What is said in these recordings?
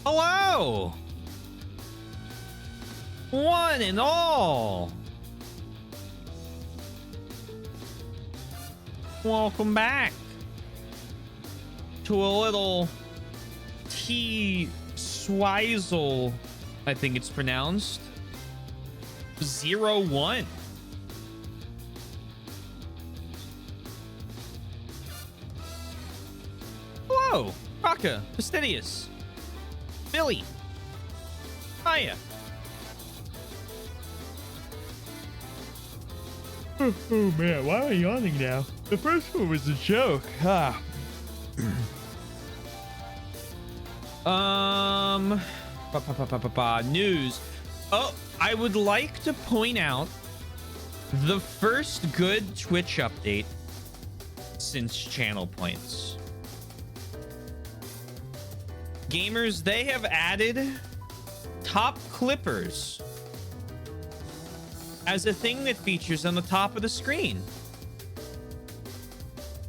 Hello, one and all. Welcome back to a little T-Swizel, I think it's pronounced, 01. Hello, Raka, Fastidious, Billy, hiya. Oh man, why am I yawning now? The first one was a joke. News. Oh, I would like to point out the first good Twitch update since channel points. Gamers, they have added top clippers as a thing that features on the top of the screen.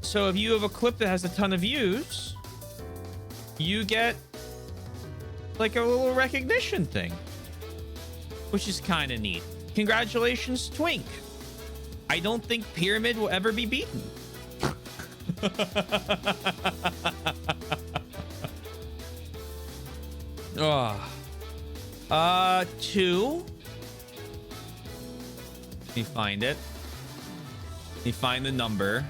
So if you have a clip that has a ton of views, you get like a little recognition thing, which is kind of neat. Congratulations, Twink. I don't think Pyramid will ever be beaten. Two. Let me find it. Let me find the number.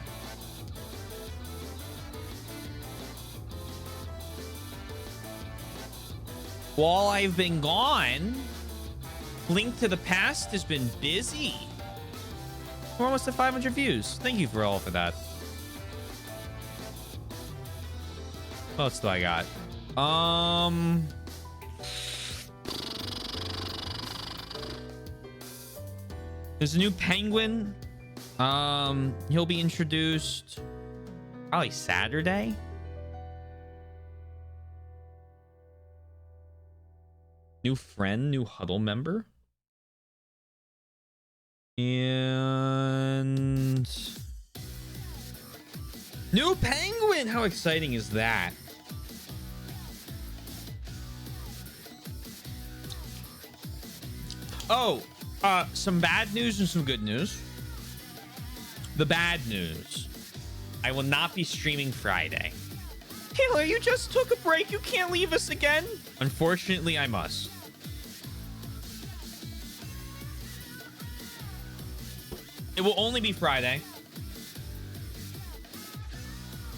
While I've been gone, Link to the Past has been busy. We're almost at 500 views. Thank you for all for that. What else do I got? There's a new penguin. He'll be introduced probably Saturday. New friend, new huddle member. And new penguin. How exciting is that? Oh, some bad news and some good news. The bad news: I will not be streaming Friday. Taylor, you just took a break. You can't leave us again. Unfortunately, I must. It will only be Friday.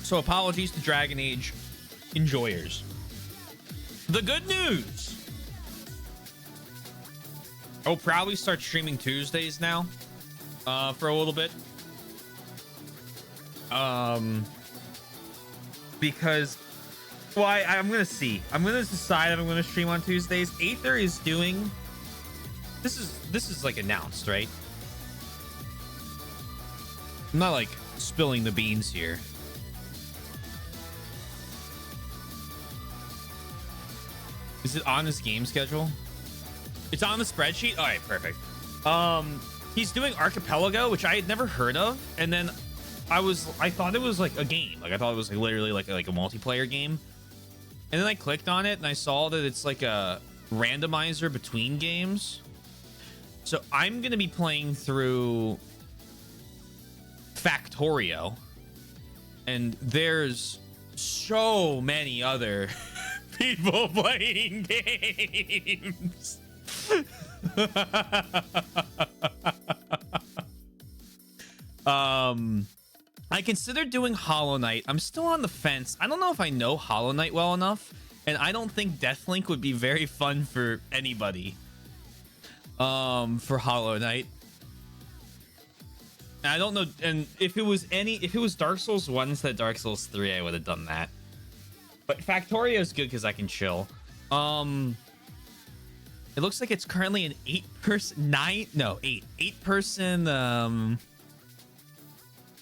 So apologies to Dragon Age enjoyers. The good news: I'll probably start streaming Tuesdays now, for a little bit. Because, well, I'm gonna see. I'm gonna decide if I'm gonna stream on Tuesdays. Aether is doing. This is like announced, right? I'm not like spilling the beans here. Is it on his game schedule? It's on the spreadsheet. All right, perfect. He's doing Archipelago, which I had never heard of, and then I thought it was like a game. Like I thought it was like literally like a multiplayer game, and then I clicked on it and I saw that it's like a randomizer between games. So I'm gonna be playing through Factorio, and there's so many other people playing games. I considered doing Hollow Knight. I'm still on the fence. I don't know if I know Hollow Knight well enough, and I don't think Deathlink would be very fun for anybody. For Hollow Knight. I don't know, and if it was Dark Souls 1 instead of Dark Souls 3, I would have done that. But Factorio is good because I can chill. It looks like it's currently an 8-person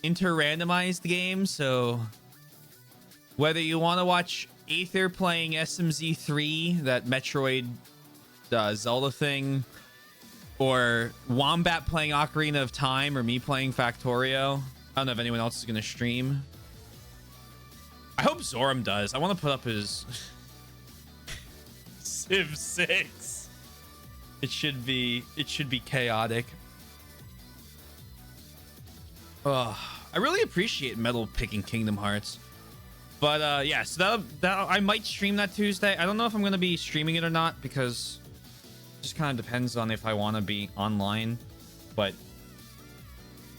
inter-randomized game. So whether you want to watch Aether playing SMZ3, that Metroid Zelda thing, or Wombat playing Ocarina of Time, or me playing Factorio. I don't know if anyone else is gonna stream. I hope Zoram does. I want to put up his Civ 6. It should be chaotic. Oh, I really appreciate metal picking Kingdom Hearts. But yeah, so that I might stream that Tuesday. I don't know if I'm gonna be streaming it or not, because it just kind of depends on if I want to be online. But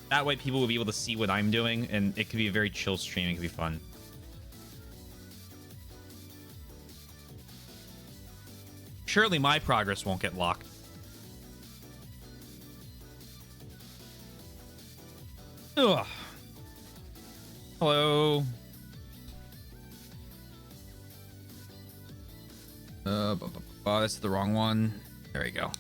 that way people will be able to see what I'm doing, and it could be a very chill stream. It could be fun. Surely my progress won't get locked. Ugh. Hello. Oh, that's the wrong one. There we go.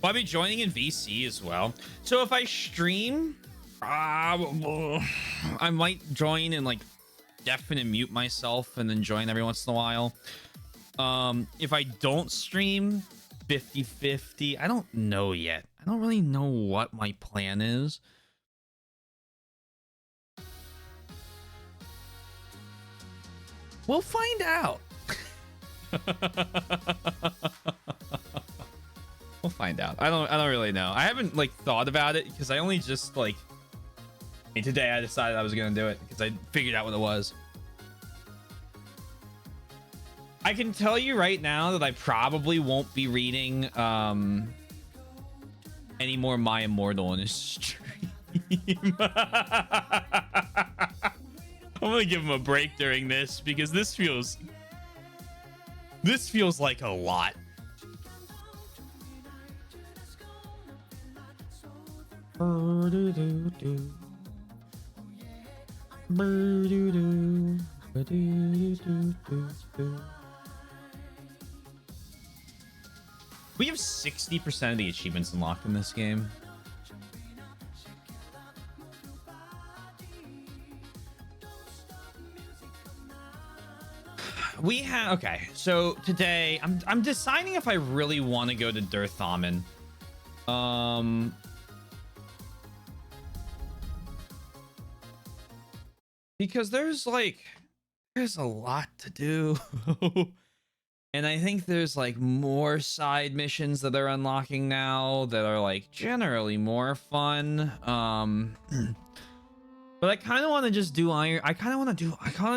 Will I be joining in VC as well? So if I stream, I might join and like deafen and mute myself and then join every once in a while. If I don't stream, 50-50. I don't know yet. I don't really know what my plan is. We'll find out. We'll find out. I don't really know. I haven't like thought about it because I only just like today I decided I was gonna do it because I figured out what it was. I can tell you right now that I probably won't be reading any more My Immortal in his stream. I'm gonna give him a break during this because this feels like a lot. We have 60% of the achievements unlocked in this game. We have, okay, so today I'm deciding if I really want to go to Durthamen. Because there's a lot to do. And I think there's like more side missions that are unlocking now that are like generally more fun. But I kind of want to just do iron. I kind of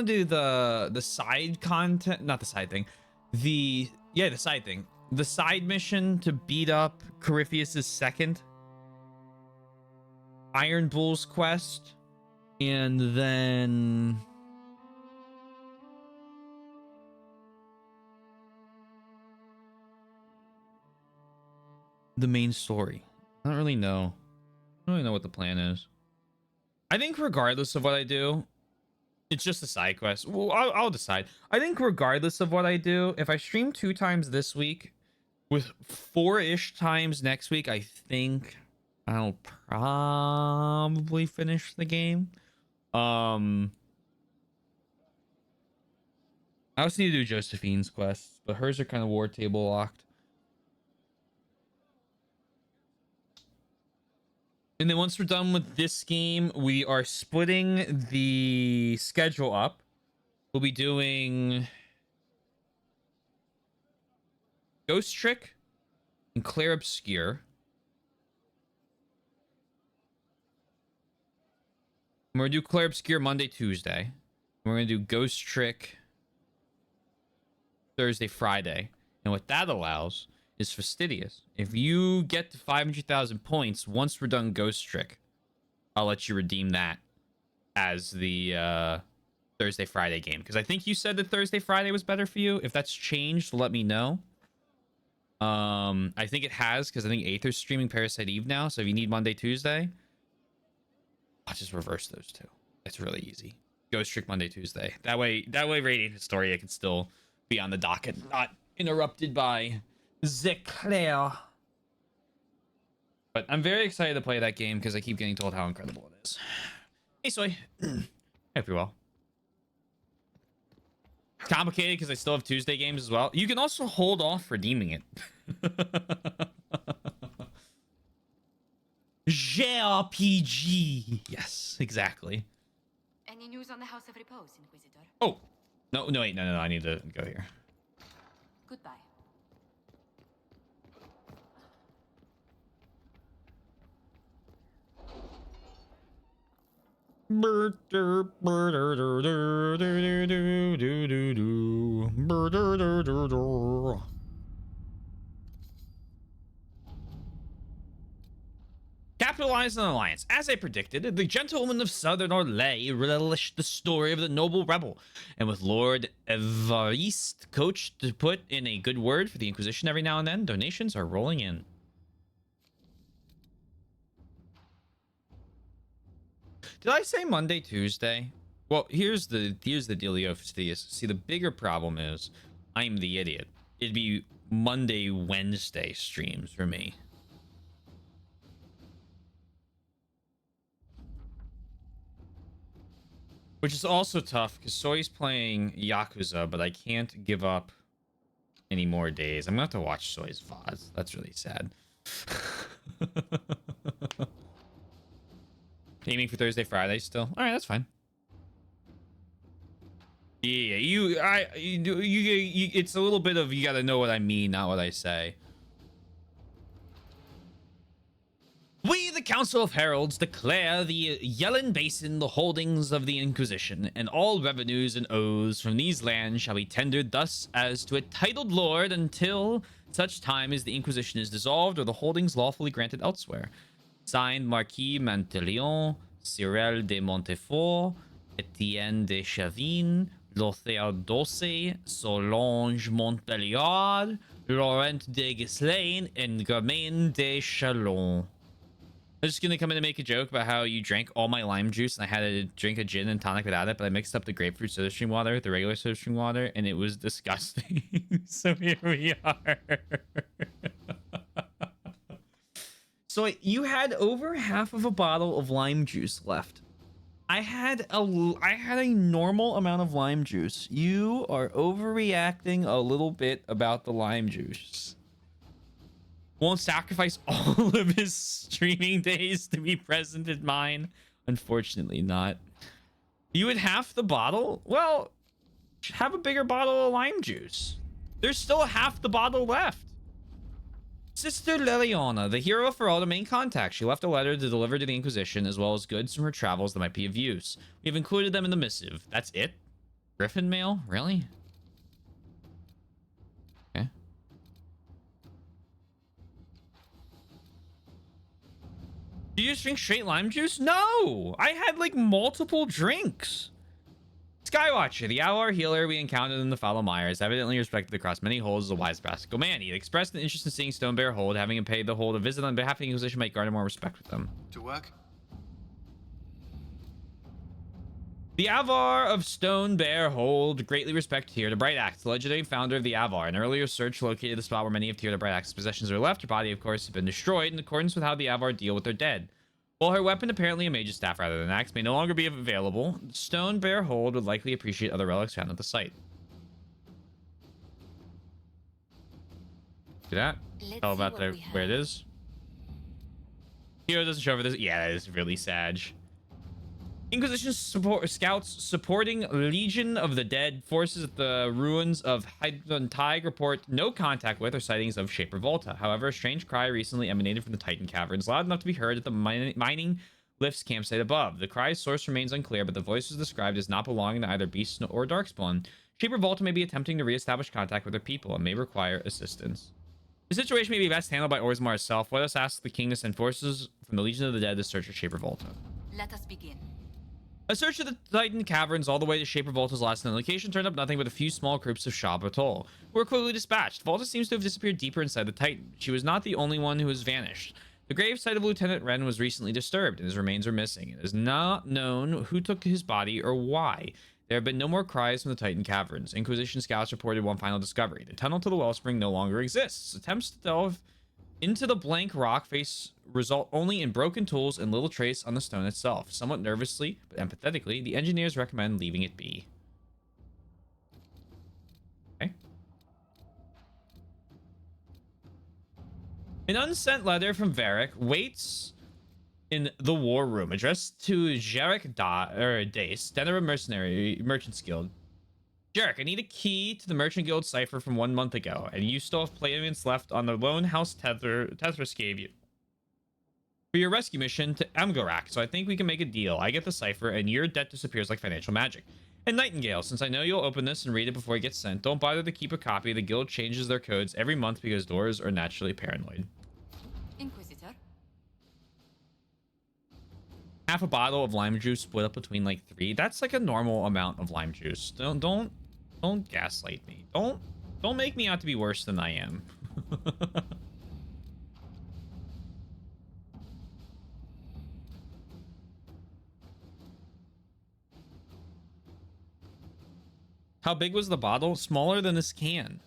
do the side content, not the side thing. The side thing. The side mission to beat up Corypheus's second. Iron Bull's quest. And then the main story. I don't really know. I don't really know what the plan is. I think regardless of what I do, it's just a side quest. Well, I'll decide. I think regardless of what I do, if I stream 2 times this week with 4-ish times next week, I think I'll probably finish the game. I also need to do Josephine's quests, but hers are kind of war table locked. And then once we're done with this game, we are splitting the schedule up. We'll be doing Ghost Trick and Clair Obscure. We're going to do Clair Obscure Monday, Tuesday. We're going to do Ghost Trick Thursday, Friday. And what that allows is Fastidious. If you get to 500,000 points, once we're done Ghost Trick, I'll let you redeem that as the Thursday, Friday game. Because I think you said that Thursday, Friday was better for you. If that's changed, let me know. I think it has, because I think Aether's streaming Parasite Eve now. So if you need Monday, Tuesday, I'll just reverse those two. It's really easy. Ghost Trick Monday, Tuesday. That way Radiant Historia can still be on the docket, not interrupted by Zeclair. But I'm very excited to play that game because I keep getting told how incredible it is. Hey, Soy. Hope you're well. It's complicated because I still have Tuesday games as well. You can also hold off redeeming it. JRPG. Yes, exactly. Any news on the House of Repose, Inquisitor? Oh, no, wait, no. I need to go here. Goodbye. Capitalized on an alliance. As I predicted, the gentlemen of Southern Orlais relished the story of the noble rebel, and with Lord Evariste coached to put in a good word for the Inquisition every now and then, donations are rolling in. Did I say Monday, Tuesday? Well, here's the dealio. See, the bigger problem is I'm the idiot. It'd be Monday, Wednesday streams for me. Which is also tough because Soy's playing Yakuza, but I can't give up any more days. I'm gonna have to watch Soy's VODs. That's really sad. Aiming for Thursday, Friday still. All right, that's fine. Yeah, it's a little bit of you got to know what I mean, not what I say. We, the Council of Heralds, declare the Yellen Basin the holdings of the Inquisition, and all revenues and oaths from these lands shall be tendered thus as to a titled lord until such time as the Inquisition is dissolved or the holdings lawfully granted elsewhere. Signed, Marquis Mantelion, Cyril de Montefort, Etienne de Chavin, Lothaire Dossé, Solange Montbelliard, Laurent de Ghislaine, and Germain de Chalon. I'm just gonna come in and make a joke about how you drank all my lime juice and I had to drink a gin and tonic without it, but I mixed up the grapefruit soda stream water with the regular soda stream water, and it was disgusting. So here we are. So you had over half of a bottle of lime juice left. I had a normal amount of lime juice. You are overreacting a little bit about the lime juice. Won't sacrifice all of his streaming days to be present in mine. Unfortunately not. You had half the bottle? Well, have a bigger bottle of lime juice. There's still half the bottle left. Sister Liliana, the hero for all the main contacts. She left a letter to deliver to the Inquisition, as well as goods from her travels that might be of use. We've included them in the missive. That's it? Griffin mail? Really? Okay. Did you just drink straight lime juice? No! I had like multiple drinks. Skywatcher, the Outlaw healer we encountered in the Fallow Mires, evidently respected across many holds as a wise practical man. He had expressed an interest in seeing Stonebear hold, having him pay the hold a visit on behalf of the Inquisition might garner more respect with them. To work? The Avar of Stonebear hold greatly respect Tyr the Bright Axe, the legendary founder of the Avar. An earlier search located the spot where many of Tyr the Bright Axe's possessions are left. Her body, of course, had been destroyed in accordance with how the Avar deal with their dead. While her weapon, apparently a mage's staff rather than an axe, may no longer be available, Stonebear Hold would likely appreciate other relics found at the site. See that? Tell about where it is. Hero doesn't show over this. Yeah, that is really sad. Inquisition scouts supporting Legion of the Dead forces at the ruins of Heidrun report no contact with or sightings of Shaper Volta. However, a strange cry recently emanated from the Titan caverns, loud enough to be heard at the mining lifts campsite above. The cry's source remains unclear, but the voice was described as not belonging to either beast or darkspawn. Shaper Volta may be attempting to re-establish contact with their people and may require assistance. The situation may be best handled by Orzammar herself. Let us ask the king to send forces from the Legion of the Dead to search for Shaper Volta. Let us begin. A search of the Titan caverns all the way to Shaper Volta's last known location turned up nothing but a few small groups of Shah Batol, who were quickly dispatched. Volta seems to have disappeared deeper inside the Titan. She was not the only one who has vanished. The grave site of Lieutenant Wren was recently disturbed, and his remains are missing. It is not known who took his body or why. There have been no more cries from the Titan caverns. Inquisition scouts reported one final discovery. The tunnel to the wellspring no longer exists. Attempts to delve into the blank rock face result only in broken tools and little trace on the stone itself. Somewhat nervously, but empathetically, the engineers recommend leaving it be. An unsent letter from Varric waits in the war room, addressed to Jarek Dace, den of a merchant's guild. Jarek, I need a key to the merchant guild cipher from 1 month ago, and you still have payments left on the loan house Tethris gave you for your rescue mission to Amgorak, so I think we can make a deal. I get the cipher, and your debt disappears like financial magic. And Nightingale, since I know you'll open this and read it before it gets sent, don't bother to keep a copy. The guild changes their codes every month because doors are naturally paranoid. Inquisitor. Half a bottle of lime juice split up between like 3. That's like a normal amount of lime juice. Don't gaslight me. Don't make me out to be worse than I am. How big was the bottle? Smaller than this can.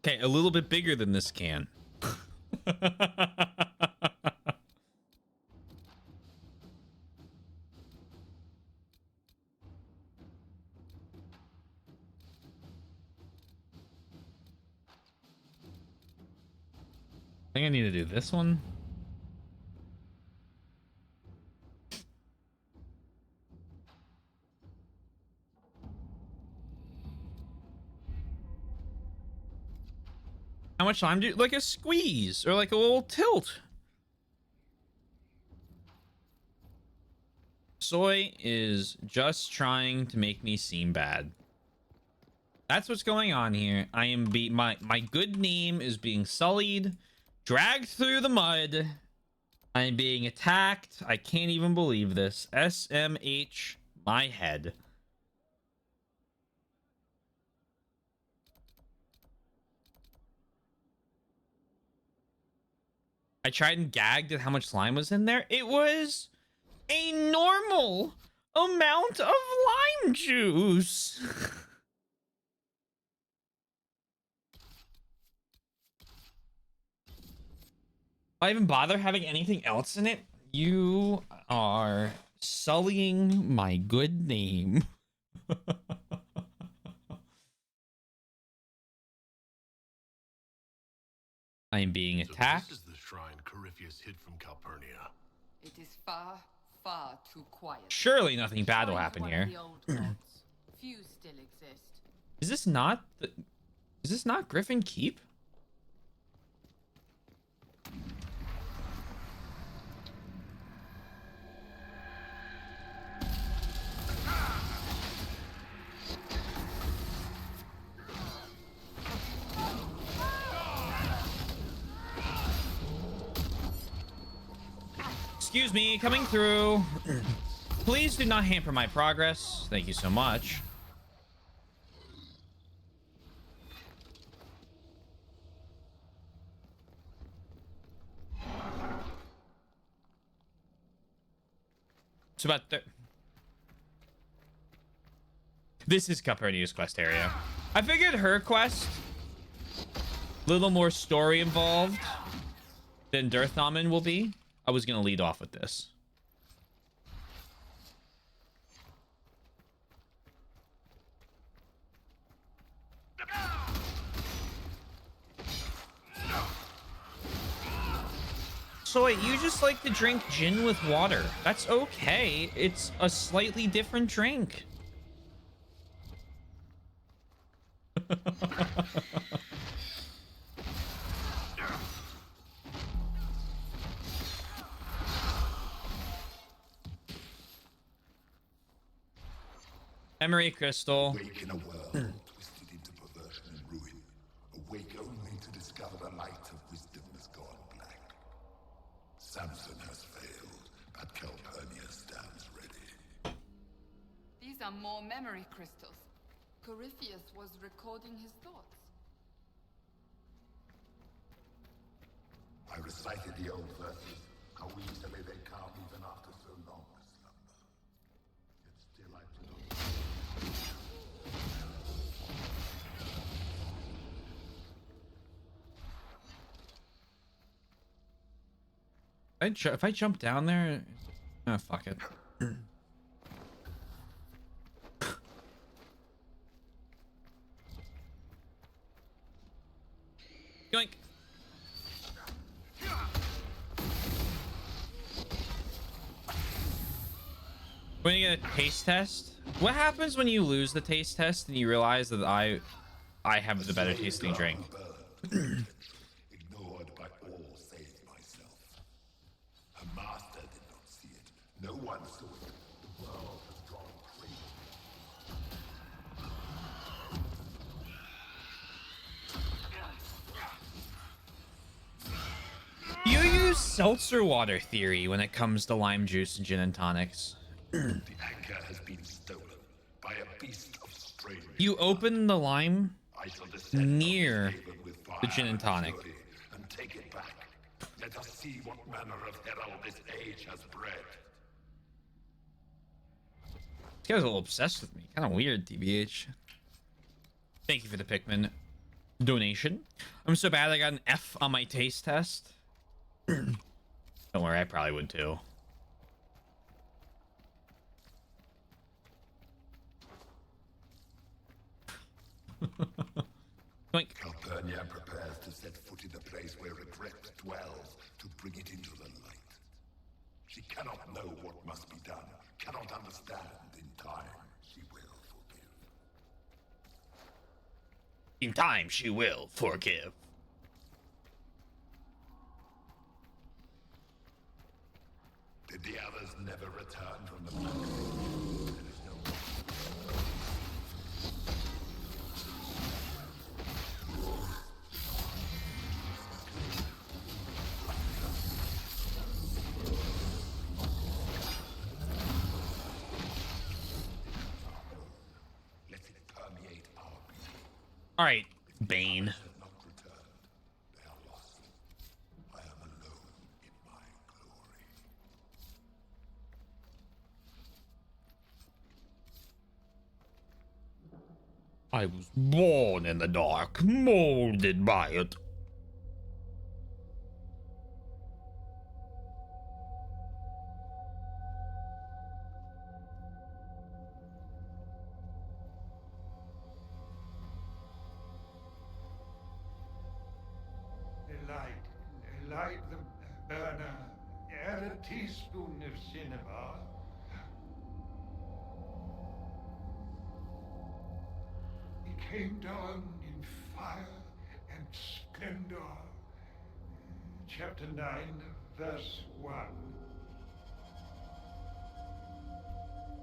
Okay, a little bit bigger than this can. I think I need to do this one. How much lime do you, like a squeeze or like a little tilt? Soy is just trying to make me seem bad. That's what's going on here. I am my good name is being sullied, dragged through the mud. I'm being attacked. I can't even believe this. SMH my head. I tried and gagged at how much slime was in there. It was a normal amount of lime juice. Why even bother having anything else in it? You are sullying my good name. I am being attacked. This is the shrine Corypheus hid from Calpurnia. It is far, far too quiet. Surely nothing bad will happen here. Few still exist. Is this not Griffin Keep? Excuse me, coming through. Please do not hamper my progress. Thank you so much. It's about this is Calpurnia's quest area. I figured her quest a little more story involved than Dirthamen will be. I was gonna lead off with this. Soy, you just like to drink gin with water. That's okay. It's a slightly different drink. Emery Crystal. Awake in a world twisted into perversion and ruin. Awake only to discover the light of wisdom has gone black. Samson has failed, but Calpurnia stands ready. These are more memory crystals. Corypheus was recording his thoughts. I recited the old verses, how easily they come even after so long a slumber. Yet still I do not. If I jump down there, oh, fuck it. Yoink. When you get a taste test, what happens when you lose the taste test and you realize that I have the better tasting drink? Ignored by all save myself. Her master did not see it. No one saw it. The world has gone crazy. You use seltzer water theory when it comes to lime juice and gin and tonics. The anchor has been stolen by a beast of strange. You open the lime I shall descend near with fire the gin and tonic. fury and take it back. Let us see what manner of herald this age has bred. This guy's a little obsessed with me. Kind of weird, TBH. Thank you for the Pikmin donation. I'm so bad I got an F on my taste test. Don't worry, I probably would too. Doink. Calpurnia prepares to set foot in the place where regret dwells to bring it into the light. She cannot know what must be done, cannot understand. In time, she will forgive. In time, she will forgive. Did the others never return from the black? There is no let it permeate our being. All right, Bane. Have not returned. They are lost. I am alone in my glory. I was born in the dark, molded by it. Light the burner, add a teaspoon of cinnabar. He came down in fire and splendor. Chapter 9, verse 1.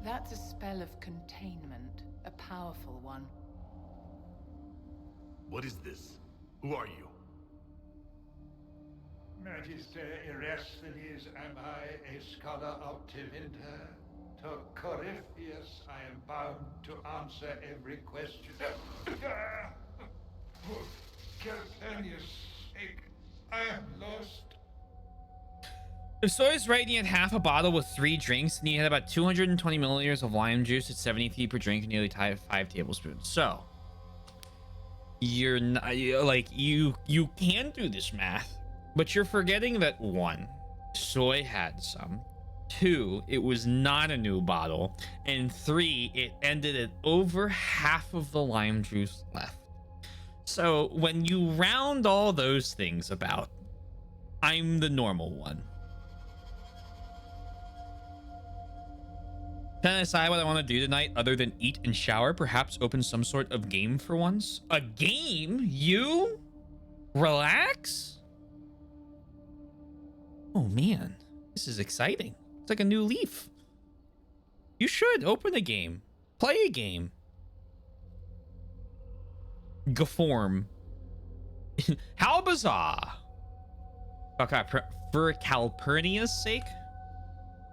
That's a spell of containment, a powerful one. What is this? Who are you? Magister Erasthenes, am I a scholar of Tevinter? To Corypheus I am bound to answer every question. For Calpurnia's sake, I am lost. If Soy's right, he had half a bottle with 3 drinks, and he had about 220 milliliters of lime juice at 70p per drink, and nearly 5 tablespoons. So, you're not like you can do this math, but you're forgetting that 1, Soy had some. 2, it was not a new bottle, and 3, it ended at over half of the lime juice left. So when you round all those things about, I'm the normal one. Can I decide what I want to do tonight other than eat and shower? Perhaps open some sort of game for once? A game? You? Relax? Oh man, this is exciting. It's like a new leaf. You should open a game. Play a game. Gaform. How bizarre. Okay, for Calpurnia's sake?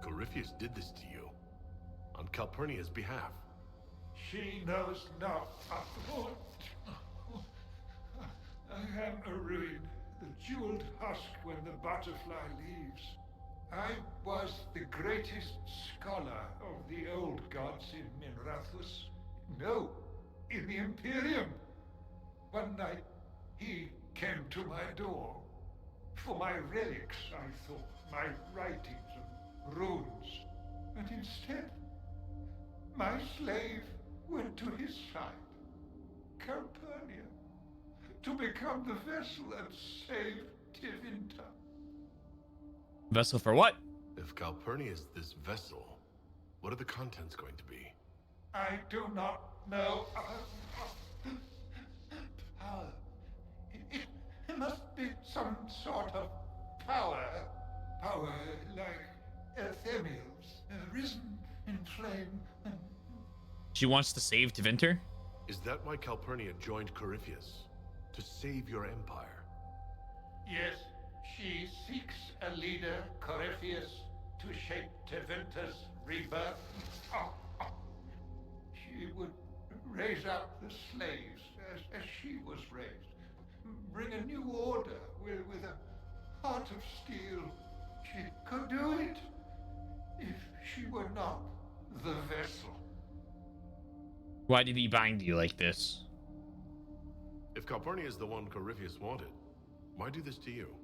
Corypheus did this to you. On Calpurnia's behalf. She knows not of what. I am a ruin, the jeweled husk when the butterfly leaves. I was the greatest scholar of the old gods in Minrathus. No, in the Imperium. One night, he came to my door. For my relics, I thought, my writings and runes. And instead, my slave went to his side, Calpurnia, to become the vessel and save Tevinter. Vessel for what? If Calpurnia is this vessel, what are the contents going to be? I do not know. Power. It must be some sort of power. Power like Ephemiel's, risen in flame. She wants to save Tevinter? Is that why Calpurnia joined Corypheus? To save your empire? Yes, she seeks a leader, Corypheus, to shape Tevinter's rebirth. She would raise up the slaves as she was raised. Bring a new order with a heart of steel. She could do it if she were not the vessel. Why did he bind you like this? If Calpurnia is the one Corypheus wanted, why do this to you?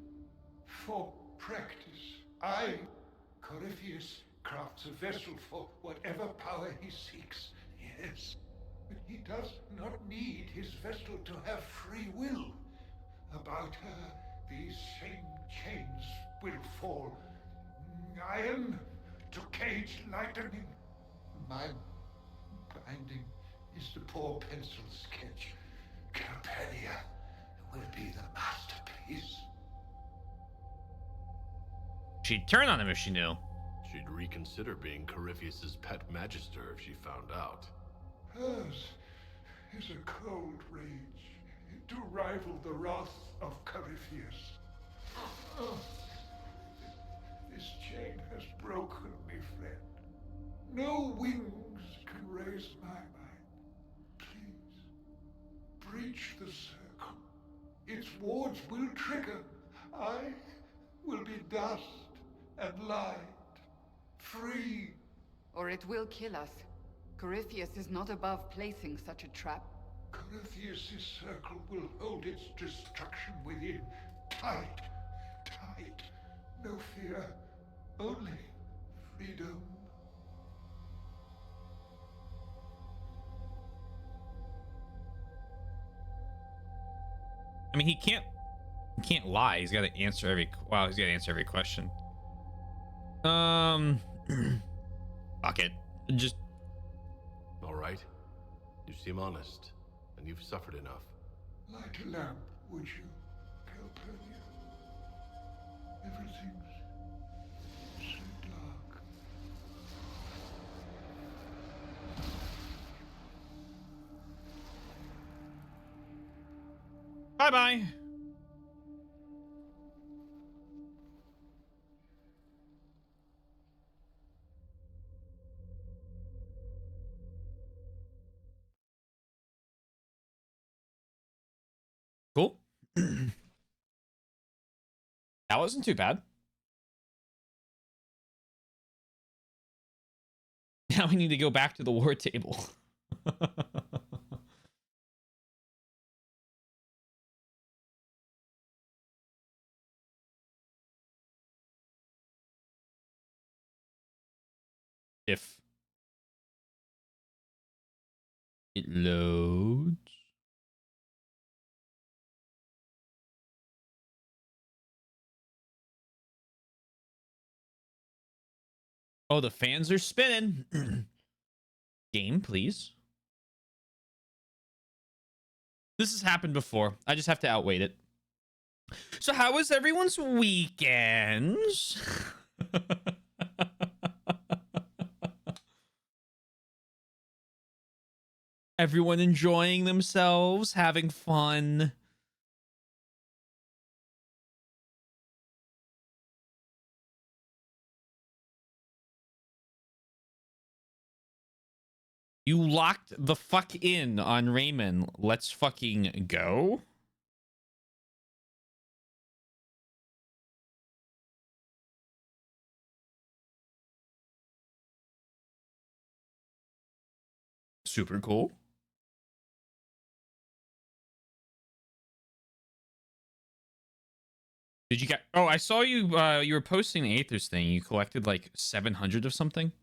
For practice, Corypheus, crafts a vessel for whatever power he seeks. Yes, but he does not need his vessel to have free will. About her, these same chains will fall. Iron to cage lightning. My binding is the poor pencil sketch. Calpurnia will be the masterpiece. She'd turn on him if she knew. She'd reconsider being Corypheus's pet magister if she found out. Hers is a cold rage to rival the wrath of Corypheus. This chain has broken me, friend. No wings can raise my mind. Please, breach the circle. Its wards will trigger. I will be dust and light, free. Or it will kill us. Corypheus is not above placing such a trap. Corypheus' circle will hold its destruction within. Tight, tight. No fear, only freedom. I mean, he can't lie. He's got to answer every. Wow, he's got to answer every question. Fuck it. Just. All right. You seem honest, and you've suffered enough. Light a lamp, would you, Calpurnia? Everything's so dark. Bye bye. Cool. That wasn't too bad. Now we need to go back to the war table. If it loads. Oh, the fans are spinning. Game, please. This has happened before. I just have to outwait it. So how was everyone's weekends? Everyone enjoying themselves, having fun. You locked the fuck in on Raymond. Let's fucking go. Super cool. Did you get? Oh, I saw you. You were posting the Aethers thing. You collected like 700 of something.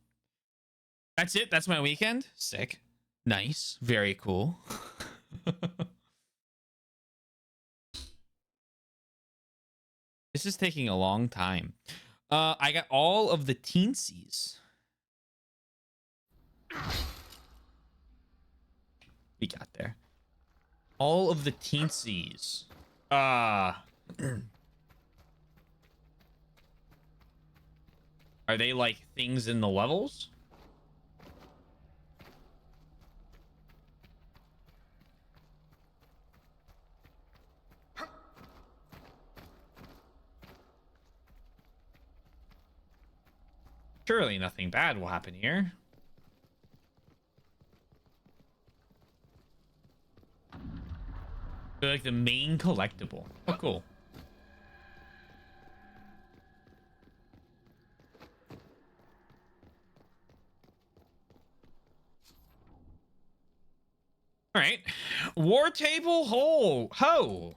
That's it. That's my weekend. Sick. Nice. Very cool. This is taking a long time. I got all of the teensies. We got there. All of the teensies. Are they like things in the levels? Surely nothing bad will happen here. They're like the main collectible. Oh, cool. All right. War table ho.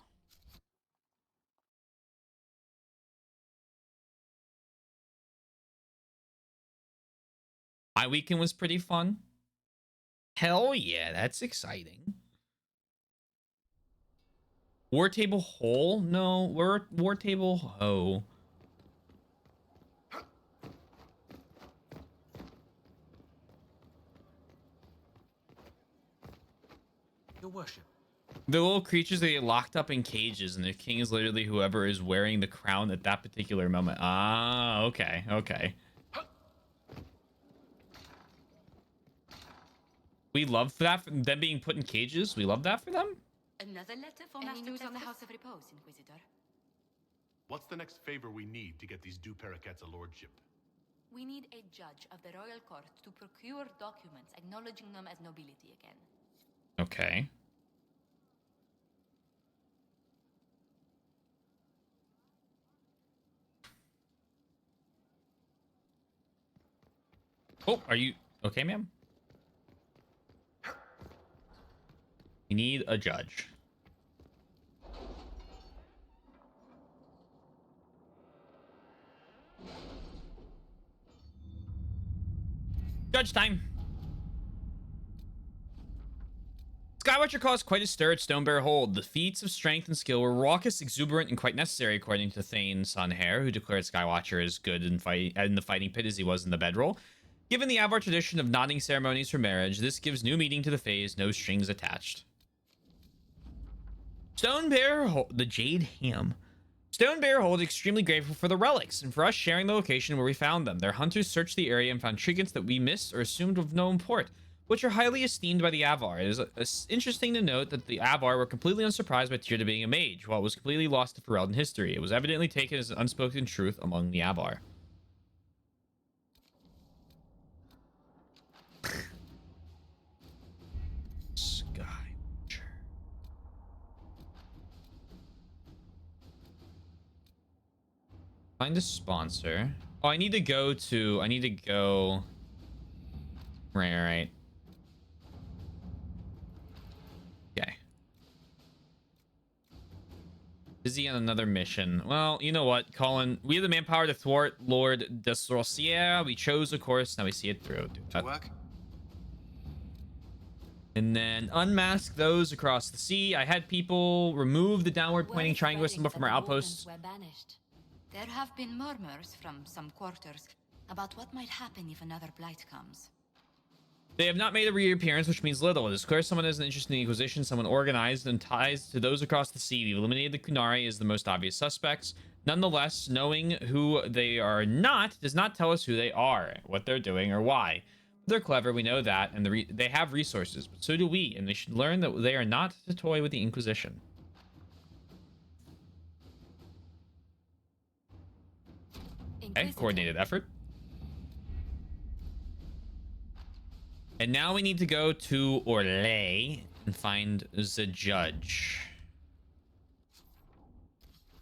My weekend was pretty fun. Hell yeah, that's exciting. War table hole? No, war table ho. Your worship. The little creatures that get locked up in cages, and the king is literally whoever is wearing the crown at that particular moment. Ah, okay, okay. We love that for them being put in cages. We love that for them. Another letter for Any Master news on the Testus? House of Repose, Inquisitor? What's the next favor we need to get these Du Paraquets a lordship? We need a judge of the royal court to procure documents acknowledging them as nobility again. Okay. Oh, are you okay, ma'am? We need a judge. Judge time. Skywatcher caused quite a stir at Stonebear Hold. The feats of strength and skill were raucous, exuberant, and quite necessary, according to Thane Sunhair, who declared Skywatcher as good in the fighting pit as he was in the bedroll. Given the Avar tradition of nodding ceremonies for marriage, this gives new meaning to the phase, no strings attached. Stonebear Hold, the Jade Ham. Stonebear Hold is extremely grateful for the relics and for us sharing the location where we found them. Their hunters searched the area and found trinkets that we missed or assumed of no import, which are highly esteemed by the Avar. It is interesting to note that the Avar were completely unsurprised by Tyrda being a mage, while it was completely lost to Ferelden history. It was evidently taken as an unspoken truth among the Avar. Skywatcher. Find a sponsor. Oh, I need to go. Right. Okay. Busy on another mission. Well, you know what, Colin? We have the manpower to thwart Lord Desrosier. We chose a course. Now we see it through. To work? And then unmask those across the sea. I had people remove the downward pointing triangular symbol from our outposts. Were banished. There have been murmurs from some quarters about what might happen if another blight comes. They have not made a reappearance, which means little. It is clear someone has an interest in the Inquisition, someone organized and ties to those across the sea. We've eliminated the Kunari as the most obvious suspects. Nonetheless, knowing who they are not does not tell us who they are, what they're doing, or why. They're clever, we know that, and they have resources, but so do we, and they should learn that they are not to toy with the Inquisition. Okay, coordinated effort. And now we need to go to Orlais and find the judge.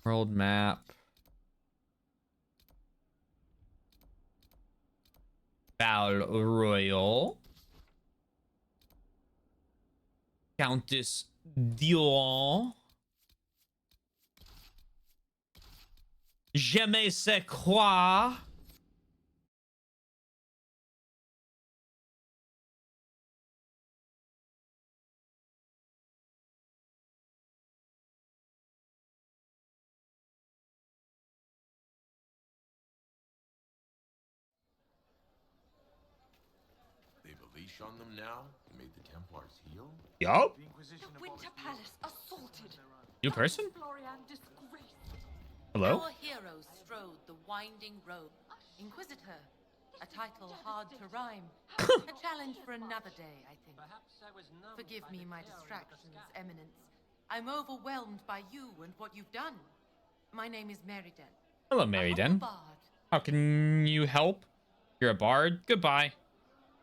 World map. Val Royal. Countess Dion. Je me sais quoi. They've a leash on them now? They made the Templars heal? Yup. The Inquisition The have Winter always Palace assaulted. New person? Florian disgraced. Hello? Our heroes strode the winding road. Inquisitor, a title hard to rhyme. A challenge for another day, I think. Forgive me my distractions, Eminence. I'm overwhelmed by you and what you've done. My name is Meriden. Hello, I'm a Meriden. bard. How can you help? You're a bard. Goodbye.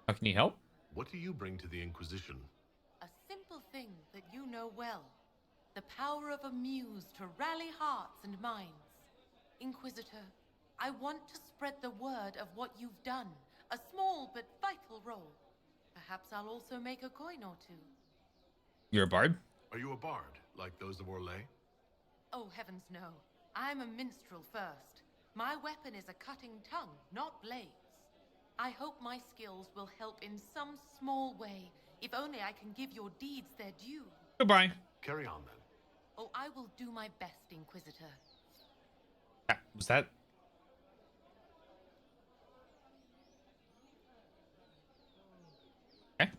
How can you help? What do you bring to the Inquisition? A simple thing that you know well. The power of a muse to rally hearts and minds. Inquisitor, I want to spread the word of what you've done. A small but vital role. Perhaps I'll also make a coin or two. You're a bard? Are you a bard, like those of Orlais? Oh, heavens no. I'm a minstrel first. My weapon is a cutting tongue, not blades. I hope my skills will help in some small way, if only I can give your deeds their due. Goodbye. Carry on, then. Oh, I will do my best, Inquisitor. Was that? Okay.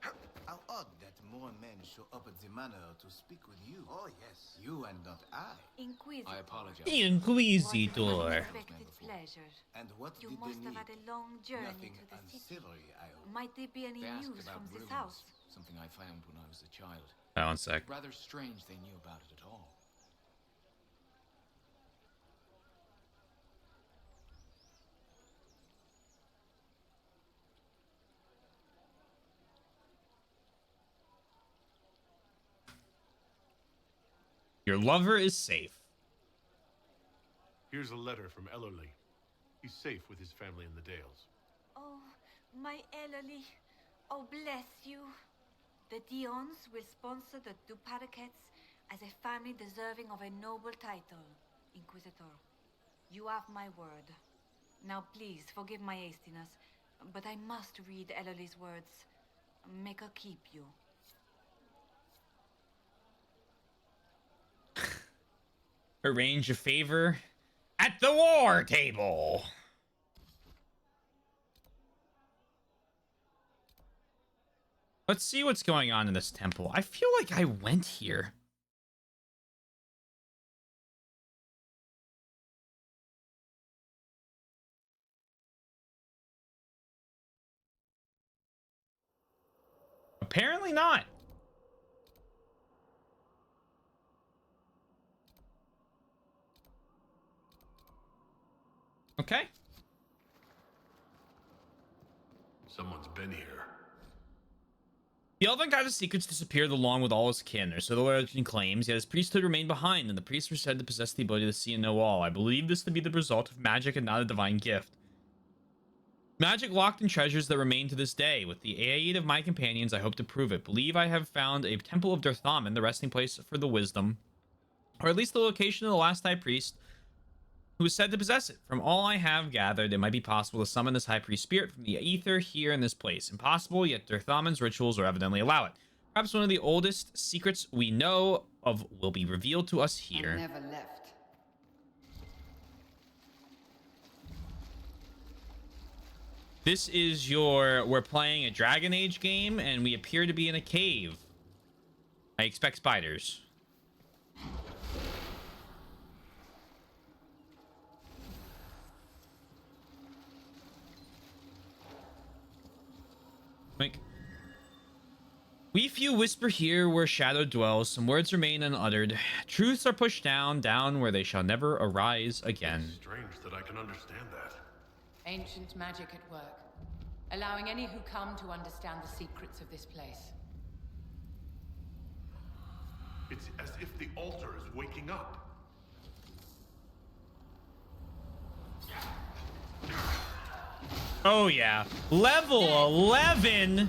How odd that more men show up at the manor to speak with you. Oh, yes. You and not I. Inquisitor. I apologize. Inquisitor. Unexpected pleasure. And what You did must they have need? had a long journey Nothing to the city. unsavory, I hope. Might there be any They asked news about from this runes, house? something I found when I was a child. Oh, one sec. Rather strange they knew about it at all. Your lover is safe. Here's a letter from Ellerly. He's safe with his family in the Dales. Oh, my Ellerly. Oh, bless you. The Dions will sponsor the Duparakets as a family deserving of a noble title, Inquisitor. You have my word. Now, please, forgive my hastiness, but I must read Ellerly's words. Make her keep you. Arrange a favor at the war table. Let's see what's going on in this temple. I feel like I went here. Apparently not. Okay. Someone's been here. The Elven God's secrets disappeared along with all his kin, or so the legend claims, yet his priesthood remained behind, and the priests were said to possess the ability to see and know all. I believe this to be the result of magic and not a divine gift. Magic locked in treasures that remain to this day. With the aid of my companions, I hope to prove it. Believe I have found a temple of Durthamen, the resting place for the wisdom, or at least the location of the last high priest, who is said to possess it. From all I have gathered, it might be possible to summon this high priest spirit from the ether here in this place. Impossible, yet Durthamen's rituals are evidently allow it. Perhaps one of the oldest secrets we know of will be revealed to us here. I never left. This is we're playing a Dragon Age game, and we appear to be in a cave. I expect spiders. Like, we few whisper here where shadow dwells. Some words remain unuttered. Truths are pushed down, down where they shall never arise again. It's strange that I can understand that. Ancient magic at work, allowing any who come to understand the secrets of this place. It's as if the altar is waking up. Oh yeah, level 11.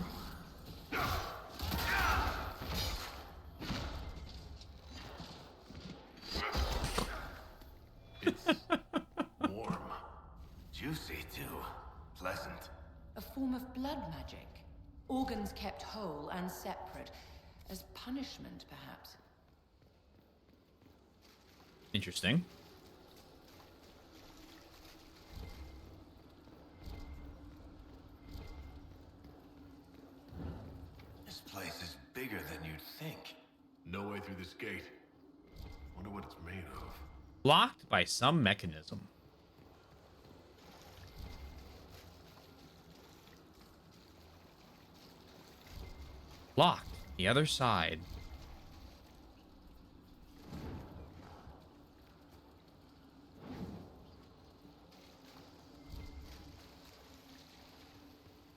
Juicy, too. Pleasant. A form of blood magic. Organs kept whole and separate. As punishment, perhaps. Interesting. This place is bigger than you'd think. No way through this gate. Wonder what it's made of. Blocked by some mechanism. Locked. The other side.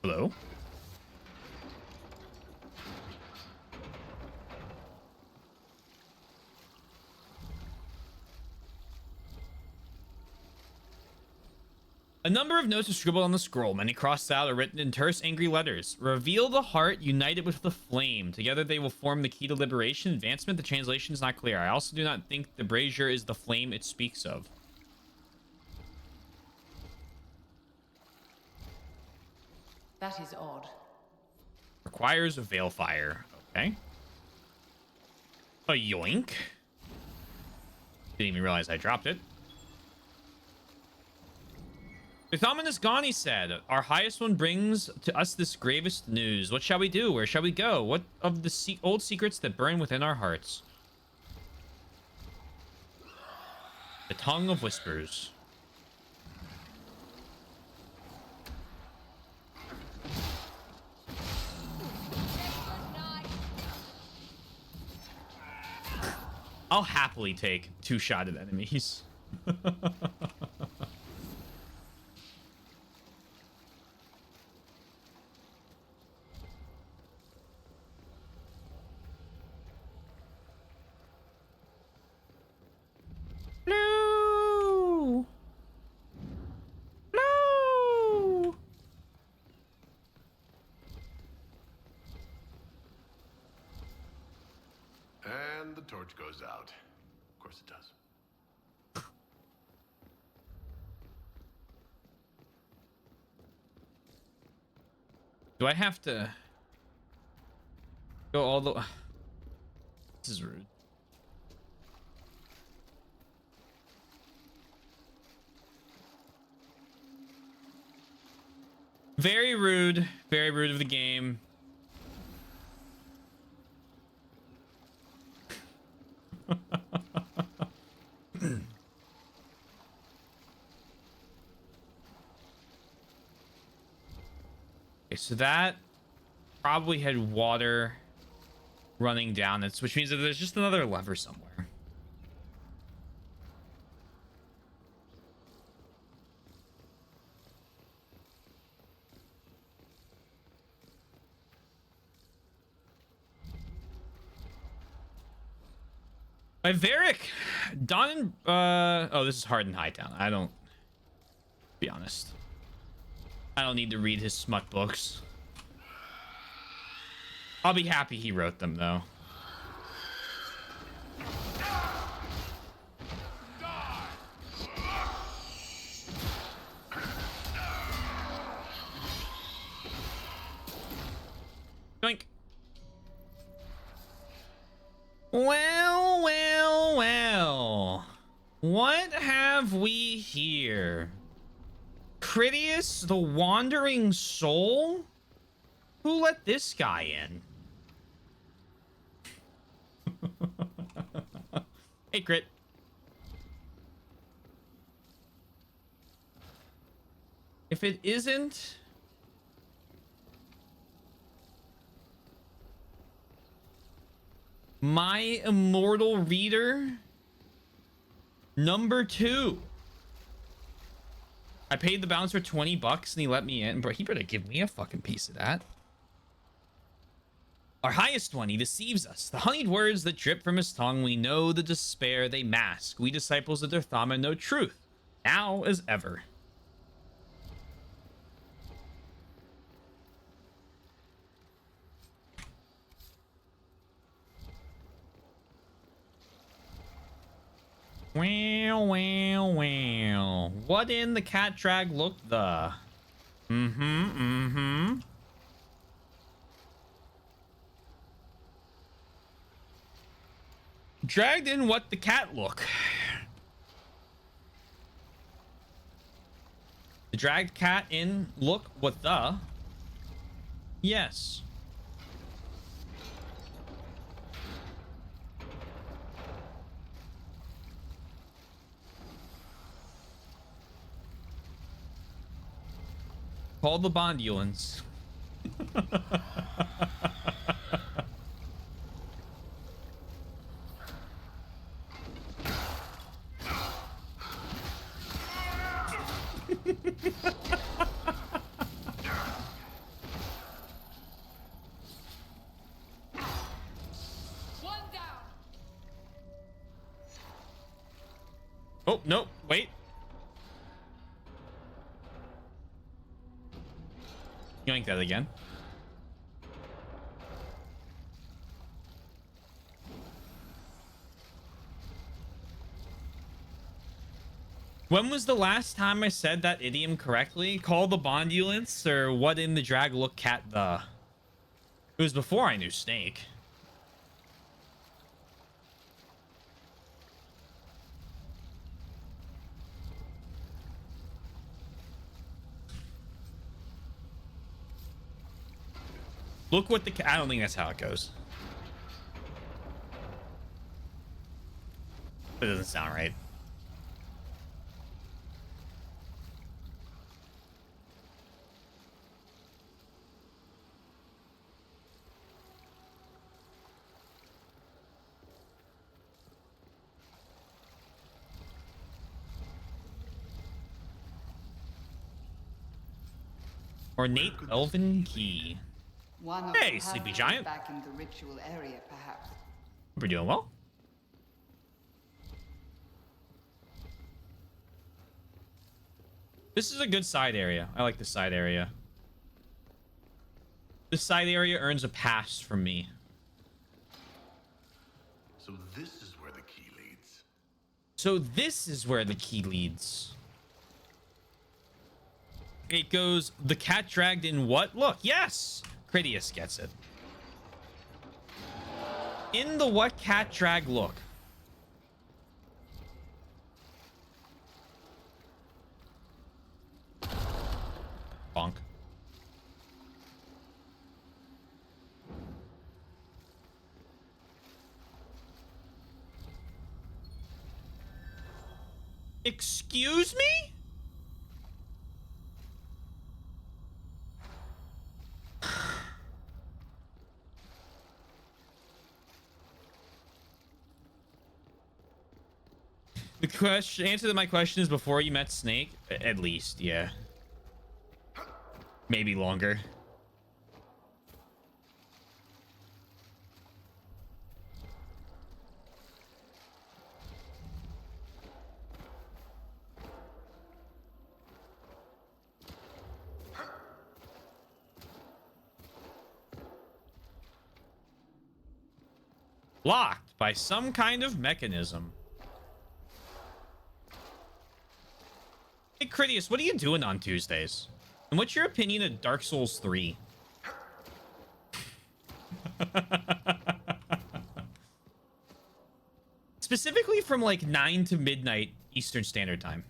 Hello? A number of notes are scribbled on the scroll. Many crossed out or written in terse, angry letters. Reveal the heart united with the flame. Together they will form the key to liberation. Advancement. The translation is not clear. I also do not think the brazier is the flame it speaks of. That is odd. Requires a veil fire. Okay. A yoink. Didn't even realize I dropped it. The Thaman is gone, he said. Our highest one brings to us this gravest news. What shall we do? Where shall we go? What of the old secrets that burn within our hearts? The tongue of whispers. I'll happily take two-shotted enemies. No! No! And the torch goes out. Of course it does. Do I have to go all the... This is rude. Very rude. Very rude of the game. Okay, so that probably had water running down it, which means that there's just another lever somewhere. By Varric, Don and oh, this is Hardened Hightown. I don't, be honest, I don't need to read his smut books. I'll be happy he wrote them though. Doink. Well, well, well. What have we here? Critias, the Wandering Soul? Who let this guy in? Hey, Crit. If it isn't... my immortal reader number 2. I paid the bouncer $20 and he let me in, but he better give me a fucking piece of that. Our highest one, he deceives us. The honeyed words that drip from his tongue, we know the despair they mask. We disciples of Derthama know truth, now as ever. Well, well, well. What in the cat drag look the? Dragged in what the cat look. The dragged cat in look what the? Yes. Call the Bondulans. One down. Oh, no, wait. Yoink that again. When was the last time I said that idiom correctly? Call the Bondulance, or what in the drag look cat the? It was before I knew Snake. Look what the cat. I don't think that's how it goes. It doesn't sound right. Ornate elven key. One of Hey, the Sleepy pathways Giant. back in the ritual area, perhaps. We're doing well. This is a good side area. I like the side area. This side area earns a pass from me. So this is where the key leads. So this is where the key leads. It goes, the cat dragged in what? Look, yes! Critias gets it. In the what cat drag look? Bonk. Excuse me? The question, answer to my question is before you met Snake? At least, yeah. Maybe longer. Locked by some kind of mechanism. Hey, Critias, what are you doing on Tuesdays? And what's your opinion of Dark Souls 3? Specifically from like 9 to midnight Eastern Standard Time.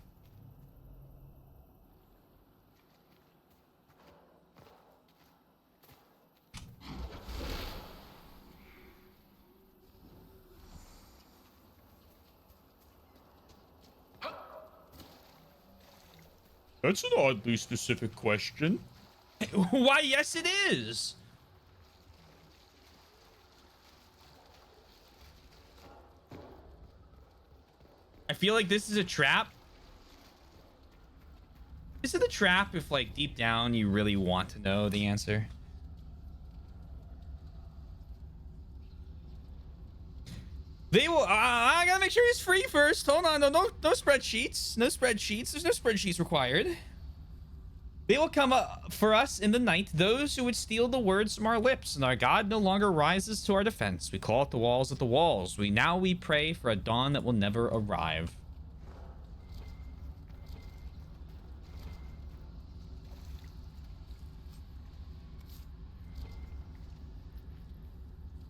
That's an oddly specific question. Why, yes, it is. I feel like this is a trap. Is it a trap if, like, deep down you really want to know the answer? They will. I gotta make sure he's free first. Hold on. No spreadsheets. No spreadsheets. There's no spreadsheets required. They will come up for us in the night, those who would steal the words from our lips, and our God no longer rises to our defense. We call it the walls at the walls. We pray for a dawn that will never arrive.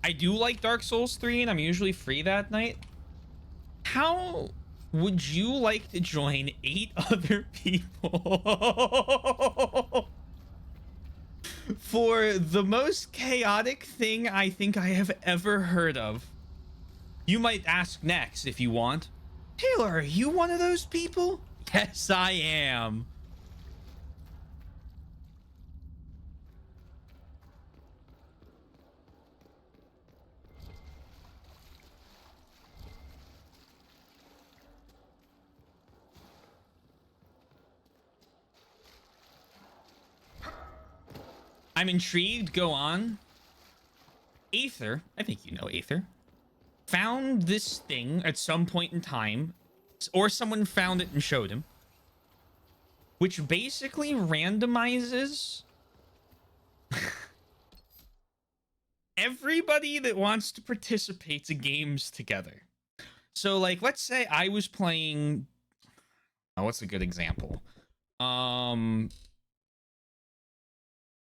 I do like Dark Souls 3, and I'm usually free that night. How would you like to join 8 other people for the most chaotic thing I think I have ever heard of? You might ask next if you want. Taylor, are you one of those people? Yes, I am. I'm intrigued. Go on. Aether, I think you know Aether, found this thing at some point in time, or someone found it and showed him, which basically randomizes everybody that wants to participate to games together. So, like, let's say I was playing... Oh, what's a good example?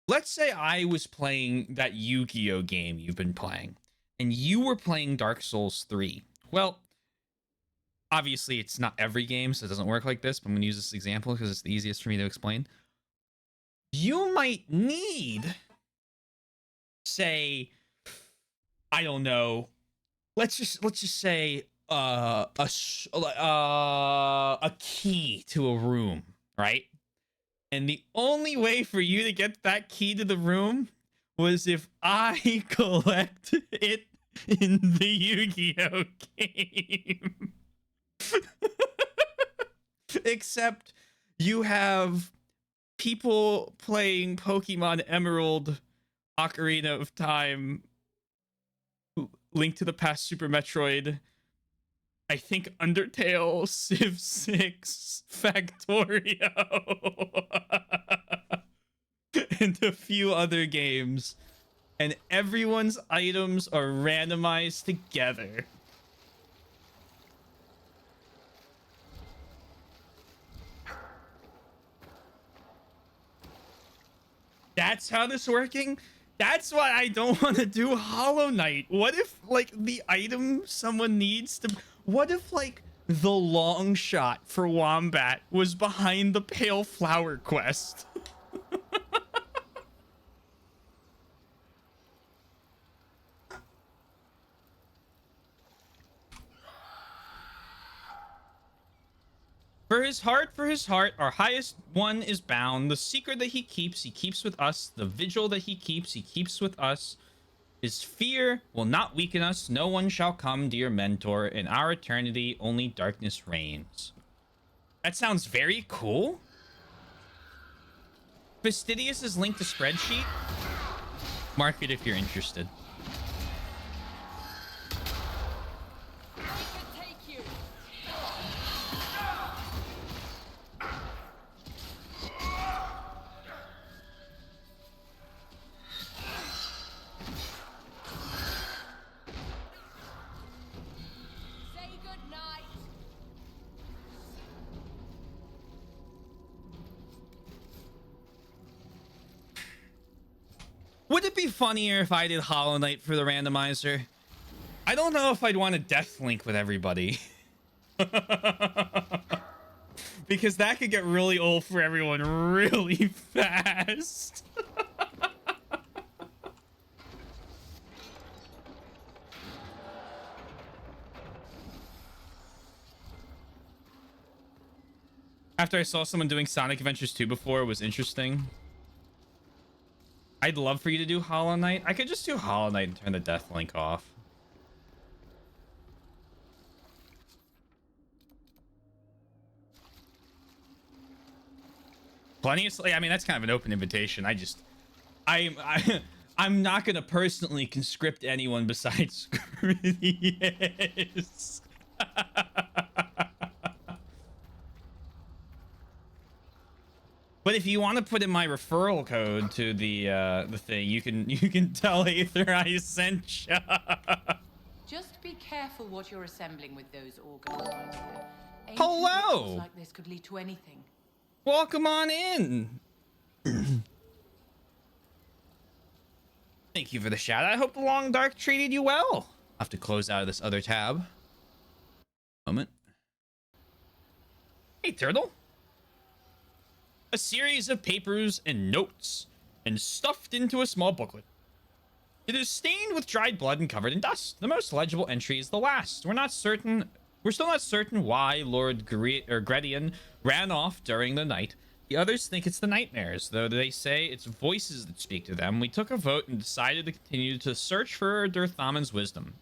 Let's say I was playing that Yu-Gi-Oh game you've been playing, and you were playing Dark Souls 3. Well, obviously it's not every game, so it doesn't work like this, but I'm going to use this example because it's the easiest for me to explain. You might need, say, I don't know, let's just say a key to a room, right? And the only way for you to get that key to the room was if I collect it in the Yu-Gi-Oh game. Except you have people playing Pokemon Emerald, Ocarina of Time, Link to the Past, Super Metroid, I think Undertale, Civ 6, Factorio, and a few other games. And everyone's items are randomized together. That's how this working? That's why I don't want to do Hollow Knight. What if, like, the item someone needs to... What if, like, the long shot for Wombat was behind the Pale Flower quest? For his heart, our highest one is bound. The secret that he keeps with us. The vigil that he keeps with us. His fear will not weaken us. No one shall come, dear mentor. In our eternity, only darkness reigns. That sounds very cool. Fastidious' linked to spreadsheet. Mark it if you're interested. Would it be funnier if I did Hollow Knight for the randomizer? I don't know if I'd want to death link with everybody. Because that could get really old for everyone really fast. After I saw someone doing Sonic Adventures 2 before, it was interesting. I'd love for you to do Hollow Knight. I could just do Hollow Knight and turn the death link off. Plenty of... I mean, that's kind of an open invitation. I'm not going to personally conscript anyone besides Scridius. But if you want to put in my referral code to the thing, you can tell Aether I sent ya. Just be careful what you're assembling with those organs, my dear. Ancient Hello. rituals like this could lead to anything. Welcome on in. Thank you for the shout. I hope the long dark treated you well. I'll have to close out of this other tab. Moment. Hey, Turtle. A series of papers and notes, and stuffed into a small booklet. It is stained with dried blood and covered in dust. The most legible entry is the last. We're still not certain why Lord Gredian ran off during the night. The others think it's the nightmares, though they say it's voices that speak to them. We took a vote and decided to continue to search for Durthaman's wisdom.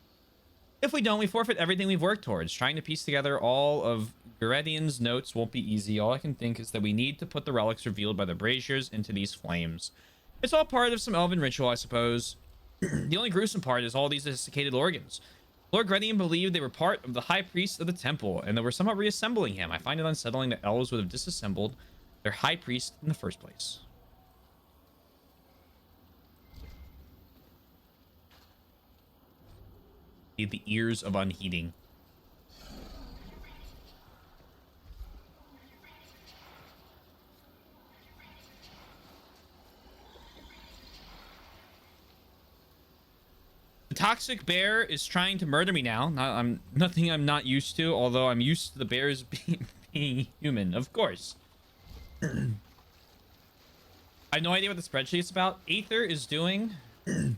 If we don't, we forfeit everything we've worked towards. Trying to piece together all of Gredian's notes won't be easy. All I can think is that we need to put the relics revealed by the braziers into these flames. It's all part of some elven ritual, I suppose. The only gruesome part is all these desiccated organs. Lord Gredian believed they were part of the high priest of the temple, and they were somehow reassembling him. I find it unsettling that elves would have disassembled their high priest in the first place. The ears of unheeding. The toxic bear is trying to murder me now. Nothing I'm not used to, although I'm used to the bears being human, of course. I have no idea what the spreadsheet's about. Aether is doing. It's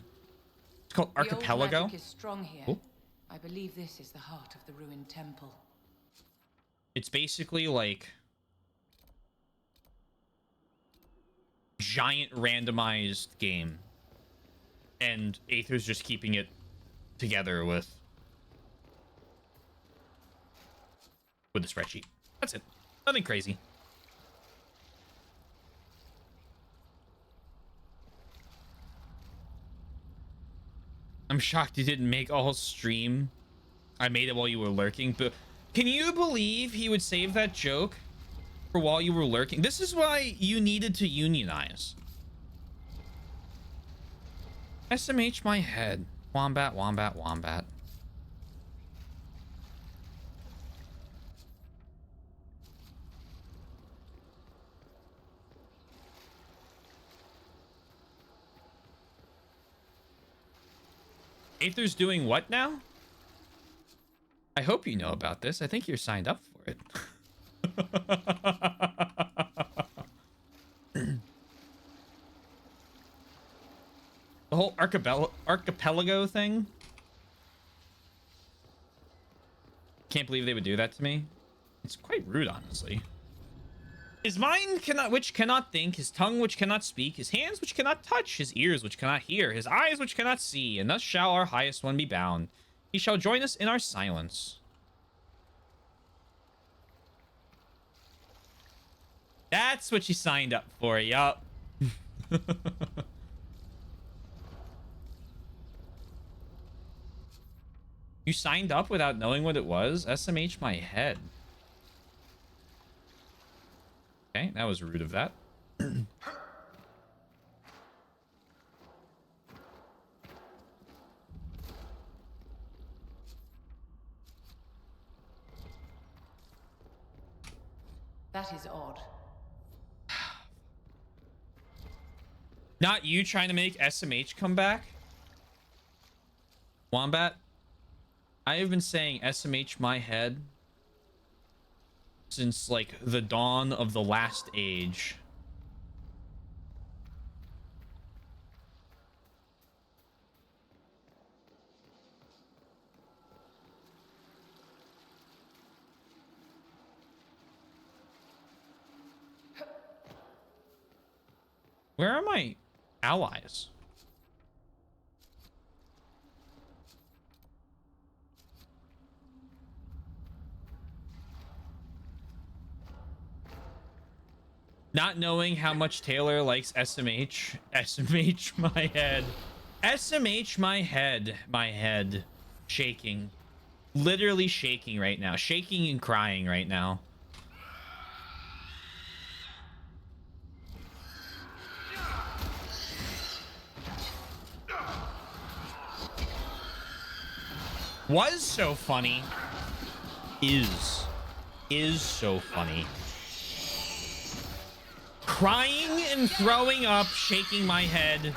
called Archipelago. The old magic is strong here. Ooh. I believe this is the heart of the ruined temple. It's basically like giant randomized game, and Aether's just keeping it together with the spreadsheet. That's it. Nothing crazy. I'm shocked you didn't make all stream. I made it while you were lurking, but can you believe he would save that joke for while you were lurking? This is why you needed to unionize. SMH my head. Wombat, wombat, wombat. Aether's doing what now? I hope you know about this. I think you're signed up for it. The whole archipelago thing. Can't believe they would do that to me. It's quite rude, honestly. His mind which cannot think, his tongue which cannot speak, his hands which cannot touch, his ears which cannot hear, his eyes which cannot see, and thus shall our highest one be bound. He shall join us in our silence. That's what you signed up for, yup. You signed up without knowing what it was? SMH my head. Okay, that was rude of that. That is odd. Not you trying to make SMH come back? Wombat? I have been saying SMH my head since, like, the dawn of the last age. Where are my allies? Not knowing how much Taylor likes SMH. SMH my head. SMH my head. My head. Shaking. Literally shaking right now. Shaking and crying right now. Was so funny. Is so funny. Crying and throwing up, shaking my head.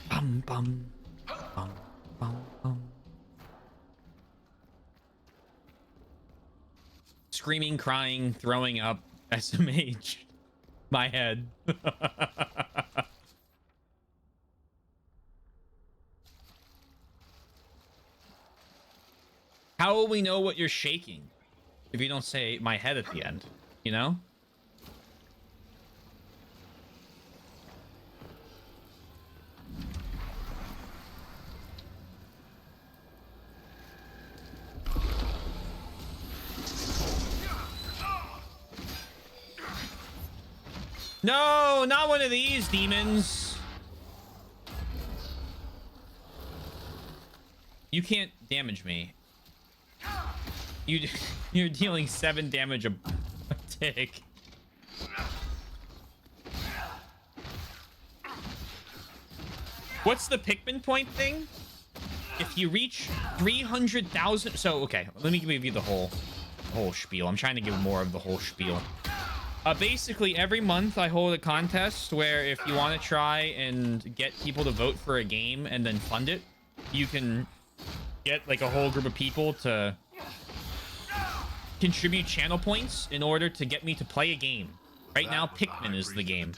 Bum, bum, bum, bum, bum. Screaming, crying, throwing up, SMH. My head. How will we know what you're shaking if you don't say my head at the end, you know? No, not one of these demons. You can't damage me. You're dealing 7 damage a tick. What's the Pikmin point thing? If you reach 300,000, so okay, let me give you the whole spiel. I'm trying to give more of the whole spiel. Basically, every month I hold a contest where if you want to try and get people to vote for a game and then fund it, you can get like a whole group of people to contribute channel points in order to get me to play a game. Right now, Pikmin is the game.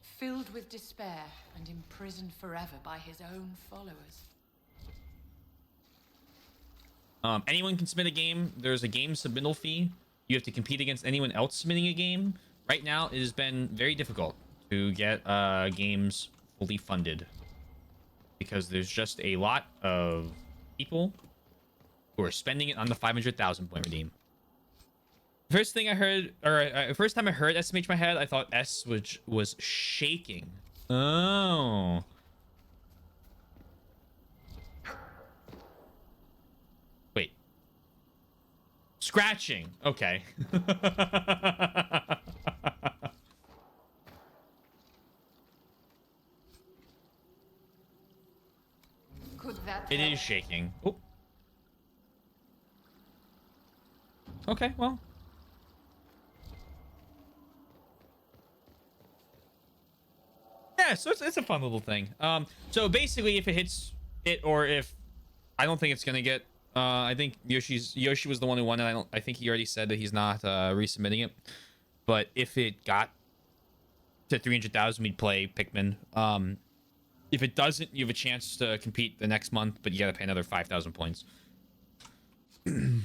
Filled with despair and imprisoned forever by his own followers. Anyone can submit a game. There's a game submittal fee. You have to compete against anyone else submitting a game. Right now, it has been very difficult to get games fully funded because there's just a lot of people who are spending it on the 500,000 point redeem. First thing I heard, or first time I heard SMH my head, I thought S was shaking. Oh. Wait. Scratching. Okay. Could that It is shaking. Oh. Okay, well. Yeah, so it's a fun little thing. So basically, if it hits it, or if I don't think it's gonna get, I think Yoshi was the one who won it. I think he already said that he's not resubmitting it. But if it got to 300,000, we'd play Pikmin. If it doesn't, you have a chance to compete the next month, but you gotta pay another 5,000 points. The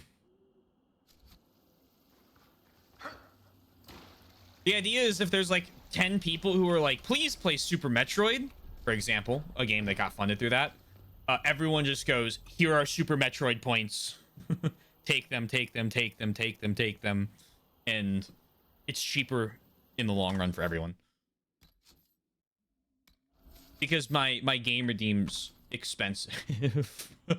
idea is if there's like 10 people who are like, please play Super Metroid, for example, a game that got funded through that, everyone just goes, here are Super Metroid points. Take them, take them, take them, take them, take them. And it's cheaper in the long run for everyone. Because my game redeem's expensive. Why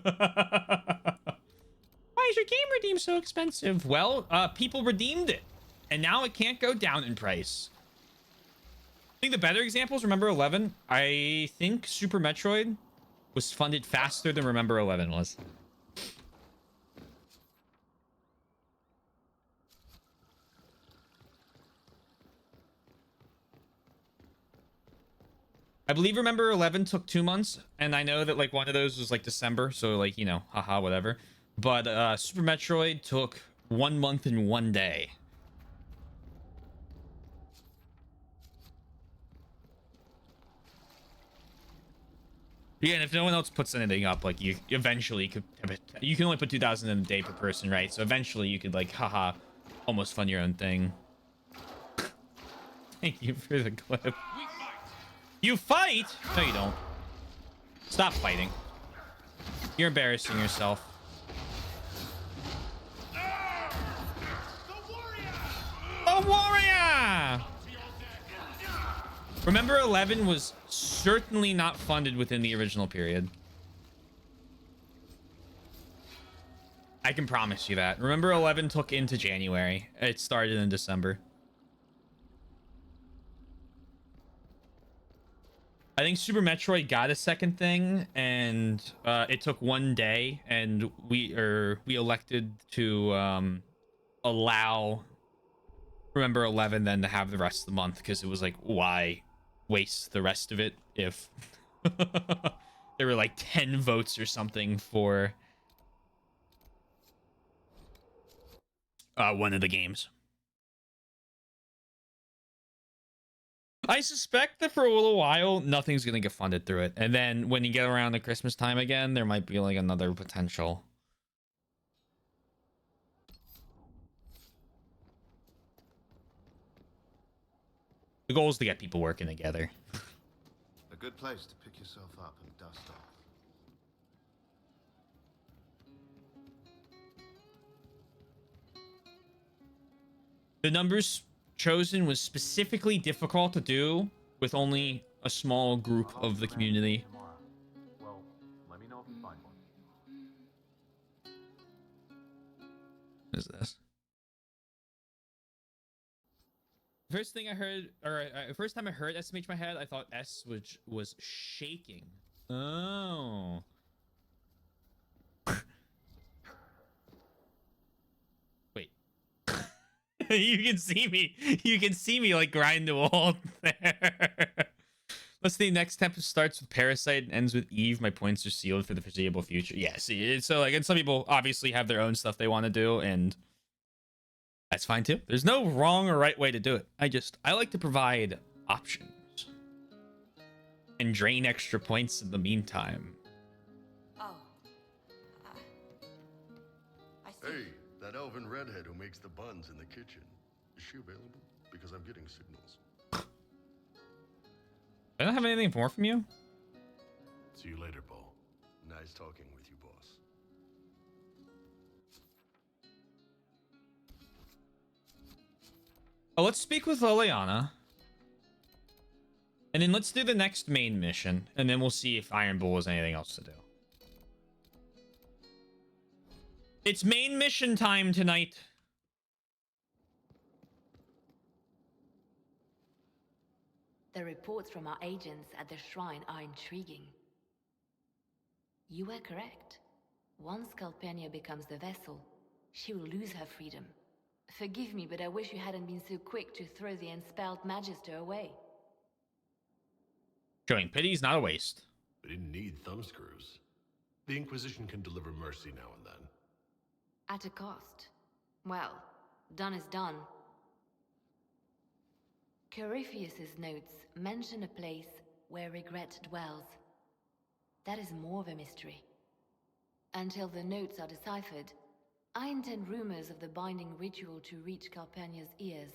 is your game redeem so expensive? Well, people redeemed it. And now it can't go down in price. I think the better examples, Remember 11. I think Super Metroid was funded faster than Remember 11 was. I believe Remember 11 took 2 months, and I know that like one of those was like December, so like, you know, haha, whatever. But Super Metroid took 1 month and 1 day. Yeah, and if no one else puts anything up, like you eventually could, you can only put 2,000 in a day per person, right? So eventually you could like, haha, almost fund your own thing. Thank you for the clip. You fight? No, you don't. Stop fighting. You're embarrassing yourself. The warrior! Remember 11 was certainly not funded within the original period. I can promise you that. Remember 11 took into January. It started in December. I think Super Metroid got a second thing, and it took 1 day, and we elected to allow remember 11 then to have the rest of the month, because it was like, why waste the rest of it if there were like 10 votes or something for one of the games. I suspect that for a little while, nothing's going to get funded through it. And then when you get around to Christmas time again, there might be like another potential. The goal is to get people working together. A good place to pick yourself up and dust off. The numbers chosen was specifically difficult to do with only a small group of the community. Well, let me know if you find one. What is this? First thing I heard, or first time I heard SMH my head, I thought S was shaking. Oh. Wait. You can see me. You can see me like grind the wall there. Let's see. Next temp starts with Parasite and ends with Eve. My points are sealed for the foreseeable future. Yeah. See, so like, and some people obviously have their own stuff they want to do, and that's fine too. There's no wrong or right way to do it. I like to provide options and drain extra points in the meantime. Oh. I see. Hey, that elven redhead who makes the buns in the kitchen. Is she available? Because I'm getting signals. I don't have anything more from you. See you later, Bo. Nice talking with you, boss. Oh, let's speak with Liliana. And then let's do the next main mission. And then we'll see if Iron Bull has anything else to do. It's main mission time tonight. The reports from our agents at the shrine are intriguing. You were correct. Once Calpurnia becomes the vessel, she will lose her freedom. Forgive me, but I wish you hadn't been so quick to throw the Enspelled Magister away. Showing pity is not a waste. We didn't need thumbscrews. The Inquisition can deliver mercy now and then. At a cost. Well, done is done. Corypheus's notes mention a place where regret dwells. That is more of a mystery. Until the notes are deciphered, I intend rumors of the binding ritual to reach Calpurnia's ears.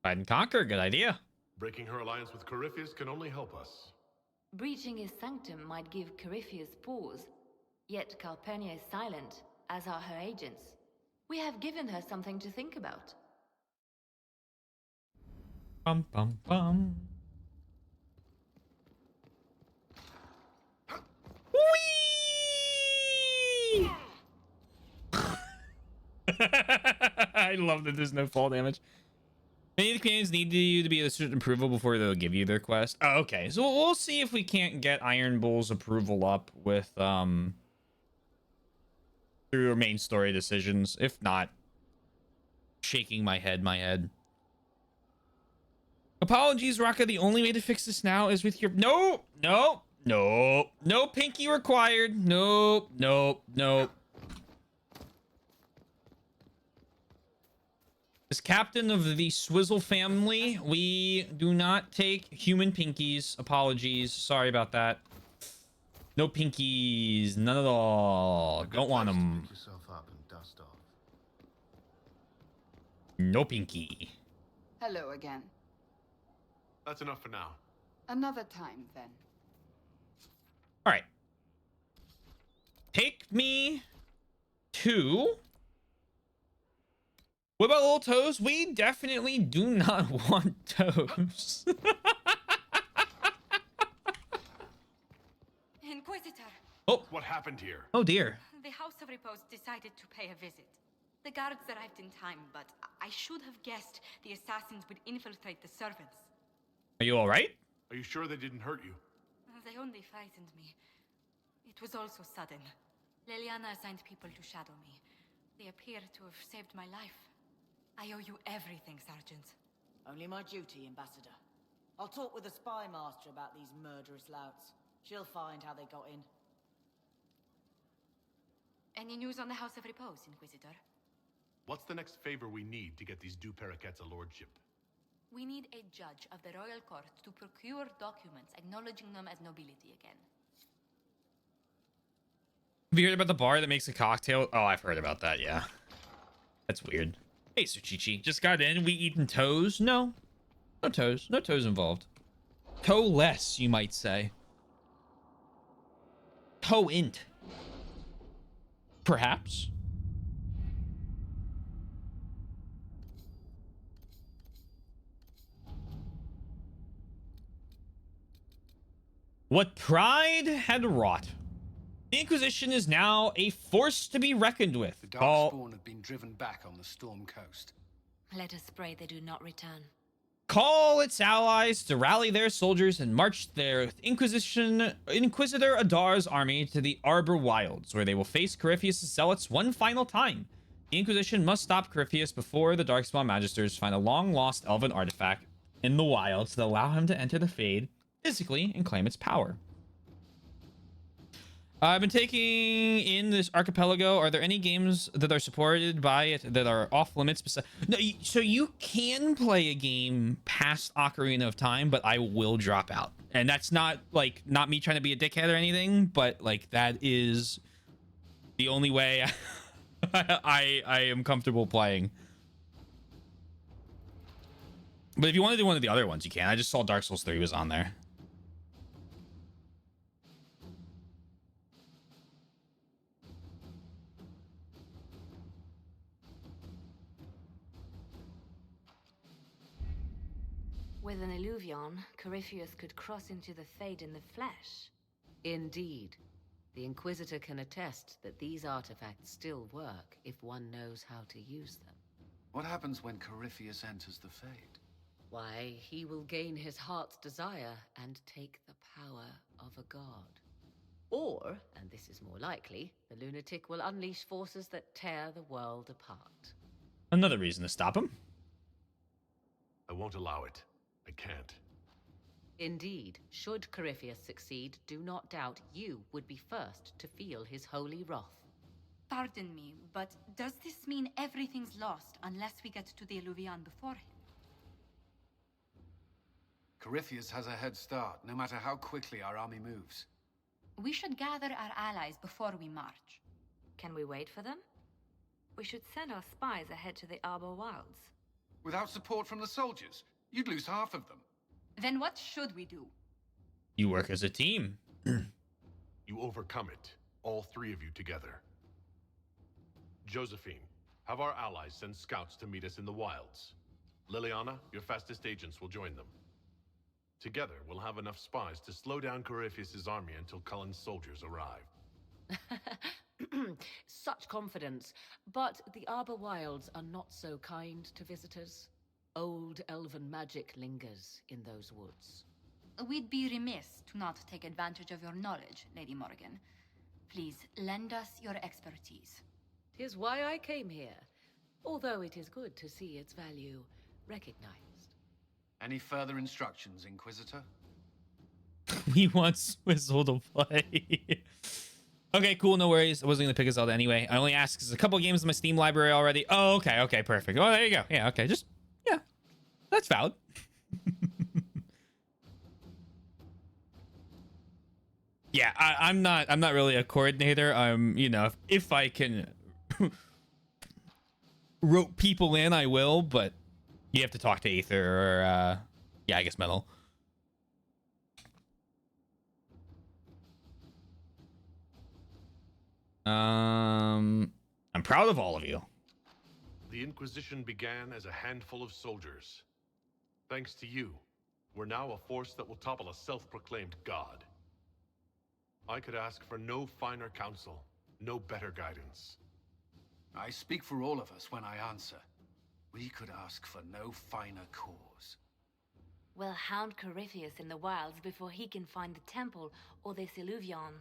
Fight and conquer, good idea. Breaking her alliance with Corypheus can only help us. Breaching his sanctum might give Corypheus pause, yet Calpurnia is silent, as are her agents. We have given her something to think about. Bum bum bum. Whee! I love that there's no fall damage. Many of the commands need you to be a certain approval before they'll give you their quest. Oh, okay, so we'll see if we can't get Iron Bull's approval up with through our main story decisions. If not, shaking my head. Apologies, Raka. The only way to fix this now is with your no pinky required. Nope. As captain of the Swizzle family, we do not take human pinkies. Apologies. Sorry about that. No pinkies. None at all. Don't want them. Pick yourself up and dust off. No pinky. Hello again. That's enough for now. Another time, then. All right. Take me to... What about little toes? We definitely do not want toes. Inquisitor! Oh. What happened here? Oh, dear. The House of Repose decided to pay a visit. The guards arrived in time, but I should have guessed the assassins would infiltrate the servants. Are you all right? Are you sure they didn't hurt you? They only frightened me. It was all so sudden. Liliana assigned people to shadow me. They appear to have saved my life. I owe you everything, Sergeant. Only my duty, Ambassador. I'll talk with the spy master about these murderous louts. She'll find how they got in. Any news on the House of Repose, Inquisitor? What's the next favor we need to get these Du Paraquets a lordship? We need a judge of the royal court to procure documents acknowledging them as nobility again. Have you heard about the bar that makes a cocktail? Oh, I've heard about that, yeah. That's weird. Hey, Suchichi. Just got in. We eating toes? No. No toes. No toes involved. Toe-less, you might say. Toe-int. Perhaps. What pride had wrought. The Inquisition is now a force to be reckoned with. The Darkspawn have been driven back on the Storm Coast. Let us pray they do not return. Call its allies to rally their soldiers and march their Inquisitor Adar's army to the Arbor Wilds, where they will face Corypheus' zealots one final time. The Inquisition must stop Corypheus before the Darkspawn Magisters find a long-lost elven artifact in the wilds that allow him to enter the Fade physically and claim its power. I've been taking in this archipelago. Are there any games that are supported by it that are off limits? No, so you can play a game past Ocarina of Time, but I will drop out. And that's not like not me trying to be a dickhead or anything, but like that is the only way I am comfortable playing. But if you want to do one of the other ones, you can. I just saw Dark Souls 3 was on there. With an Illuvion, Corypheus could cross into the Fade in the flesh. Indeed. The Inquisitor can attest that these artifacts still work if one knows how to use them. What happens when Corypheus enters the Fade? Why, he will gain his heart's desire and take the power of a god. Or, and this is more likely, the lunatic will unleash forces that tear the world apart. Another reason to stop him. I won't allow it. I can't. Indeed, should Corypheus succeed, do not doubt you would be first to feel his holy wrath. Pardon me, but does this mean everything's lost unless we get to the Illuvion before him? Corypheus has a head start, no matter how quickly our army moves. We should gather our allies before we march. Can we wait for them? We should send our spies ahead to the Arbor Wilds. Without support from the soldiers, you'd lose half of them. Then what should we do? You work as a team. You overcome it, all three of you together. Josephine, have our allies send scouts to meet us in the wilds. Liliana, your fastest agents will join them. Together, we'll have enough spies to slow down Corypheus' army until Cullen's soldiers arrive. Such confidence. But the Arbor Wilds are not so kind to visitors. Old elven magic lingers in those woods. We'd be remiss to not take advantage of your knowledge, Lady Morrigan. Please, lend us your expertise. 'Tis why I came here, although it is good to see its value recognized. Any further instructions, Inquisitor? He wants Whistle to play. Okay, cool, no worries. I wasn't gonna pick a Zelda anyway. I only asked because there's a couple games in my Steam library already. Oh, okay, perfect. Oh, there you go. Yeah, okay, yeah, that's valid. Yeah, I'm not really a coordinator. You know, if I can rope people in, I will, but you have to talk to Aether or yeah, I guess Metal. I'm proud of all of you. The Inquisition began as a handful of soldiers. Thanks to you, we're now a force that will topple a self-proclaimed god. I could ask for no finer counsel, no better guidance. I speak for all of us when I answer. We could ask for no finer cause. We'll hound Corypheus in the wilds before he can find the temple or this Illuvion.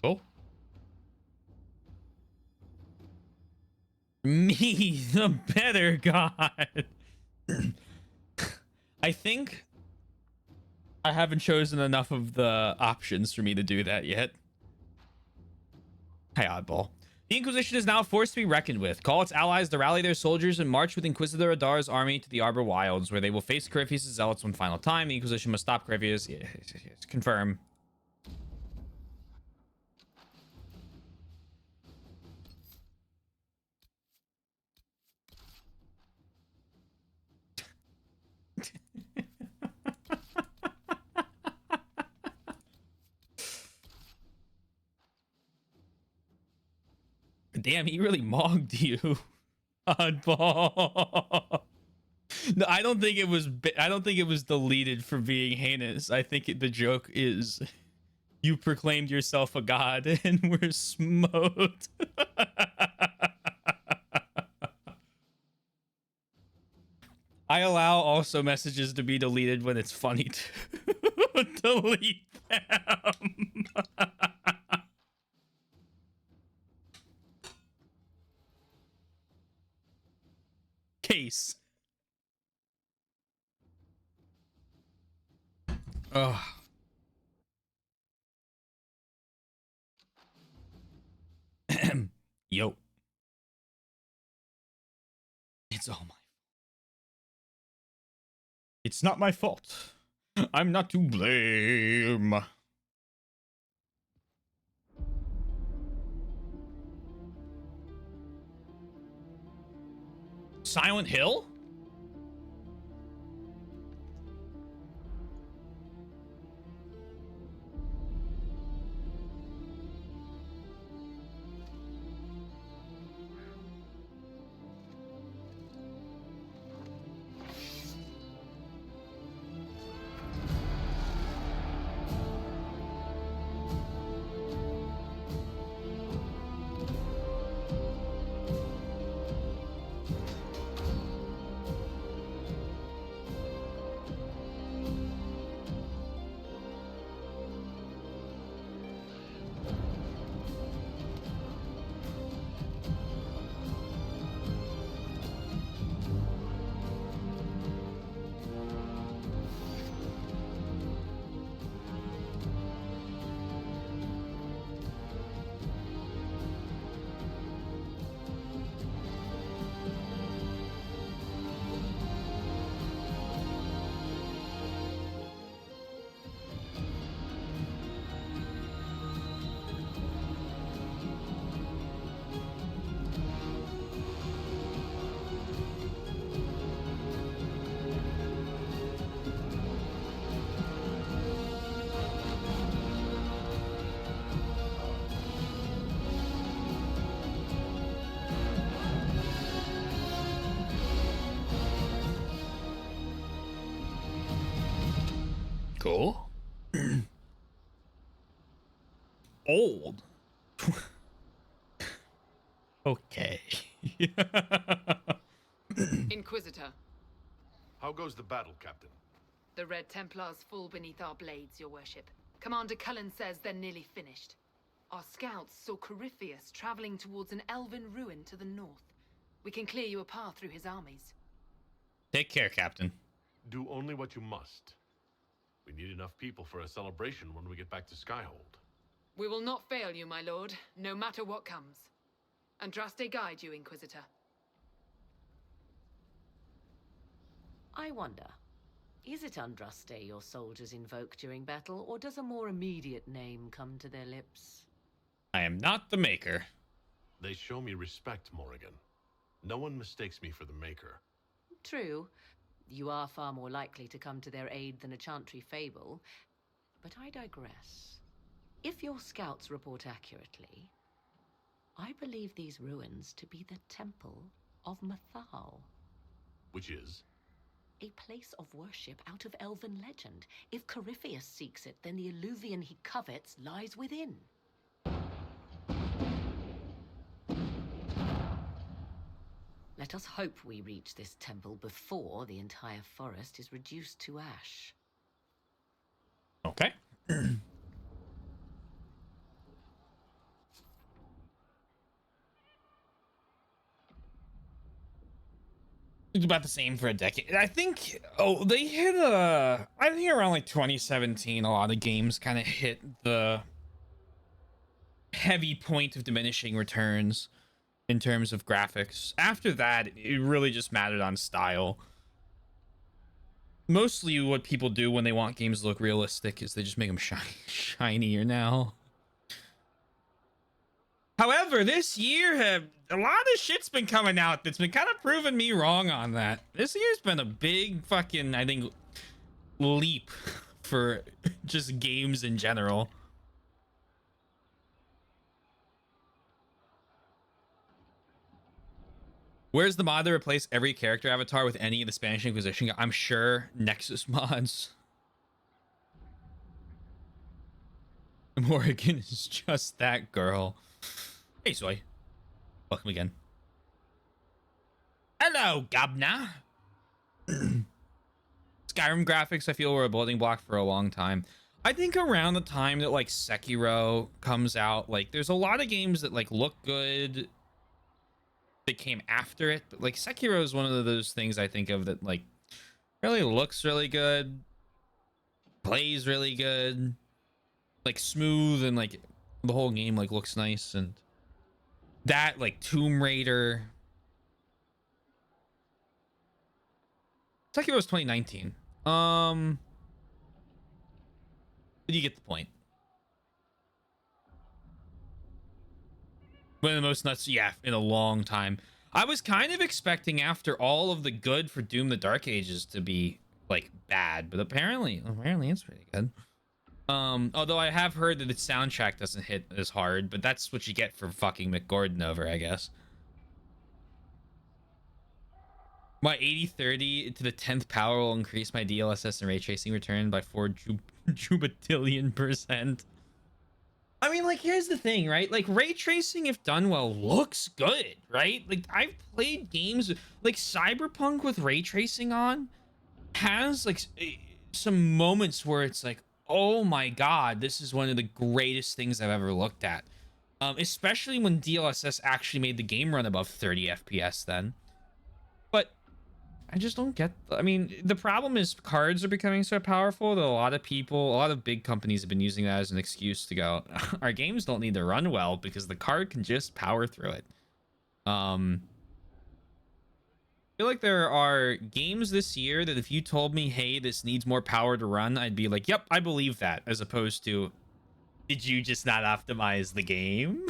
Cool. Me, the better god. I think I haven't chosen enough of the options for me to do that yet. Hi, oddball. The Inquisition is now forced to be reckoned with. Call its allies to rally their soldiers and march with Inquisitor Adar's army to the Arbor Wilds, where they will face Corypheus' zealots one final time. The Inquisition must stop Corypheus. Yes, confirm. Damn, he really mogged you, oddball. No, I don't think it was. I don't think it was deleted for being heinous. I think the joke is you proclaimed yourself a god and were smoked. I allow also messages to be deleted when it's funny to delete them. Case. Oh. Yo. It's all my. It's not my fault. I'm not to blame. Silent Hill? Cool. Old. Okay. Inquisitor. How goes the battle, Captain? The Red Templars fall beneath our blades, your worship. Commander Cullen says they're nearly finished. Our scouts saw Corypheus traveling towards an elven ruin to the north. We can clear you a path through his armies. Take care, Captain. Do only what you must. We need enough people for a celebration when we get back to Skyhold. We will not fail you, my lord, no matter what comes. Andraste guide you, Inquisitor. I wonder, is it Andraste your soldiers invoke during battle, or does a more immediate name come to their lips? I am not the Maker. They show me respect, Morrigan. No one mistakes me for the Maker. True. You are far more likely to come to their aid than a Chantry fable. But I digress. If your scouts report accurately, I believe these ruins to be the Temple of Mathal. Which is? A place of worship out of elven legend. If Corypheus seeks it, then the Illuvian he covets lies within. Let us hope we reach this temple before the entire forest is reduced to ash. Okay. It's about the same for a decade. I think. Oh, they hit a. I think around like 2017, a lot of games kind of hit the heavy point of diminishing returns in terms of graphics. After that, it really just mattered on style. Mostly what people do when they want games to look realistic is they just make them shinier now. However, this year, a lot of shit's been coming out that's been kind of proving me wrong on that. This year's been a big fucking, I think, leap for just games in general. Where's the mod to replace every character avatar with any of the Spanish Inquisition? I'm sure Nexus mods. Morrigan is just that girl. Hey, Soy. Welcome again. Hello, Gabna. Skyrim graphics, I feel, were a building block for a long time. I think around the time that, like, Sekiro comes out, like, there's a lot of games that, like, look good that came after it. But, like, Sekiro is one of those things I think of that, like, really looks really good, plays really good, like, smooth, and, like, the whole game, like, looks nice. And that, like, Tomb Raider. Sekiro was 2019. But you get the point. One of the most nuts, yeah, in a long time. I was kind of expecting after all of the good for Doom the Dark Ages to be, like, bad, but apparently it's pretty good. Although I have heard that its soundtrack doesn't hit as hard, but that's what you get for fucking McGordon over, I guess. My 8030 to the 10th power will increase my DLSS and ray tracing return by 4 jubatillion%. I mean, like, here's the thing, right? Like, ray tracing, if done well, looks good, right? Like, I've played games like Cyberpunk with ray tracing on has, like, some moments where it's like, oh my god, this is one of the greatest things I've ever looked at. Especially when DLSS actually made the game run above 30 FPS then. But I just don't get... I mean, the problem is cards are becoming so powerful that a lot of big companies have been using that as an excuse to go, our games don't need to run well because the card can just power through it. I feel like there are games this year that if you told me, hey, this needs more power to run, I'd be like, yep, I believe that, as opposed to, did you just not optimize the game?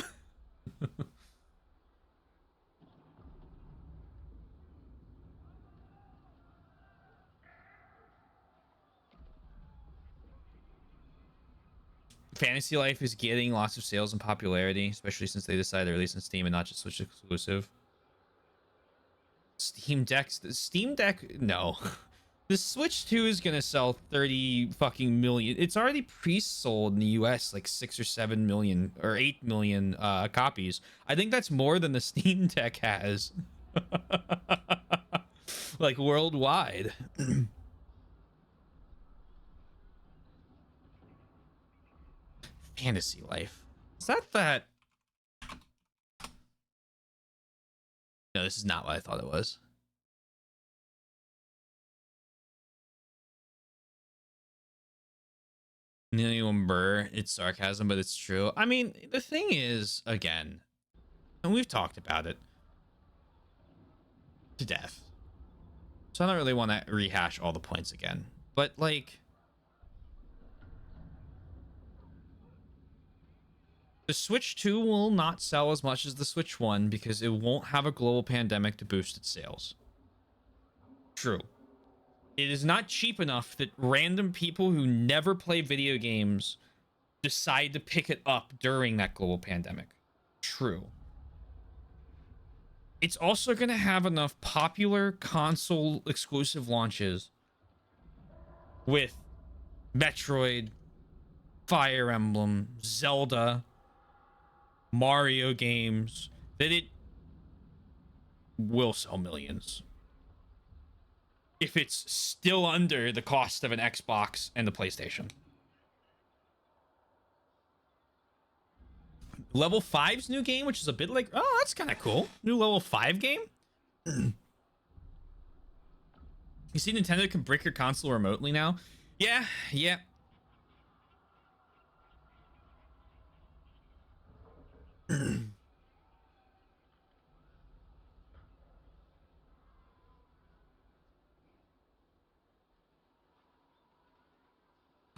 Fantasy Life is getting lots of sales and popularity, especially since they decided to release on Steam and not just Switch exclusive. Steam Deck, no. The Switch 2 is gonna sell 30 fucking million. It's already pre-sold in the US like 6 or 7 million or 8 million copies. I think that's more than the Steam Deck has. Like worldwide. Fantasy Life. Is that? No, this is not what I thought it was. Neil Burr, it's sarcasm, but it's true. I mean, the thing is, again, and we've talked about it to death, so I don't really want to rehash all the points again. But, like, the Switch 2 will not sell as much as the Switch 1 because it won't have a global pandemic to boost its sales. True. It is not cheap enough that random people who never play video games decide to pick it up during that global pandemic. True. It's also going to have enough popular console exclusive launches with Metroid, Fire Emblem, Zelda, Mario games that it will sell millions if it's still under the cost of an Xbox and the PlayStation. Level 5's new game, which is a bit like, oh, that's kind of cool. New level 5 game. You see, Nintendo can brick your console remotely now. Yeah, yeah.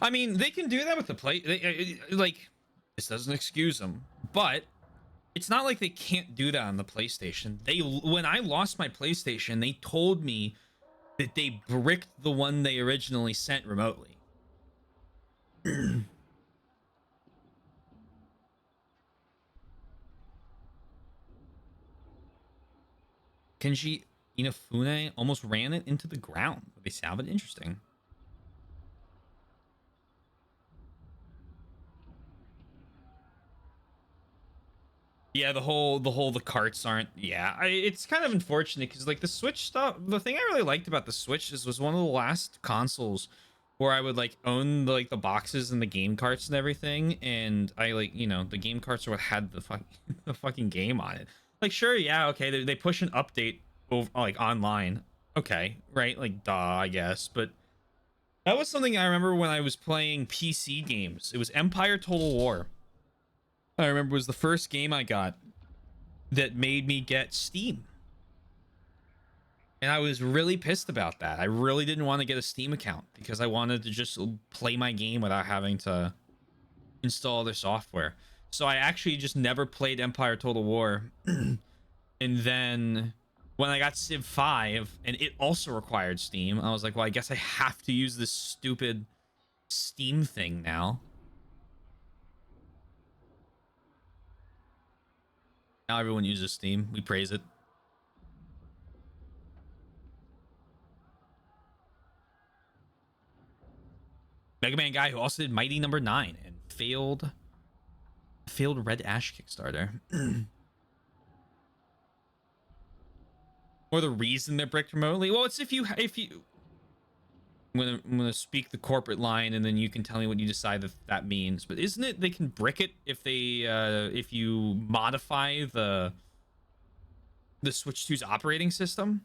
I mean, they can do that with the play. Like, this doesn't excuse them, but it's not like they can't do that on the PlayStation. When I lost my PlayStation, they told me that they bricked the one they originally sent remotely. Kenji Inafune almost ran it into the ground. They sounded interesting. Yeah, the carts aren't. Yeah, it's kind of unfortunate because like the Switch stuff. The thing I really liked about the Switch was one of the last consoles where I would like own the boxes and the game carts and everything, and I like the game carts are what had the the fucking game on it. Like sure, yeah, okay, they push an update over like online, okay, right, like duh, I guess, but that was something I remember when I was playing PC games. It was Empire Total War. I remember was the first game I got that made me get Steam. And I was really pissed about that. I really didn't want to get a Steam account because I wanted to just play my game without having to install their software. So I actually just never played Empire Total War. And then when I got Civ 5 and it also required Steam, I was like, well, I guess I have to use this stupid Steam thing now. Now everyone uses Steam. We praise it. Mega Man guy who also did Mighty Number 9 and failed Red Ash Kickstarter. Or the reason they're bricked remotely. Well, it's if you I'm gonna speak the corporate line and then you can tell me what you decide that means. But isn't it they can brick it if they if you modify the Switch 2's operating system?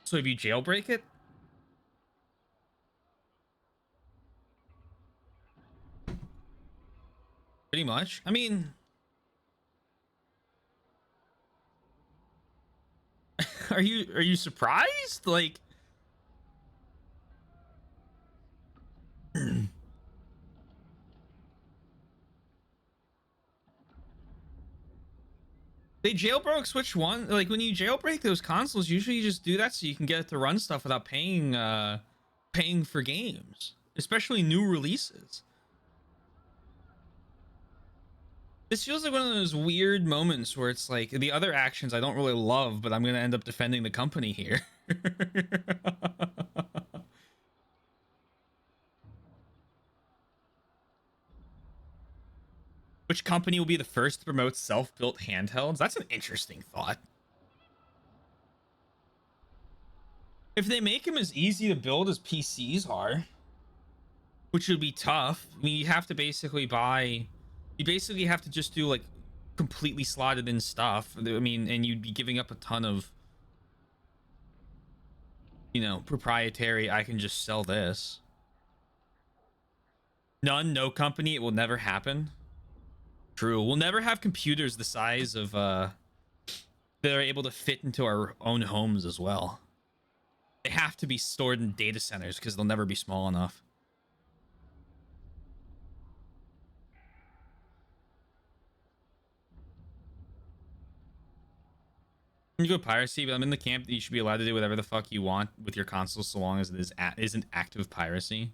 So if you jailbreak it? Pretty much. I mean, are you surprised? Like they jailbroke Switch 1. Like when you jailbreak those consoles, usually you just do that so you can get it to run stuff without paying for games, especially new releases. This feels like one of those weird moments where it's like the other actions I don't really love, but I'm going to end up defending the company here. Which company will be the first to promote self-built handhelds? That's an interesting thought. If they make them as easy to build as PCs are, which would be tough. I mean, you have to basically you basically have to just do like completely slotted in stuff. I mean, and you'd be giving up a ton of, proprietary, I can just sell this. No company, it will never happen. True. We'll never have computers the size of, that are able to fit into our own homes as well. They have to be stored in data centers because they'll never be small enough. You go piracy, but I'm in the camp that you should be allowed to do whatever the fuck you want with your console so long as it isn't active piracy.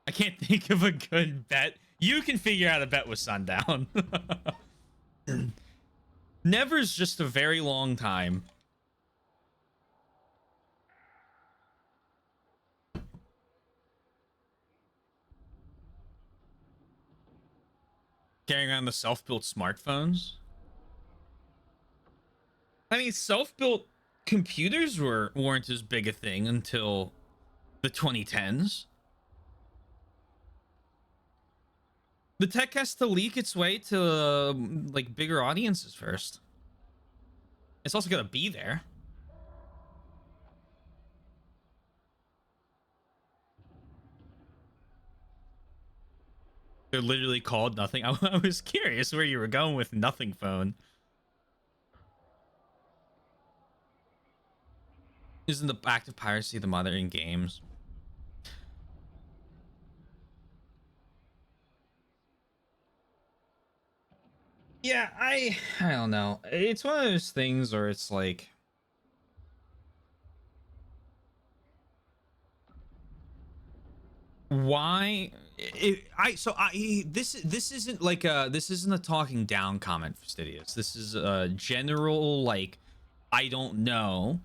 I can't think of a good bet. You can figure out a bet with Sundown. Never's just a very long time. Carrying around the self-built smartphones. I mean, self-built computers weren't as big a thing until the 2010s. The tech has to leak its way to like bigger audiences first. It's also gonna be there. They're literally called nothing. I was curious where you were going with nothing phone. Isn't the active piracy the mother in games? Yeah, I don't know. It's one of those things where it's like, why this isn't like this isn't a talking down comment, Fastidious. This is a general, like, I don't know,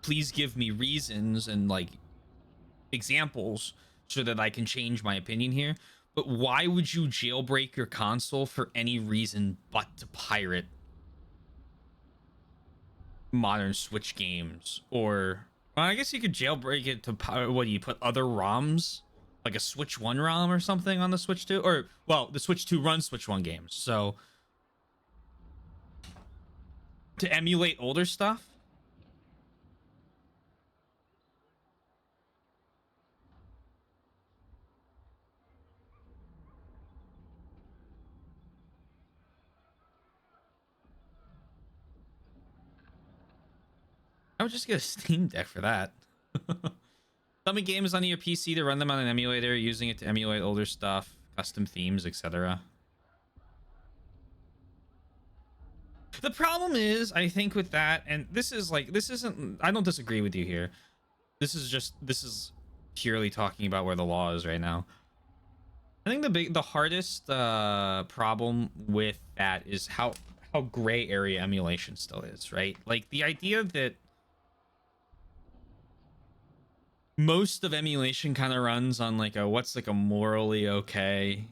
please give me reasons and like examples so that I can change my opinion here. But why would you jailbreak your console for any reason but to pirate modern Switch games? Or, well, I guess you could jailbreak it to what do you put other ROMs, like a Switch 1 ROM or something on the Switch 2? Or, well, the Switch 2 runs Switch 1 games, so to emulate older stuff. I would just get a Steam Deck for that. Dummy games on your PC to run them on an emulator, using it to emulate older stuff, custom themes, etc. The problem is, I think with that, and this is like, this isn't, I don't disagree with you here. This is purely talking about where the law is right now. I think the hardest problem with that is how gray area emulation still is, right? Like the idea that most of emulation kind of runs on like a, what's like a morally okay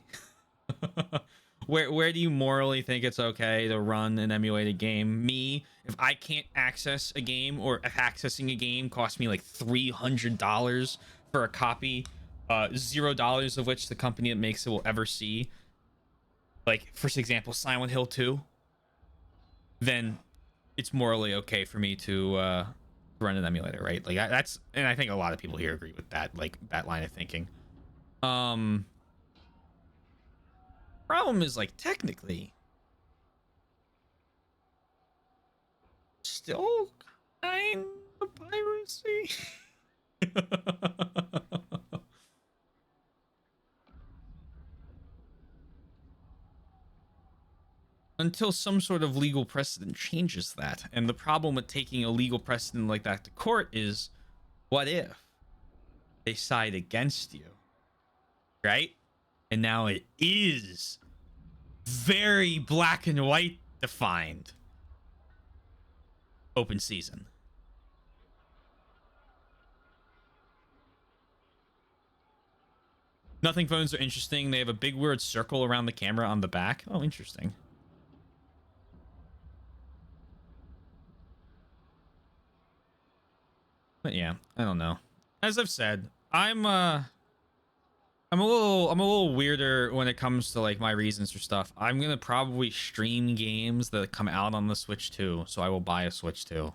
where do you morally think it's okay to run an emulated game? Me, if I can't access a game, or if accessing a game costs me like $300 for a copy, $0 of which the company that makes it will ever see, like for example Silent Hill 2, then it's morally okay for me to run an emulator, right? Like that's, and I think a lot of people here agree with that, like that line of thinking. Problem is, like, technically still kind of piracy. Until some sort of legal precedent changes that. And the problem with taking a legal precedent like that to court is, what if they side against you, right? And now it is very black and white defined open season. Nothing phones are interesting. They have a big weird circle around the camera on the back. Oh, interesting. But yeah, I don't know. As I've said, I'm a little weirder when it comes to like my reasons for stuff. I'm gonna probably stream games that come out on the Switch 2, so I will buy a Switch 2.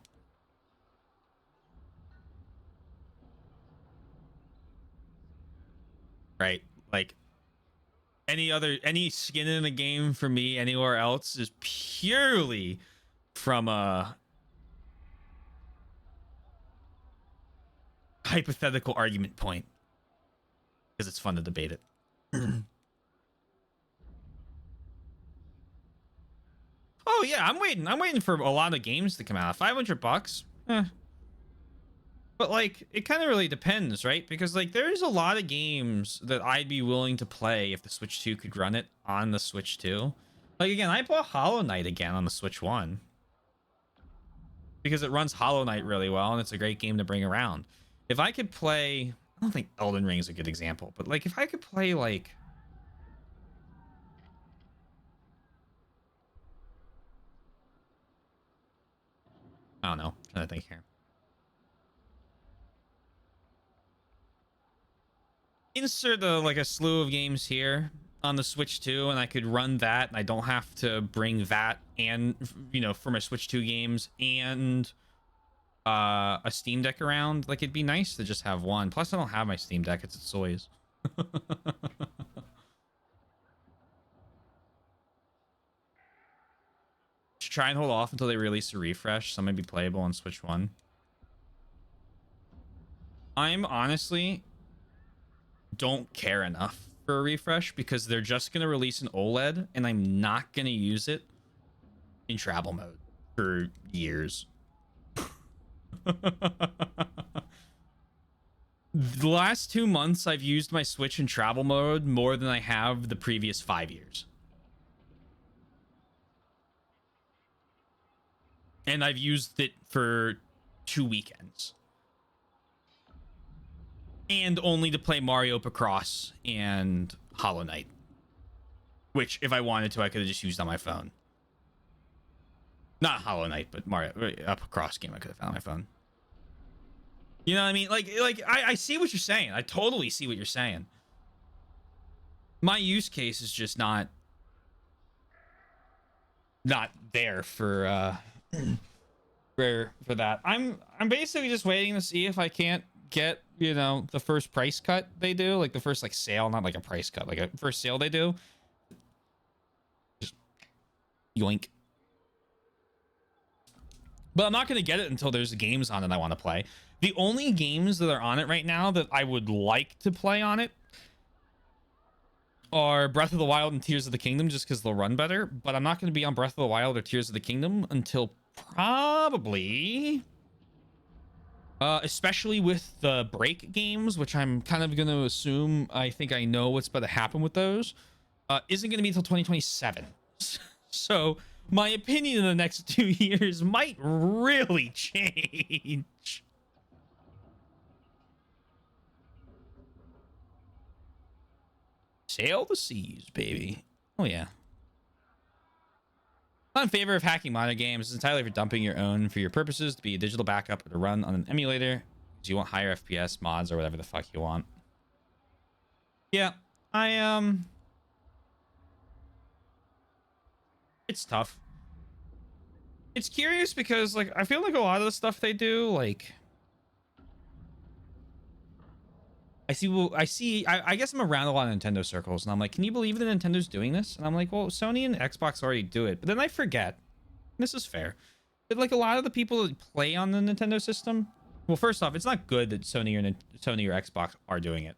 Right? Like any skin in the game for me anywhere else is purely from a hypothetical argument point, because it's fun to debate it. Oh yeah, I'm waiting for a lot of games to come out. $500, but like it kind of really depends, right? Because like there's a lot of games that I'd be willing to play if the Switch 2 could run it on the Switch 2. Like again, I bought Hollow Knight again on the Switch 1 because it runs Hollow Knight really well and it's a great game to bring around. If I could play, I don't think Elden Ring is a good example, but like if I could play like, I don't know, I'm trying to think here. Insert like a slew of games here. on the Switch 2 and I could run that and I don't have to bring that and, you know, for my Switch 2 games and a Steam Deck around, like it'd be nice to just have one. Plus I don't have my Steam Deck, it's at Soy's. Should try and hold off until they release a refresh. Some may be playable on Switch 1. I'm honestly don't care enough for a refresh because they're just going to release an OLED and I'm not going to use it in travel mode for years. The last 2 months I've used my Switch in travel mode more than I have the previous 5 years. And I've used it for 2 weekends. And only to play Mario Picross and Hollow Knight. Which, if I wanted to, I could have just used on my phone. Not Hollow Knight, but Mario, a Picross game I could have found on my phone. You know what I mean? Like I see what you're saying. I totally see what you're saying. My use case is just not there for for that. I'm basically just waiting to see if I can't get, you know, the first price cut they do, like the first like sale, not like a price cut, like a first sale they do. Just yoink. But I'm not going to get it until there's games on it I want to play. The only games that are on it right now that I would like to play on it are Breath of the Wild and Tears of the Kingdom, just because they'll run better. But I'm not going to be on Breath of the Wild or Tears of the Kingdom until probably... especially with the break games, which I'm kind of going to assume, I think I know what's about to happen with those, isn't going to be until 2027. So my opinion in the next 2 years might really change. Sail the seas, baby. Oh, yeah. Not in favor of hacking modern games. It's entirely for dumping your own for your purposes, to be a digital backup or to run on an emulator. Because you want higher FPS mods or whatever the fuck you want. Yeah, it's tough. It's curious because, like, I feel like a lot of the stuff they do, like... I guess I'm around a lot of Nintendo circles, and I'm like, can you believe that Nintendo's doing this? And I'm like, well, Sony and Xbox already do it. But then I forget, this is fair, that like a lot of the people that play on the Nintendo system, well, first off, it's not good that Sony or Xbox are doing it.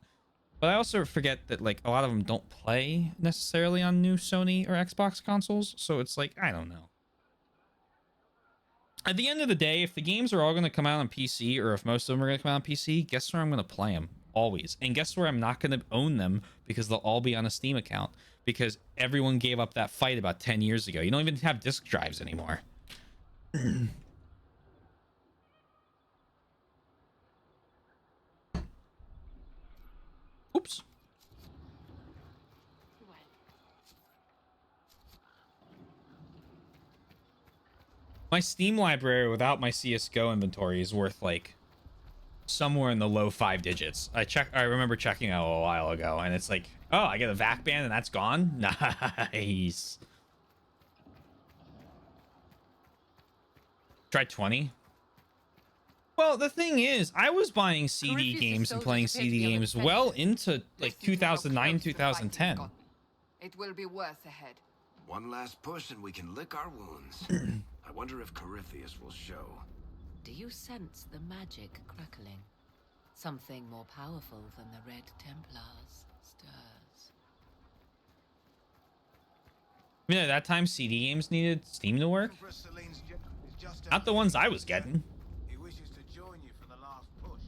But I also forget that like a lot of them don't play necessarily on new Sony or Xbox consoles. So it's like, I don't know. At the end of the day, if the games are all going to come out on PC, or if most of them are going to come out on PC, guess where I'm going to play them? Always. And guess where I'm not going to own them, because they'll all be on a Steam account, because everyone gave up that fight about 10 years ago. You don't even have disk drives anymore. Oops. My Steam library without my CSGO inventory is worth like somewhere in the low 5 digits. I remember checking out a while ago, and it's like, oh, I get a VAC ban and that's gone. Nice. Try 20. Well, the thing is, I was buying CD games and playing CD games well into like 2009, 2010. It will be worse ahead. One last push and we can lick our wounds. I wonder if Corypheus will show. Do you sense the magic crackling? Something more powerful than the Red Templars stirs. You know, that time CD games needed Steam to work? Not the ones I was getting. He wishes to join you for the last push.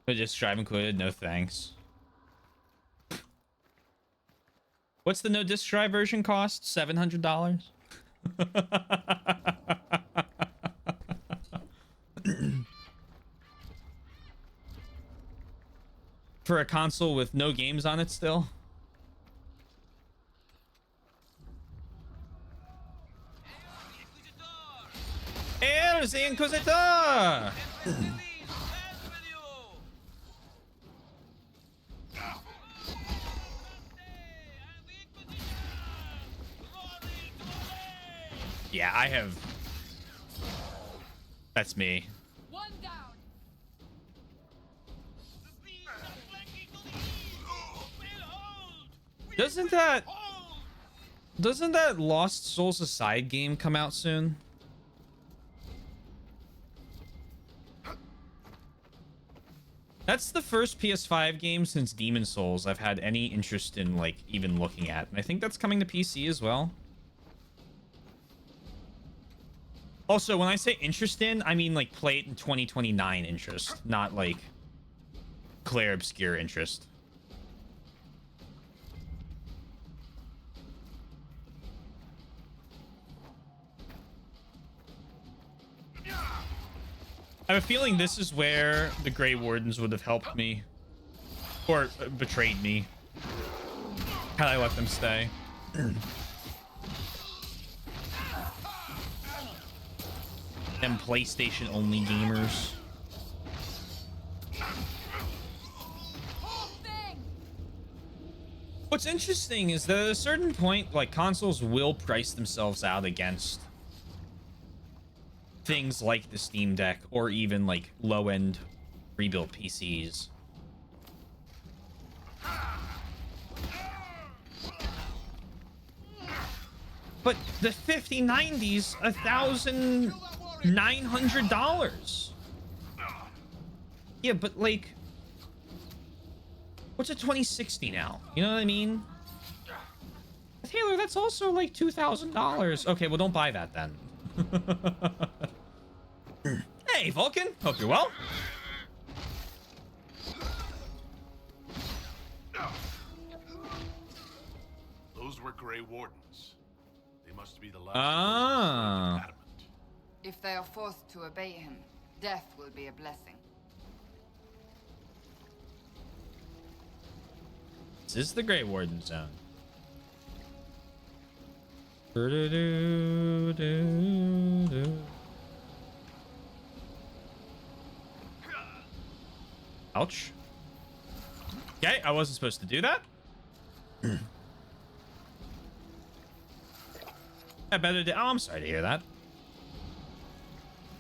But just drive included, no thanks. What's the no disc drive version cost? $700? For a console with no games on it still? El Inquisitor! Yeah, I have. That's me. One down. Doesn't that Lost Souls Aside game come out soon? That's the first PS5 game since Demon Souls I've had any interest in, like, even looking at. And I think that's coming to PC as well. Also, when I say interest in, I mean, like, play it in 2029 interest, not, like, clear obscure interest. I have a feeling this is where the Grey Wardens would have helped me. Or betrayed me. Had I let them stay. Them PlayStation only gamers. What's interesting is that at a certain point, like, consoles will price themselves out against things like the Steam Deck or even like low-end rebuilt PCs. But the 5090's $1,900. Yeah, but like, what's a 2060 now? You know what I mean? Taylor, that's also like $2,000. Okay, well, don't buy that then. Hey, Vulcan. Hope you're well. Those were Grey Wardens. They must be the last. Ah. If they are forced to obey him, death will be a blessing. This is the Grey Warden zone. Ouch. Okay, I wasn't supposed to do that. I better do. Oh, I'm sorry to hear that.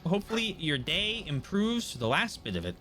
Hopefully your day improves to the last bit of it.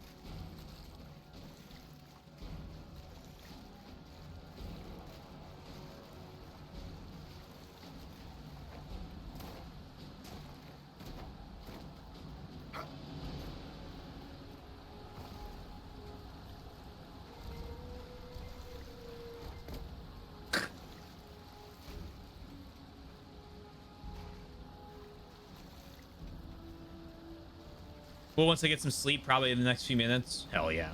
Well, once I get some sleep, probably in the next few minutes. Hell yeah.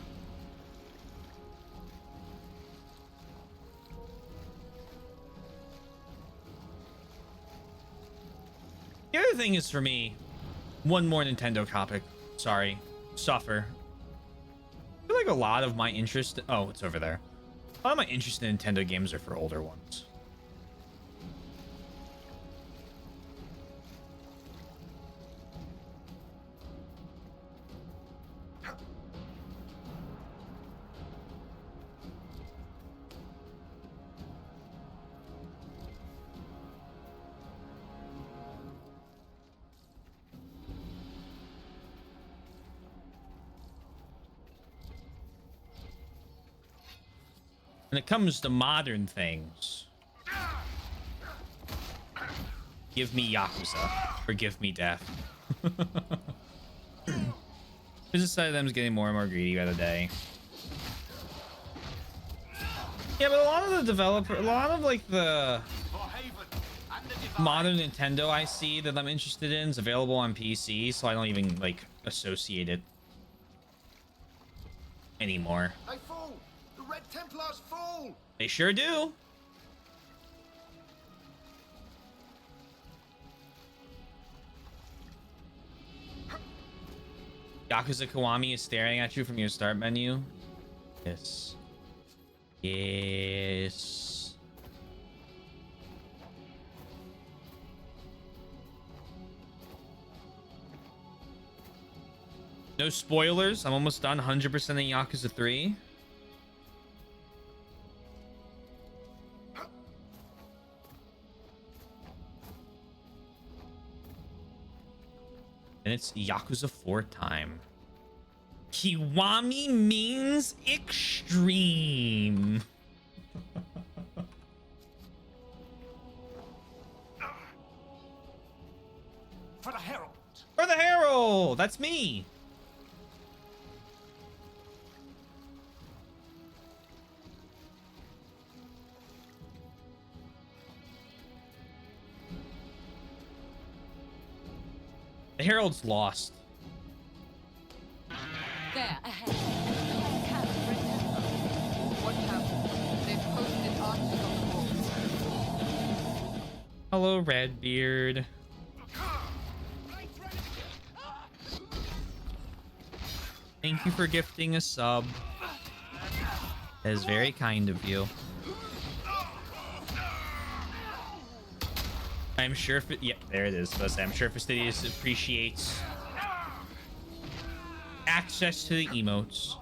The other thing is, for me, one more Nintendo topic. Sorry. Suffer. I feel like a lot of my interest... Oh, it's over there. A lot of my interest in Nintendo games are for older ones. When it comes to modern things, give me Yakuza or give me death. Business side of them is getting more and more greedy by the day. Yeah, but a lot of like the modern Nintendo I see that I'm interested in is available on PC, so I don't even like associate it anymore. They fall! The Red Templars fall! They sure do. Yakuza Kiwami is staring at you from your start menu. Yes. Yes. No spoilers. I'm almost done 100% in Yakuza 3. And it's Yakuza 4 time. Kiwami means extreme. For the Herald. For the Herald! That's me. The Herald's lost. There, ahead. Watch out. They've posted archers on the walls. Hello, Redbeard. Thank you for gifting a sub. That is very kind of you. I'm sure if it, yeah, there it is. I'm sure Fastidious appreciates access to the emotes.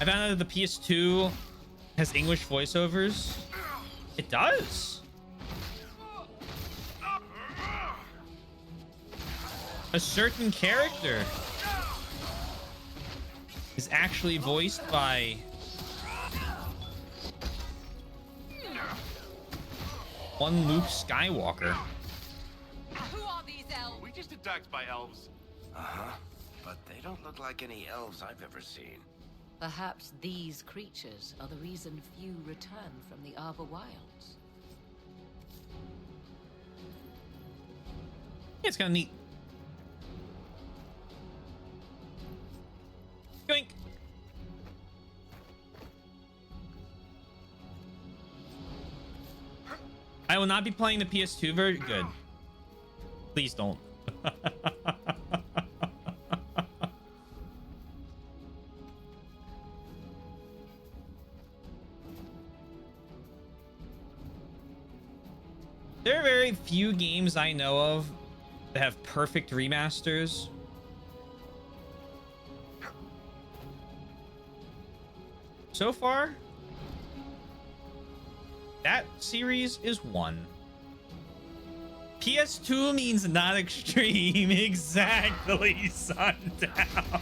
I found out that the PS2 has English voiceovers. It does. A certain character is actually voiced by one Luke Skywalker. Who are these elves? We just attacked by elves. Uh-huh. But they don't look like any elves I've ever seen. Perhaps these creatures are the reason few return from the Arbor Wilds. Yeah, it's kind of neat. Yoink. I will not be playing the PS2 version. Good. Please don't. There are very few games I know of that have perfect remasters. So far, that series is one. PS2 means not extreme. Exactly, Sundown.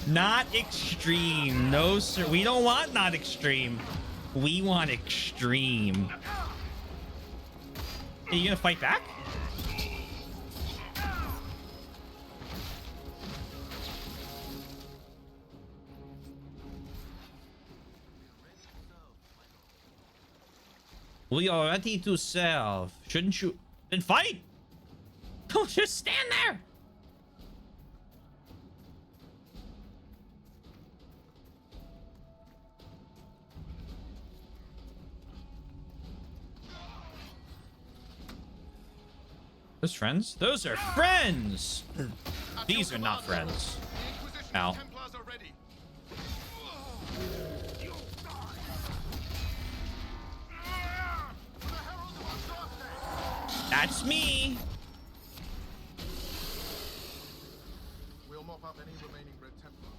Not extreme. No, sir. We don't want not extreme. We want extreme. Are you gonna fight back? We are ready to serve. Shouldn't you? Then fight! Don't just stand there! Those friends? Those are friends! These are not friends. Ow. That's me. We'll mop up any remaining Red Templars.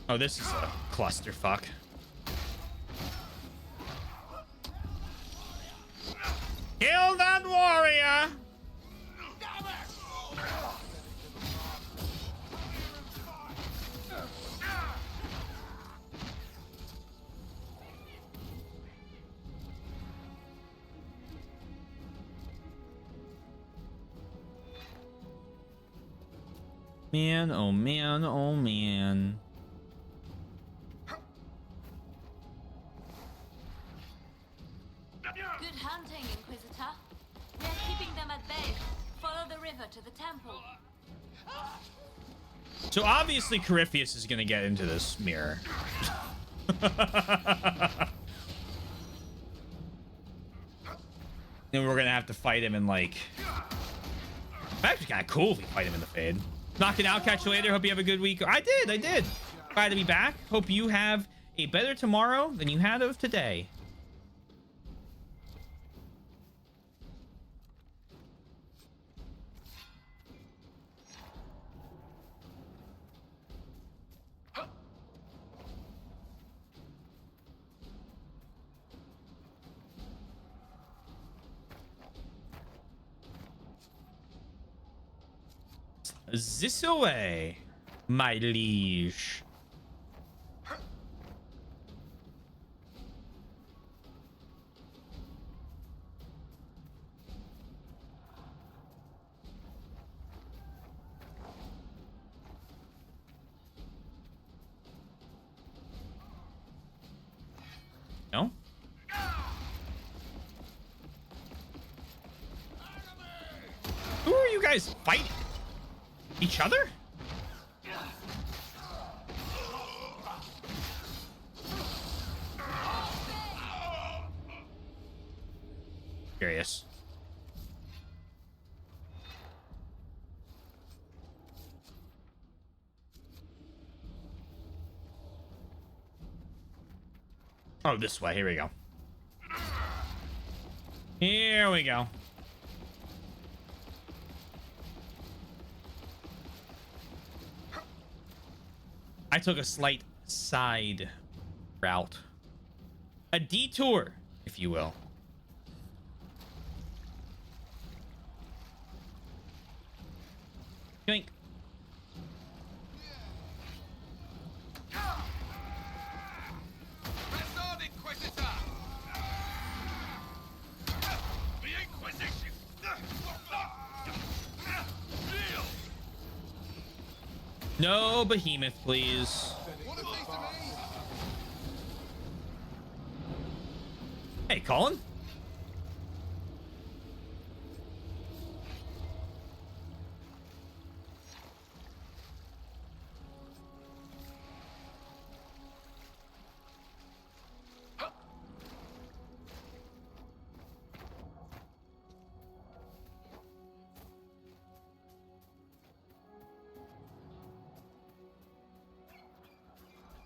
Oh, this is a clusterfuck. Kill that warrior! Man, oh man, oh man. Good hunting, Inquisitor. We are keeping them at bay. Follow the river to the temple. So obviously Corypheus is gonna get into this mirror. Then we're gonna have to fight him in like... It's actually kind of cool if we fight him in the Fade. Knock it out, catch you later. Hope you have a good week. I did. Glad to be back. Hope you have a better tomorrow than you had of today. this way, my liege. No? Who are you guys fighting? Each other? Curious. Oh, this way. Here we go. Here we go. I took a slight side route. A detour, if you will. Yoink. Press on, Inquisitor! The Inquisition! Kneel! No behemoth, please. Hey, Colin.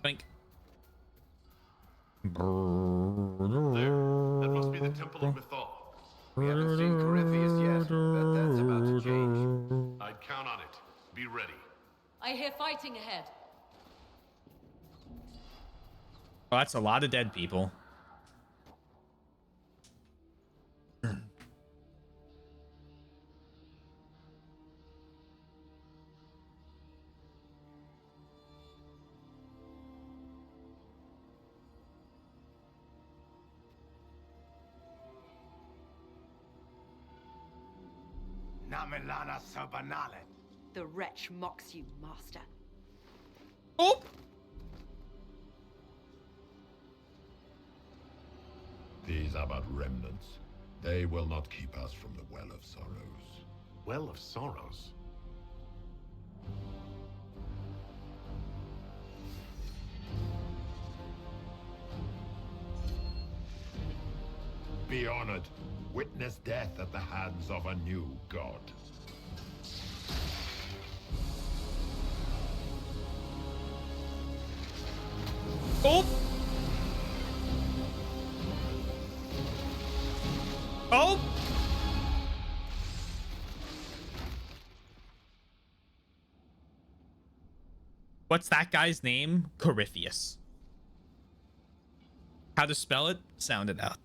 Think. There. That must be the Temple of Mythal. We haven't seen Corypheus yet, but that's about to change. I'd count on it. Be ready. I hear fighting ahead. Oh, that's a lot of dead people. Namilana Sabanale. The wretch mocks you, master. Oh! These are but remnants. They will not keep us from the Well of Sorrows. Well of Sorrows? Be honored. Witness death at the hands of a new god. Oh! Oh! What's that guy's name? Corypheus. How to spell it? Sound it out.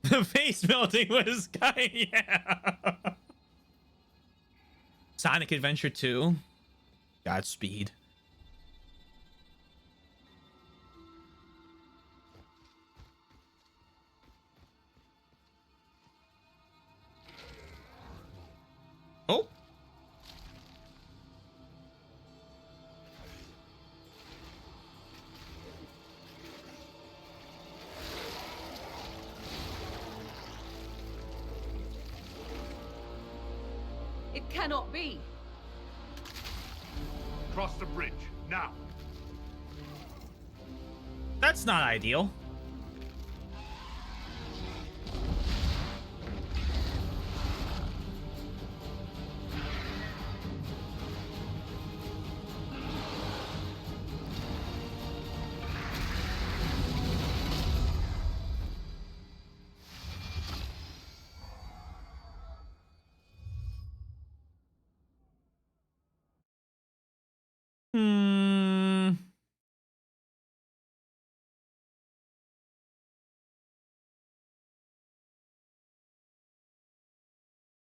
The face melting was kind, yeah. Sonic Adventure 2. Godspeed. Oh. It cannot be. Cross the bridge, now. That's not ideal. Hmm.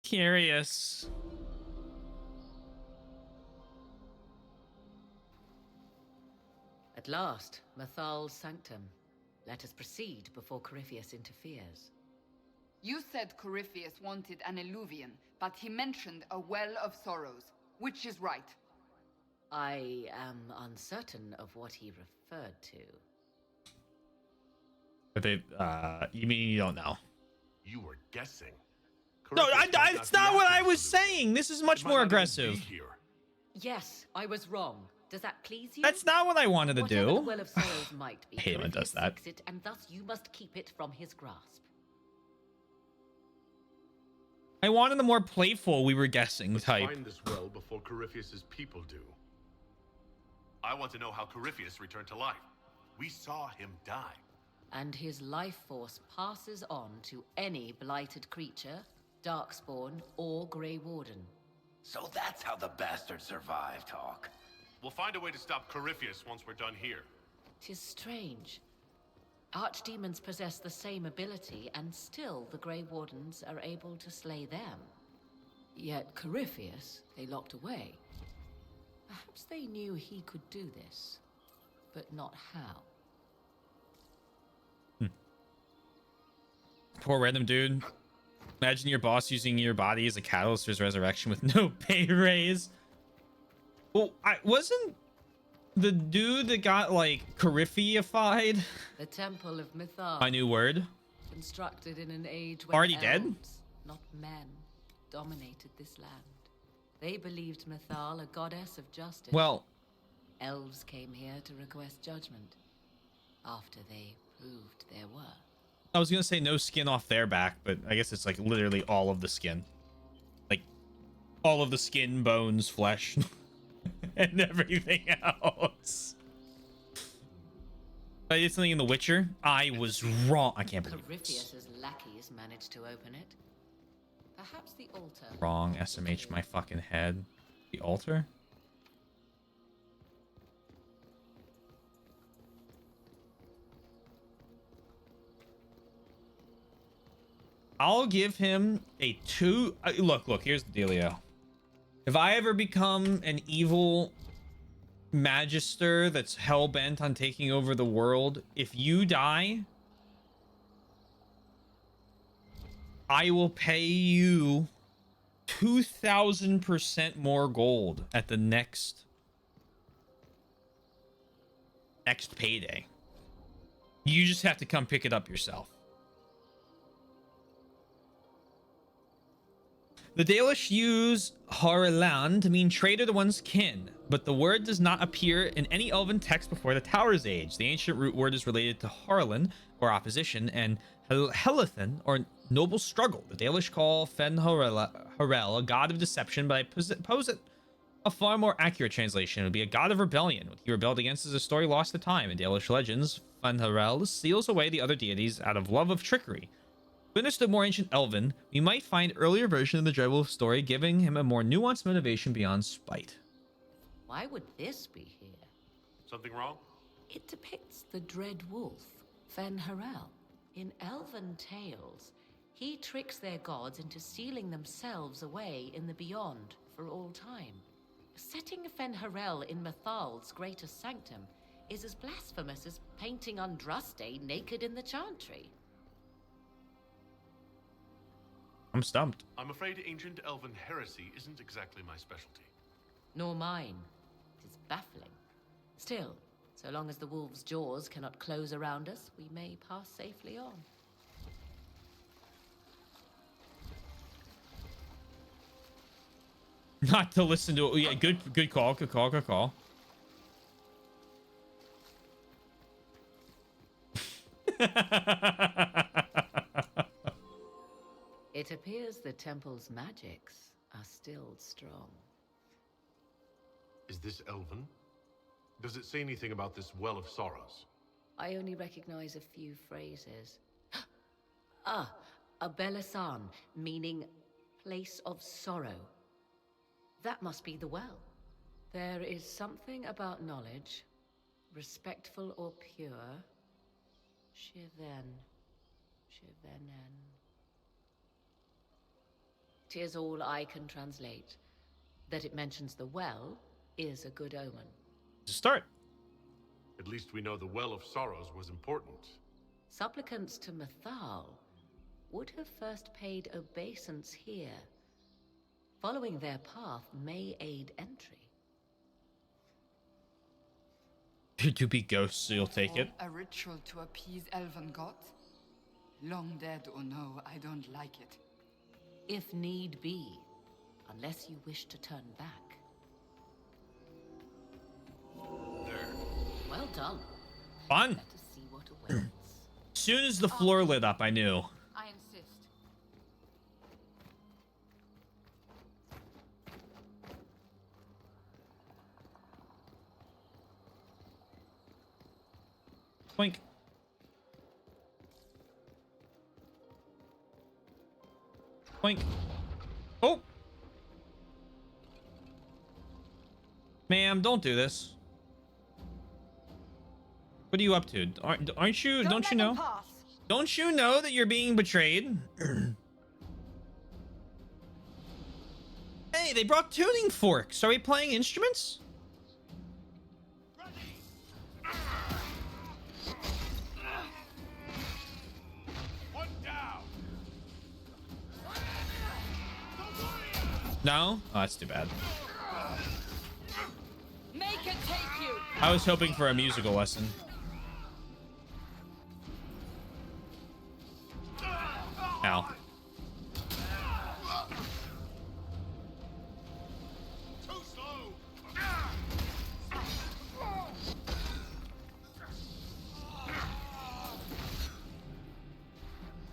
Curious. At last, Mathal's sanctum. Let us proceed before Corypheus interferes. You said Corypheus wanted an eluvian, but he mentioned a well of sorrows. Which is right? I am uncertain of what he referred to. But they, you mean you don't know? You were guessing. No, it's not what I was saying. This is much more aggressive. Yes, I was wrong. Does that please you? That's not what I wanted to Whatever do. The Well of Sorrows might be. I hate when it does that. Corypheus seeks it, and thus you must keep it from his grasp. I wanted the more playful we were guessing Let's type. find this well before Corypheus's people do. I want to know how Corypheus returned to life. We saw him die. And his life force passes on to any blighted creature, darkspawn, or Grey Warden. So that's how the bastard survived, Hawk. We'll find a way to stop Corypheus once we're done here. 'Tis strange. Archdemons possess the same ability, and still the Grey Wardens are able to slay them. Yet Corypheus they locked away. Perhaps they knew he could do this, but not how. Poor random dude. Imagine your boss using your body as a catalyst for his resurrection with no pay raise. Well, I wasn't the dude that got like Corypheified. The Temple of Mythal. My new word. Constructed in an age when Already dead? elves, not men, dominated this land. They believed Mythal a goddess of justice. Well, elves came here to request judgment after they proved their worth. I was gonna say no skin off their back, but I guess it's like literally all of the skin. Like all of the skin, bones, flesh, and everything else. I did something in The Witcher. I was wrong. I can't believe this. Corypheus's lackeys managed to open it. Perhaps the altar. Wrong. SMH my fucking head. The altar? I'll give him a 2. Look, here's the dealio. If I ever become an evil magister that's hell-bent on taking over the world, if you die, I will pay you 2,000% more gold at the next payday. You just have to come pick it up yourself. The Dalish use Harland to mean traitor to one's kin, but the word does not appear in any elven text before the Tower's Age. The ancient root word is related to Harlan, or opposition, and Helithan, or noble struggle. The Dalish call Fen Harel a god of deception, but I posit a far more accurate translation would be a god of rebellion. What he rebelled against is a story lost to time. In Dalish legends, Fen Harel seals away the other deities out of love of trickery. If we understood more ancient Elven, we might find earlier version of the Dreadwolf story giving him a more nuanced motivation beyond spite. Why would this be here? Something wrong? It depicts the Dread Wolf, Fen Harel. In elven tales, he tricks their gods into sealing themselves away in the beyond for all time. Setting Fen Harel in Mythal's greatest sanctum is as blasphemous as painting Andraste naked in the chantry. I'm stumped. I'm afraid ancient elven heresy isn't exactly my specialty. Nor mine. It is baffling. Still, so long as the wolf's jaws cannot close around us, we may pass safely on. Not to listen to it. Yeah, good call. It appears the temple's magics are still strong. Is this elven? Does it say anything about this Well of Sorrows? I only recognize a few phrases. A Belisan, meaning place of sorrow. That must be the well. There is something about knowledge, respectful or pure. Shivenen. edict is all I can translate. That it mentions the well is a good omen. Start. At least we know the Well of Sorrows was important. Supplicants to Mathal would have first paid obeisance here. Following their path may aid entry. To be ghosts, so you'll take it. A ritual to appease elven gods? Long dead or no, I don't like it. If need be, unless you wish to turn back. There. Well done. Fun. Let us see what awaits. Soon as the floor lit up, I knew. I insist. Boink. Boink. Oh! Ma'am, don't do this. What are you up to? Aren't you? Don't you know? Don't you know that you're being betrayed? Hey, they brought tuning forks. Are we playing instruments? No? Oh, that's too bad. Make it take you. I was hoping for a musical lesson. Ow. Too slow.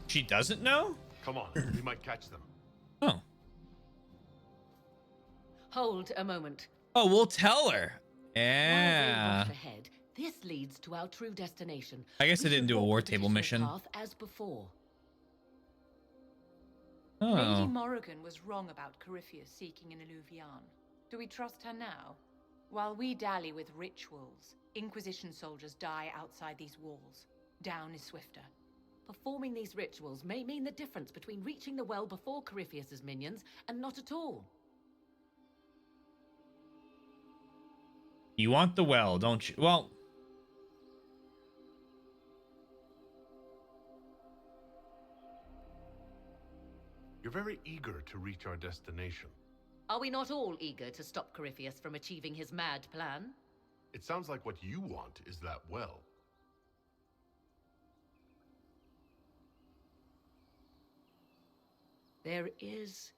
She doesn't know? Come on, we might catch them. Oh. Hold a moment. Oh, we'll tell her. While they Yeah. rush ahead, this leads to our true destination. I guess We I didn't should do a walk war the table traditional mission. path as before. Lady Oh. Morrigan was wrong about Corypheus seeking an Illuvian. Do we trust her now? While we dally with rituals, Inquisition soldiers die outside these walls. Down is swifter. Performing these rituals may mean the difference between reaching the well before Corypheus's minions and not at all. You want the well, don't you? Well, You're very eager to reach our destination. Are we not all eager to stop Corypheus from achieving his mad plan? It sounds like what you want is that well. There is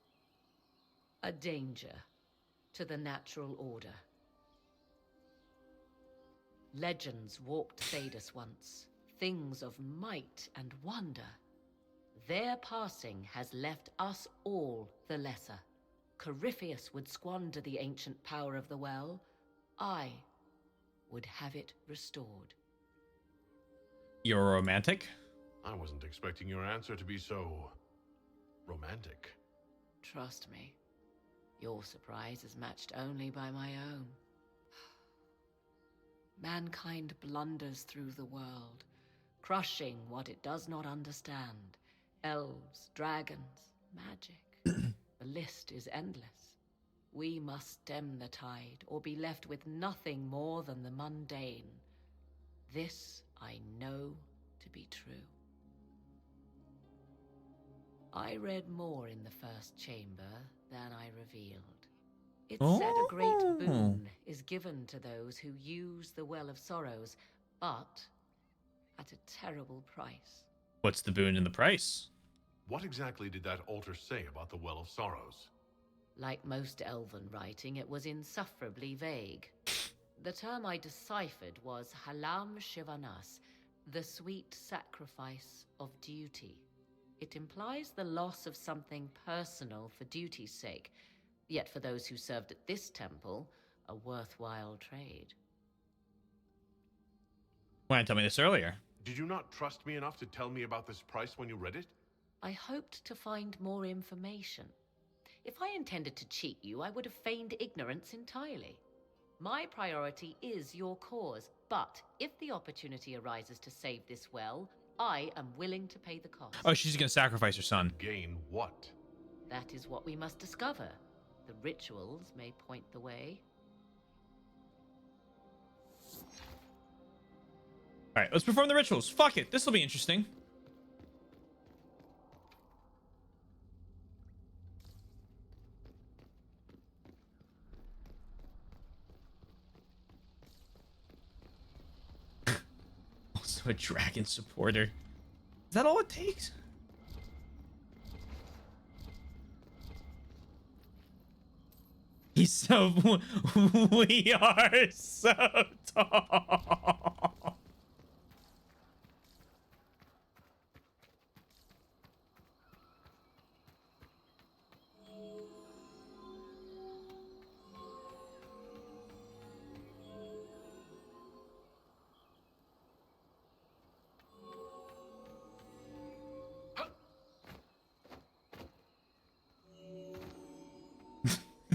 a danger to the natural order. Legends walked Thedas once, things of might and wonder. Their passing has left us all the lesser. Corypheus would squander the ancient power of the well. I would have it restored. you're romantic? I wasn't expecting your answer to be so romantic. Trust me, your surprise is matched only by my own. Mankind blunders through the world, crushing what it does not understand. Elves, dragons, magic. The list is endless. We must stem the tide, or be left with nothing more than the mundane. This I know to be true. I read more in the first chamber than I revealed. It said a great boon is given to those who use the Well of Sorrows, but at a terrible price. What's the boon and the price? What exactly did that altar say about the Well of Sorrows? Like most elven writing, it was insufferably vague. The term I deciphered was Halam Shivanas, the sweet sacrifice of duty. It implies the loss of something personal for duty's sake, yet for those who served at this temple, a worthwhile trade. Why didn't you tell me this earlier? Did you not trust me enough to tell me about this price when you read it? I hoped to find more information. If I intended to cheat you, I would have feigned ignorance entirely. My priority is your cause, but if the opportunity arises to save this well, I am willing to pay the cost. Oh, she's gonna sacrifice her son. Gain what? That is what we must discover. The rituals may point the way. All right, let's perform the rituals. Fuck it. This will be interesting. Also a dragon supporter. Is that all it takes? He's so... We are so tall.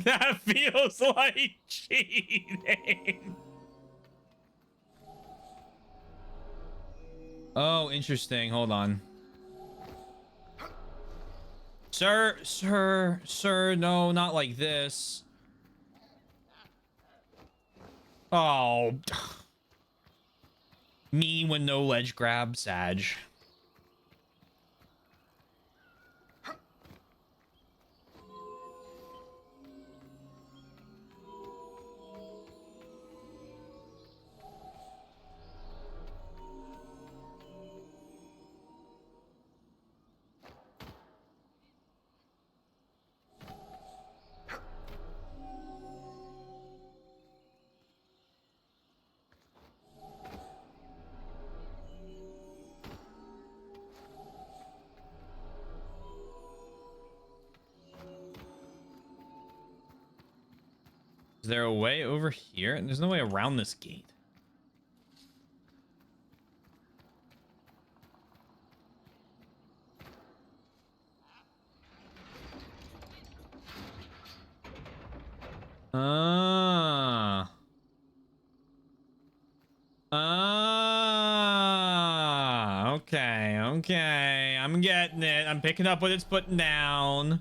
That feels like cheating. Oh, interesting. Hold on. Sir, no, not like this. Oh. Me when no ledge grab, Sag. Is there a way over here? And there's no way around this gate. Okay. I'm getting it. I'm picking up what it's putting down.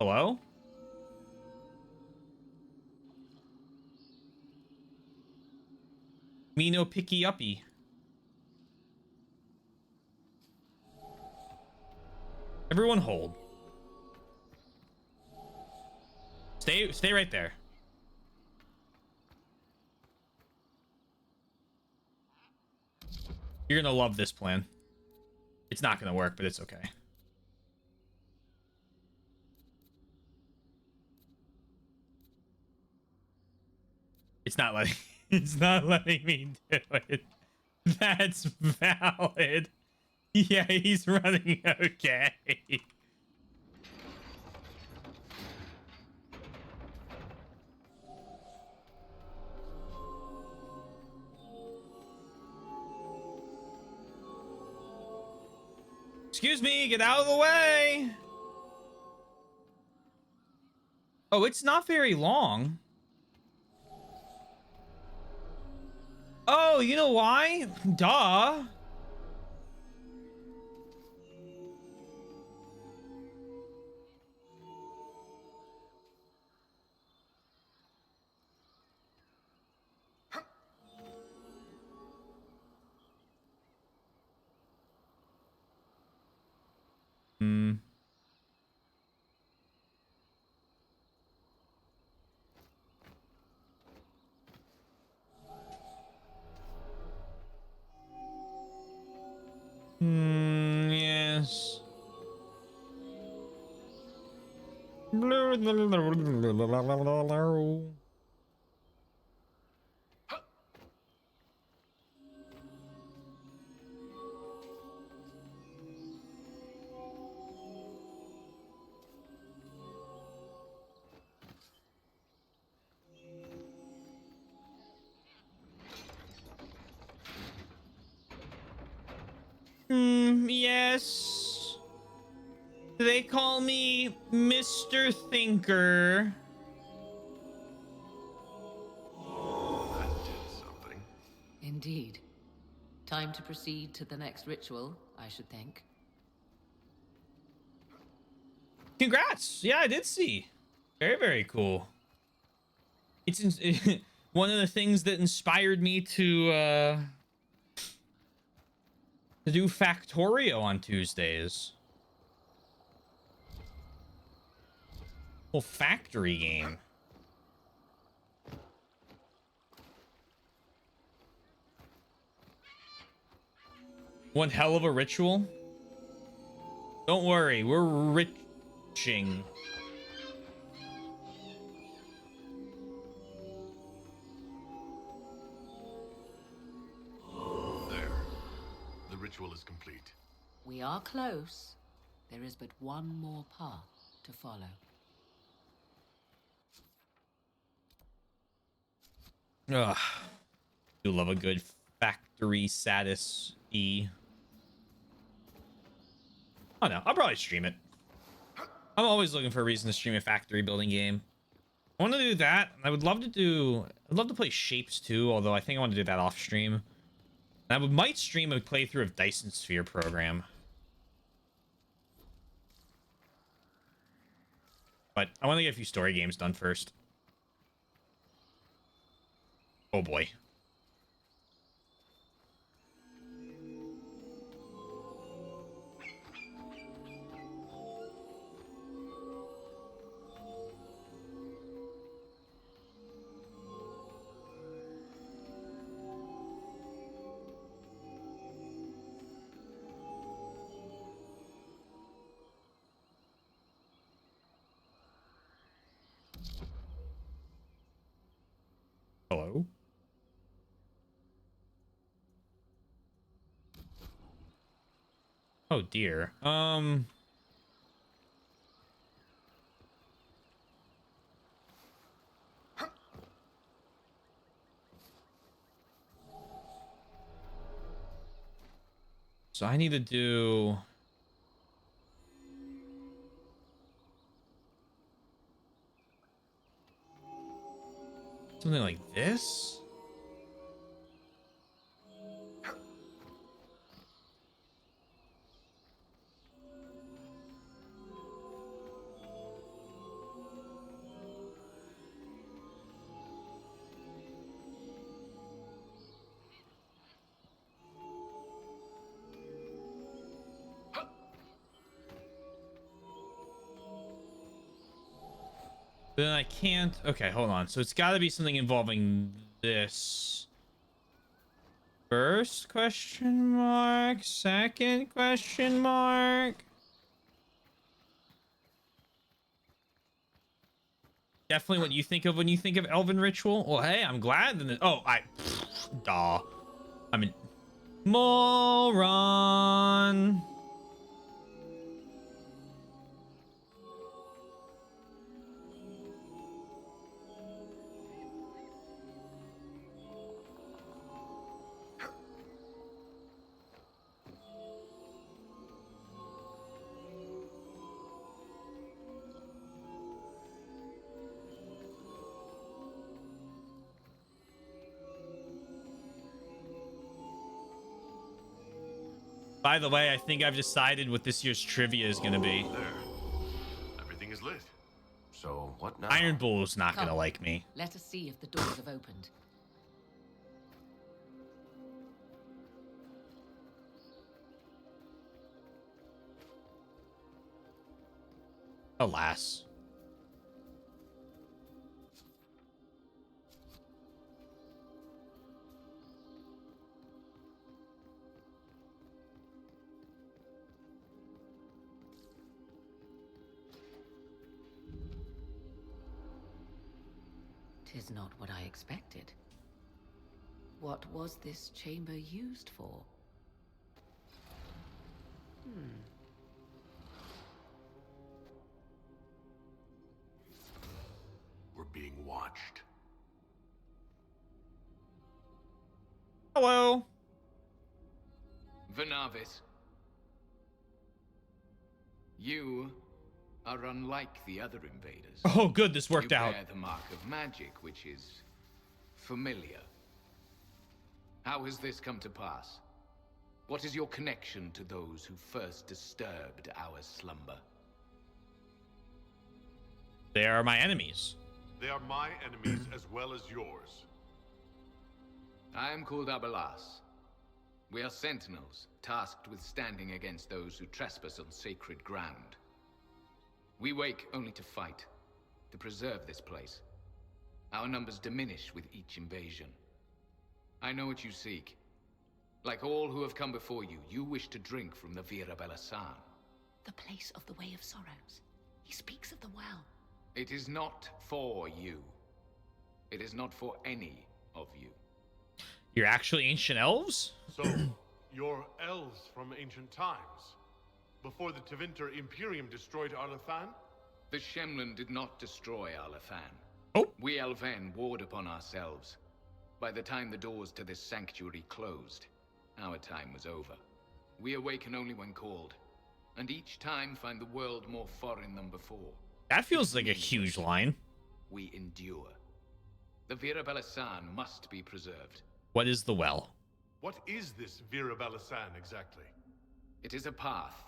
Hello? Me no picky uppy. Everyone hold. Stay right there. You're gonna love this plan. It's not gonna work, but it's okay. It's not letting me do it. That's valid. Yeah, he's running okay. Excuse me, get out of the way. Oh, it's not very long. Oh, you know why? Duh. Yes. Yes. They call me Mr. Thinker. The Indeed. Time to proceed to the next ritual, I should think. Congrats! Yeah, I did see. Very, very cool. It's one of the things that inspired me to do Factorio on Tuesdays. Whole factory game. One hell of a ritual. Don't worry, we're riching. There. The ritual is complete. We are close. There is but one more path to follow. Ugh. You love a good factory status-y. Oh no, I'll probably stream it. I'm always looking for a reason to stream a factory building game. I want to do that. I'd love to play Shapes too, although I think I want to do that off stream. And I might stream a playthrough of Dyson Sphere Program. But I want to get a few story games done first. Oh boy. Hello? Oh dear. So I need to do something like this. Then I can't. Okay, hold on. So it's got to be something involving this. First question mark. Second question mark. Definitely what you think of when you think of Elven Ritual. Well, hey, I'm glad that. Oh, duh. I mean, moron. By the way, I think I've decided what this year's trivia is going to be. There. Everything is lit. So, what now? Iron Bull's not going to Come, like me. Let us see if the doors have opened. Alas. Tis not what I expected. What was this chamber used for? We're being watched. Hello. Vernavis. You are unlike the other invaders. Oh, good. This worked you out. bear the mark of magic, which is familiar. How has this come to pass? What is your connection to those who first disturbed our slumber? They are my enemies. They are my enemies as well as yours. I am called Abelas. We are sentinels, tasked with standing against those who trespass on sacred ground. We wake only to fight, to preserve this place. Our numbers diminish with each invasion. I know what you seek. Like all who have come before you, you wish to drink from the Vira Belasan. The place of the Way of Sorrows. He speaks of the well. It is not for you. It is not for any of you. You're actually ancient elves? So, you're elves from ancient times? Before the Tevinter Imperium destroyed Arlathan? The Shemlin did not destroy Arlathan. Oh. We Elven warred upon ourselves. By the time the doors to this sanctuary closed, our time was over. We awaken only when called, and each time find the world more foreign than before. That feels like a huge line. We endure. The Vira Belasan must be preserved. What is the well? What is this Vira Belasan exactly? It is a path,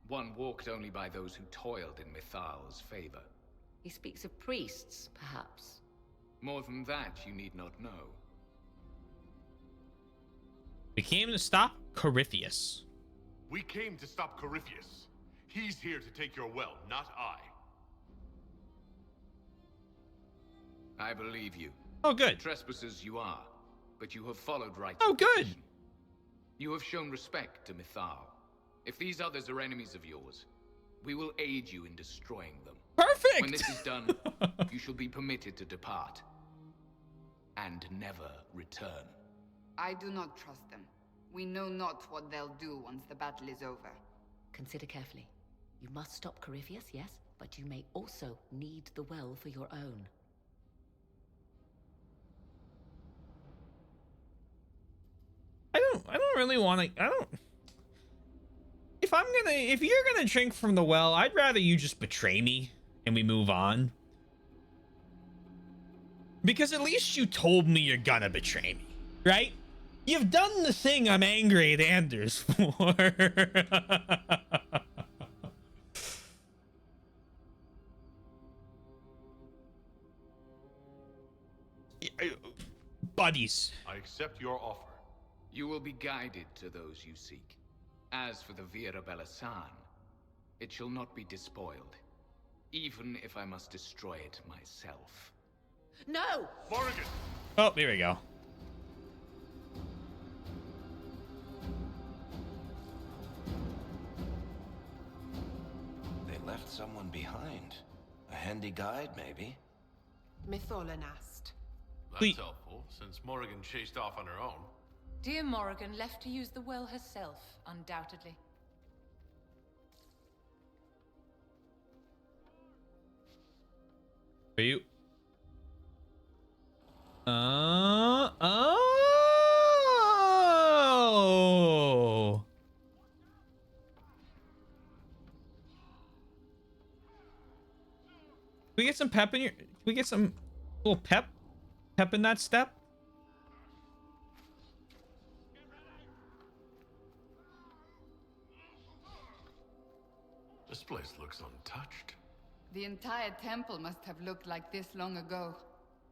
one walked only by those who toiled in Mithal's favor. He speaks of priests, perhaps. More than that, you need not know. We came to stop Corypheus. We came to stop Corypheus. He's here to take your well, not I. I believe you. Oh, good. Trespassers you are, but you have followed right. Oh, good. You have shown respect to Mithal. If these others are enemies of yours, we will aid you in destroying them. Perfect! When this is done, you shall be permitted to depart. And never return. I do not trust them. We know not what they'll do once the battle is over. Consider carefully. You must stop Corypheus, yes, but you may also need the well for your own. I don't really want to. If you're gonna drink from the well, I'd rather you just betray me and we move on. Because at least you told me you're gonna betray me, right? You've done the thing I'm angry at Anders for. Buddies. I accept your offer. You will be guided to those you seek. As for the Vira Belasan, it shall not be despoiled, even if I must destroy it myself. No! Morrigan! Oh, here we go. They left someone behind. A handy guide, maybe? Mitholan asked. That's helpful, since Morrigan chased off on her own. Dear Morrigan left to use the well herself, undoubtedly. For you. Oh. Can we get some pep in your? Can we get some little pep in that step? This place looks untouched. The entire temple must have looked like this long ago.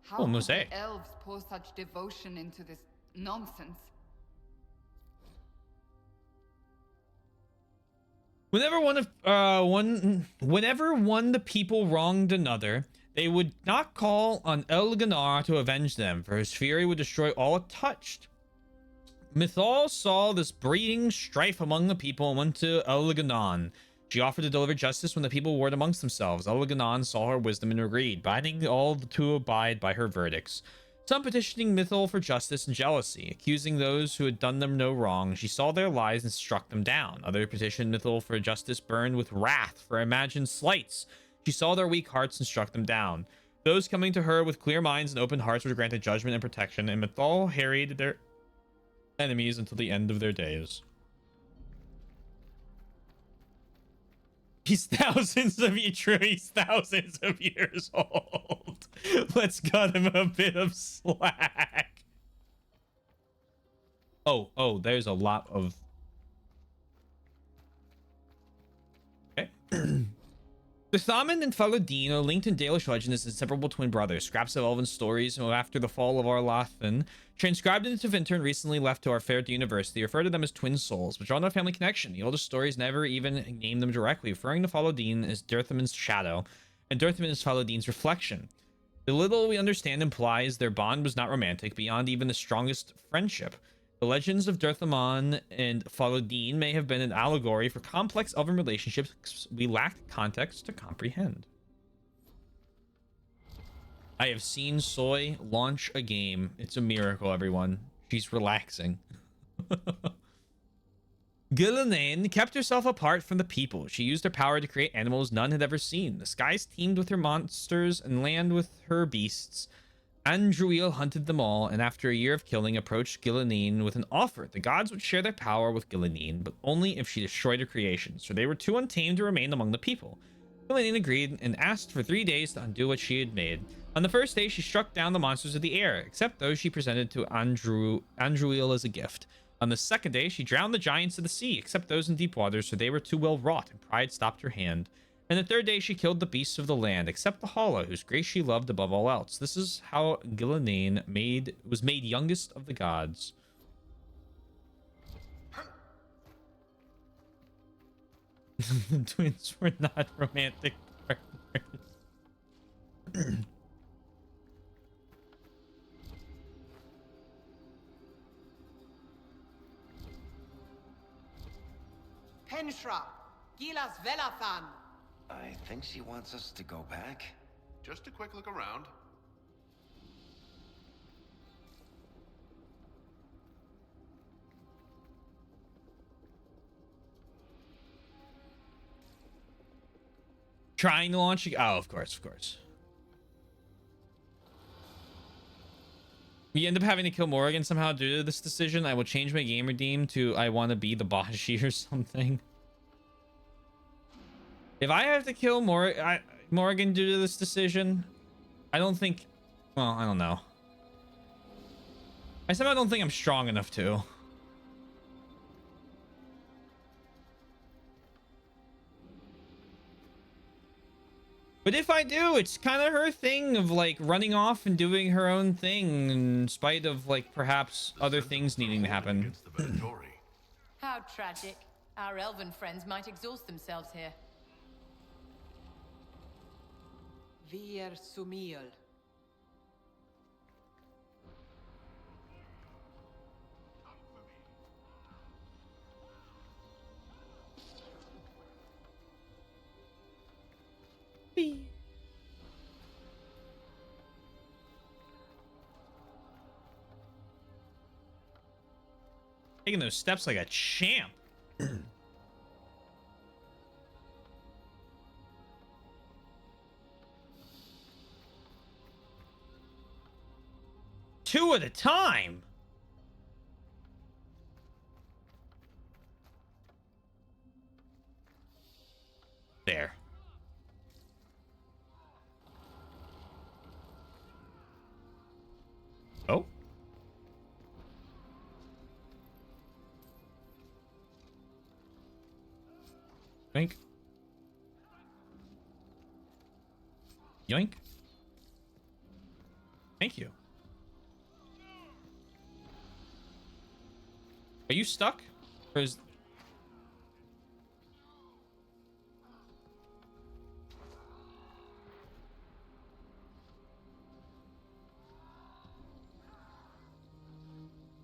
How Oh, could mosaic. the elves pour such devotion into this nonsense? Whenever one the people wronged another, they would not call on Elganar to avenge them, for his fury would destroy all it touched. Mithal saw this breeding strife among the people and went to Elganon. She offered to deliver justice when the people warred amongst themselves. Elganon saw her wisdom and agreed, binding all to abide by her verdicts. Some petitioning Mithal for justice and jealousy, accusing those who had done them no wrong. She saw their lies and struck them down. Others petitioned Mithal for justice, burned with wrath for imagined slights. She saw their weak hearts and struck them down. Those coming to her with clear minds and open hearts were granted judgment and protection, and Mithal harried their enemies until the end of their days. He's thousands of years old. Let's cut him a bit of slack. Oh, there's a lot of... Okay. The Thaman and Faladin are linked in Dalish legend as inseparable twin brothers. Scraps of elven stories who, after the fall of Arlathan, transcribed into Vinter and recently left to our Faird University, refer to them as twin souls, but draw no family connection. The oldest stories never even name them directly, referring to Faladin as Dirthaman's shadow, and Dirthaman as Faladin's reflection. The little we understand implies their bond was not romantic, beyond even the strongest friendship. The legends of Dirthaman and Faladin may have been an allegory for complex elven relationships we lacked context to comprehend. I have seen Soy launch a game. It's a miracle, everyone. She's relaxing. Gillinan kept herself apart from the people. She used her power to create animals none had ever seen. The skies teemed with her monsters and land with her beasts. Andruil hunted them all, and after a year of killing, approached Gillinan with an offer. The gods would share their power with Gillinan, but only if she destroyed her creations, for they were too untamed to remain among the people. Gillinan agreed and asked for 3 days to undo what she had made. On the first day, she struck down the monsters of the air, except those she presented to Andruil as a gift. On the second day, she drowned the giants of the sea, except those in deep waters, for they were too well wrought, and pride stopped her hand. And the third day, she killed the beasts of the land, except the Hollow, whose grace she loved above all else. This is how Gillinan was made youngest of the gods. The twins were not romantic partners. Penshra, Gilas Velathan. I think she wants us to go back. Just a quick look around. Trying to launch... Oh, of course, of course. We end up having to kill Morrigan somehow due to this decision. I will change my game redeem to I want to be the Bashi or something. If I have to kill Morrigan due to this decision, I don't think... Well, I don't know. I somehow don't think I'm strong enough to. But if I do, it's kind of her thing of like running off and doing her own thing in spite of like perhaps other things needing to happen. How tragic. Our elven friends might exhaust themselves here. Vir Sumiel. Taking those steps like a champ. Two at a time. There. Oh. Yoink. Yoink. Thank you. Are you stuck? Or is...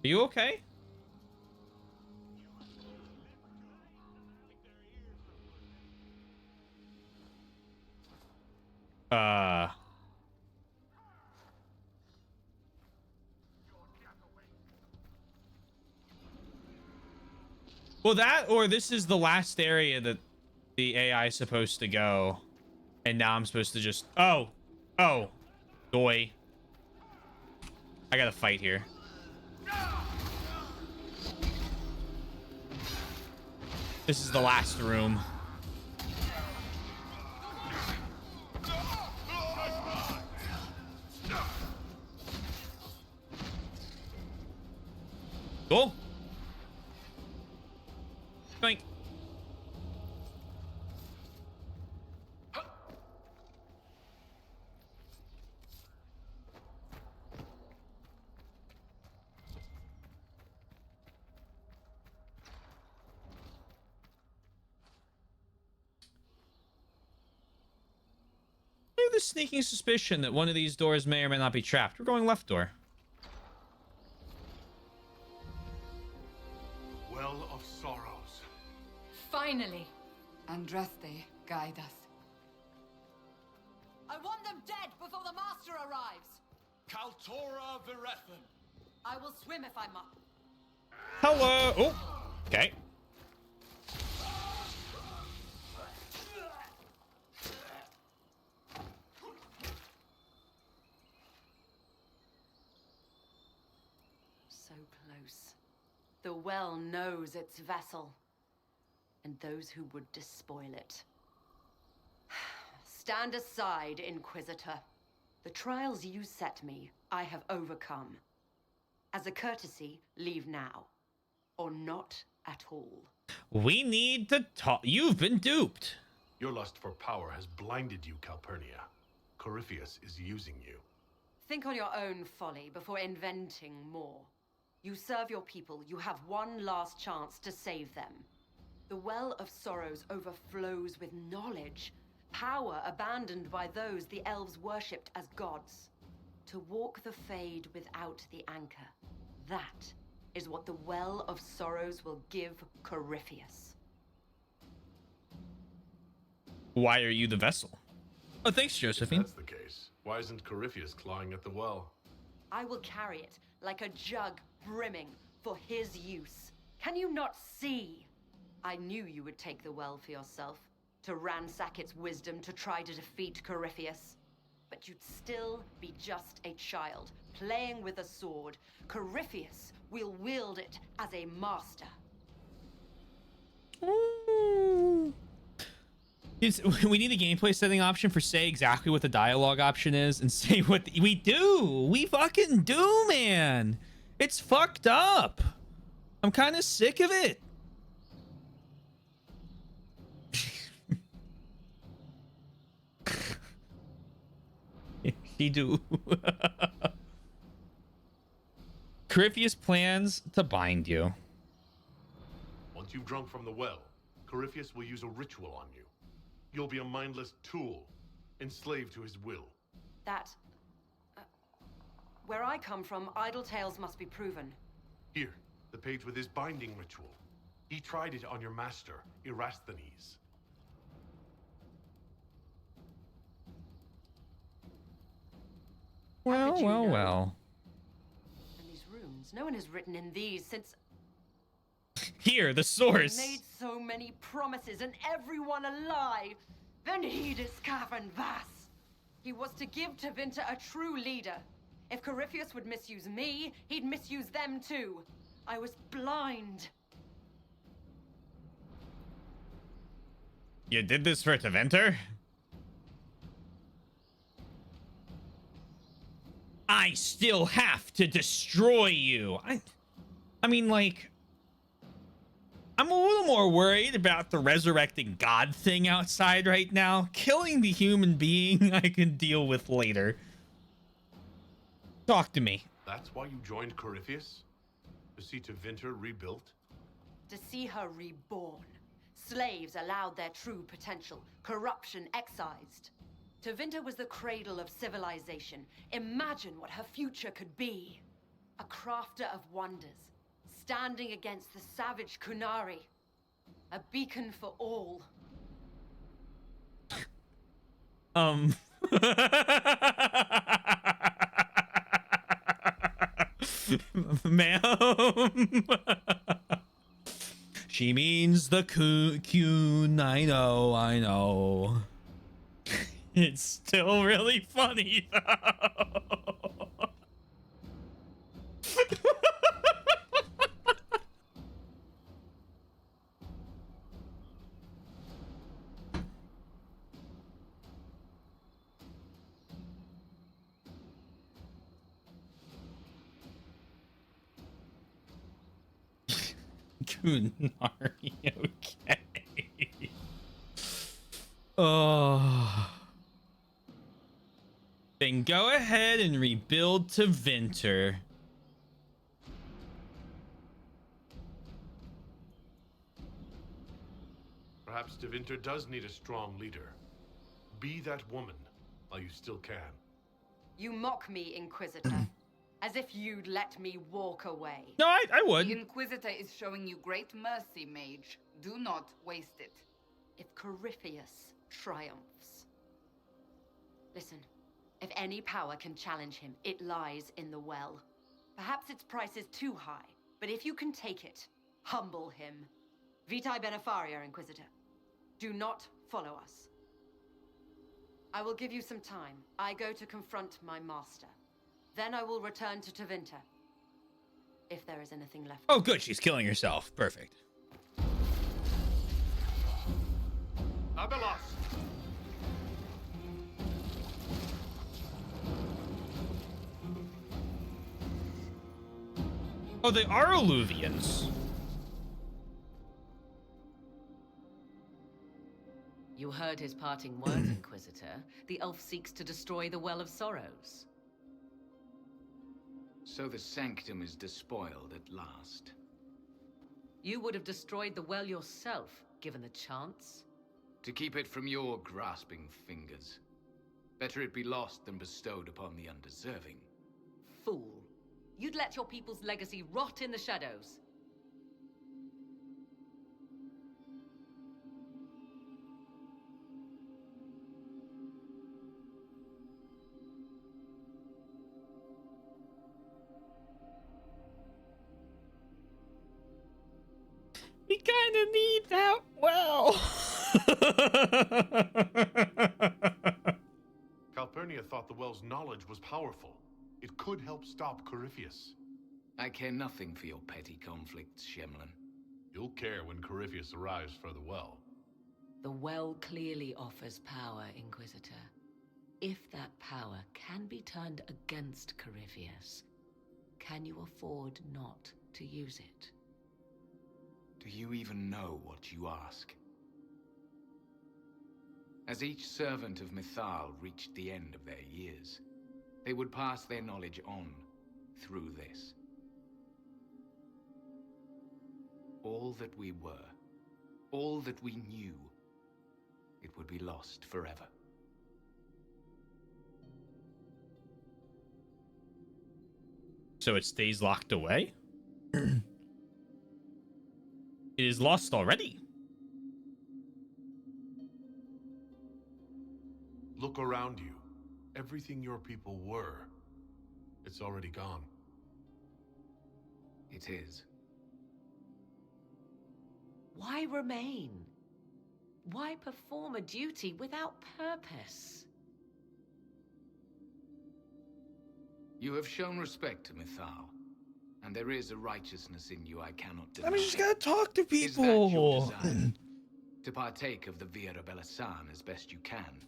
Are you okay? Well, that or this is the last area that the AI is supposed to go. And now I'm supposed to just... Oh. Boy. I gotta fight here. This is the last room. Cool. sneaking suspicion that one of these doors may or may not be trapped. We're going left door. Well of Sorrows. Finally. Andraste, guide us. I want them dead before the Master arrives! Kaltora Virethan. I will swim if I must. Hello. Oh, okay. So close. The well knows its vessel, and those who would despoil it. Stand aside, Inquisitor. The trials you set me, I have overcome. As a courtesy, leave now. Or not at all. We need to talk. You've been duped. Your lust for power has blinded you, Calpurnia. Corypheus is using you. Think on your own folly before inventing more. You serve your people. You have one last chance to save them. The Well of Sorrows overflows with knowledge. Power abandoned by those the elves worshipped as gods. To walk the Fade without the anchor. That is what the Well of Sorrows will give Corypheus. Why are you the vessel? Oh, thanks, Josephine. If that's the case, why isn't Corypheus clawing at the well? I will carry it like a jug brimming for his use. Can you not see? I knew you would take the well for yourself, to ransack its wisdom to try to defeat Corypheus. But you'd still be just a child, playing with a sword. Corypheus will wield it as a master. We need a gameplay setting option for say exactly what the dialogue option is and say what we do. We fucking do, man. It's fucked up. I'm kind of sick of it. He do. Corypheus plans to bind you. Once you've drunk from the well, Corypheus will use a ritual on you. You'll be a mindless tool, enslaved to his will. Where I come from, idle tales must be proven. Here, the page with his binding ritual. He tried it on your master, Erasthenes. Well. And these runes, no one has written in these since... Here, the source. He made so many promises, and everyone a lie. Then he discovered Vas. He was to give Tevinter a true leader. If Corypheus would misuse me, he'd misuse them too. I was blind. You did this for Tevinter? I still have to destroy you. I mean, like, I'm a little more worried about the resurrecting God thing outside right now. Killing the human being I can deal with later. Talk to me. That's why you joined Corypheus? To see Tevinter rebuilt? To see her reborn. Slaves allowed their true potential. Corruption excised. Tevinter was the cradle of civilization. Imagine what her future could be. A crafter of wonders. Standing against the savage Kunari. A beacon for all. Ma'am. She means the coon. I know. It's still really funny though. Kunari, okay. Oh. Then go ahead and rebuild Tevinter. Perhaps Tevinter does need a strong leader. Be that woman. while you still can. You mock me, Inquisitor, as if you'd let me walk away. No, I would. The Inquisitor is showing you great mercy, Mage. Do not waste it. If Corypheus triumphs. Listen, if any power can challenge him, it lies in the well. Perhaps its price is too high, but if you can take it, humble him. Vitae Benefaria, Inquisitor. Do not follow us. I will give you some time. I go to confront my master. Then I will return to Tevinter. If there is anything left. Oh, good. She's killing herself. Perfect. Abelas! Oh, they are Illuvians. You heard his parting words, Inquisitor. The elf seeks to destroy the Well of Sorrows. So the sanctum is despoiled at last. You would have destroyed the well yourself, given the chance. To keep it from your grasping fingers. Better it be lost than bestowed upon the undeserving. Fool. You'd let your people's legacy rot in the shadows. We kind of need that well. Calpurnia thought the well's knowledge was powerful. It could help stop Corypheus. I care nothing for your petty conflicts, Shemlin. You'll care when Corypheus arrives for the well. The well clearly offers power, Inquisitor. If that power can be turned against Corypheus, can you afford not to use it? Do you even know what you ask? As each servant of Mythal reached the end of their years, they would pass their knowledge on through this. All that we were, all that we knew, it would be lost forever. So it stays locked away? It is lost already. Look around you. Everything your people were, it's already gone. It is. Why remain? Why perform a duty without purpose? You have shown respect to Mythal, and there is a righteousness in you I cannot deny. I mean, just gotta talk to Is that your people. desire? To partake of the Via Belasan as best you can,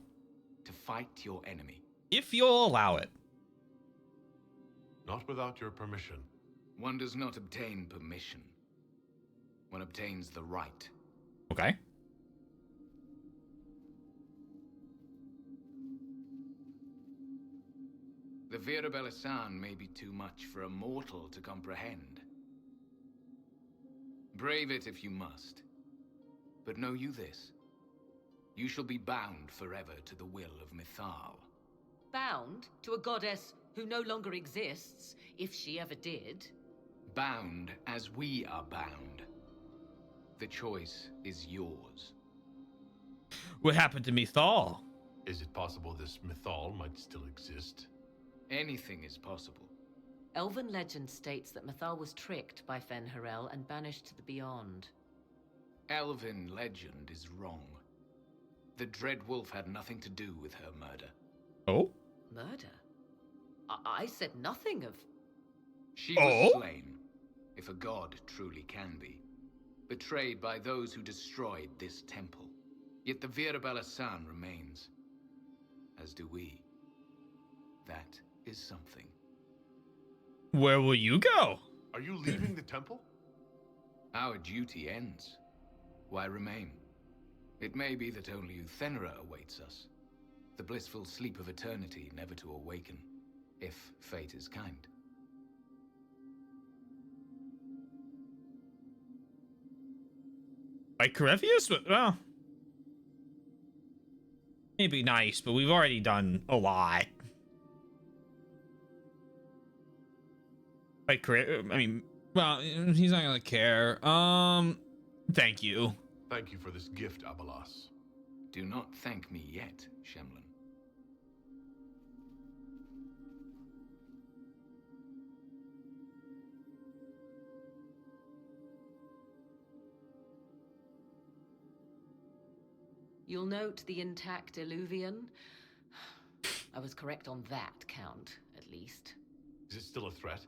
to fight your enemy. If you'll allow it. Not without your permission. One does not obtain permission. One obtains the right. Okay. The Via Belasan may be too much for a mortal to comprehend. Brave it if you must. But know you this. You shall be bound forever to the will of Mythal. Bound to a goddess who no longer exists, if she ever did. Bound as we are bound. The choice is yours. What happened to Mythal? Is it possible this Mythal might still exist? Anything is possible. Elven legend states that Mythal was tricked by Fen'Harel and banished to the Beyond. Elven legend is wrong. The Dread Wolf had nothing to do with her murder. Oh? Murder? I said nothing of... She was slain, if a god truly can be. Betrayed by those who destroyed this temple. Yet the Via Belasan remains. As do we. That is something. Where will you go? Are you leaving the temple? Our duty ends. Why remain? It may be that only Uthenera awaits us. The blissful sleep of eternity, never to awaken, if fate is kind. Like Corypheus? Well, It'd be nice, but we've already done a lot. Like, I mean, well, he's not gonna care. Thank you. Thank you for this gift, Abalas. Do not thank me yet, Shemlin. You'll note the intact Illuvian. I was correct on that count, at least. Is it still a threat?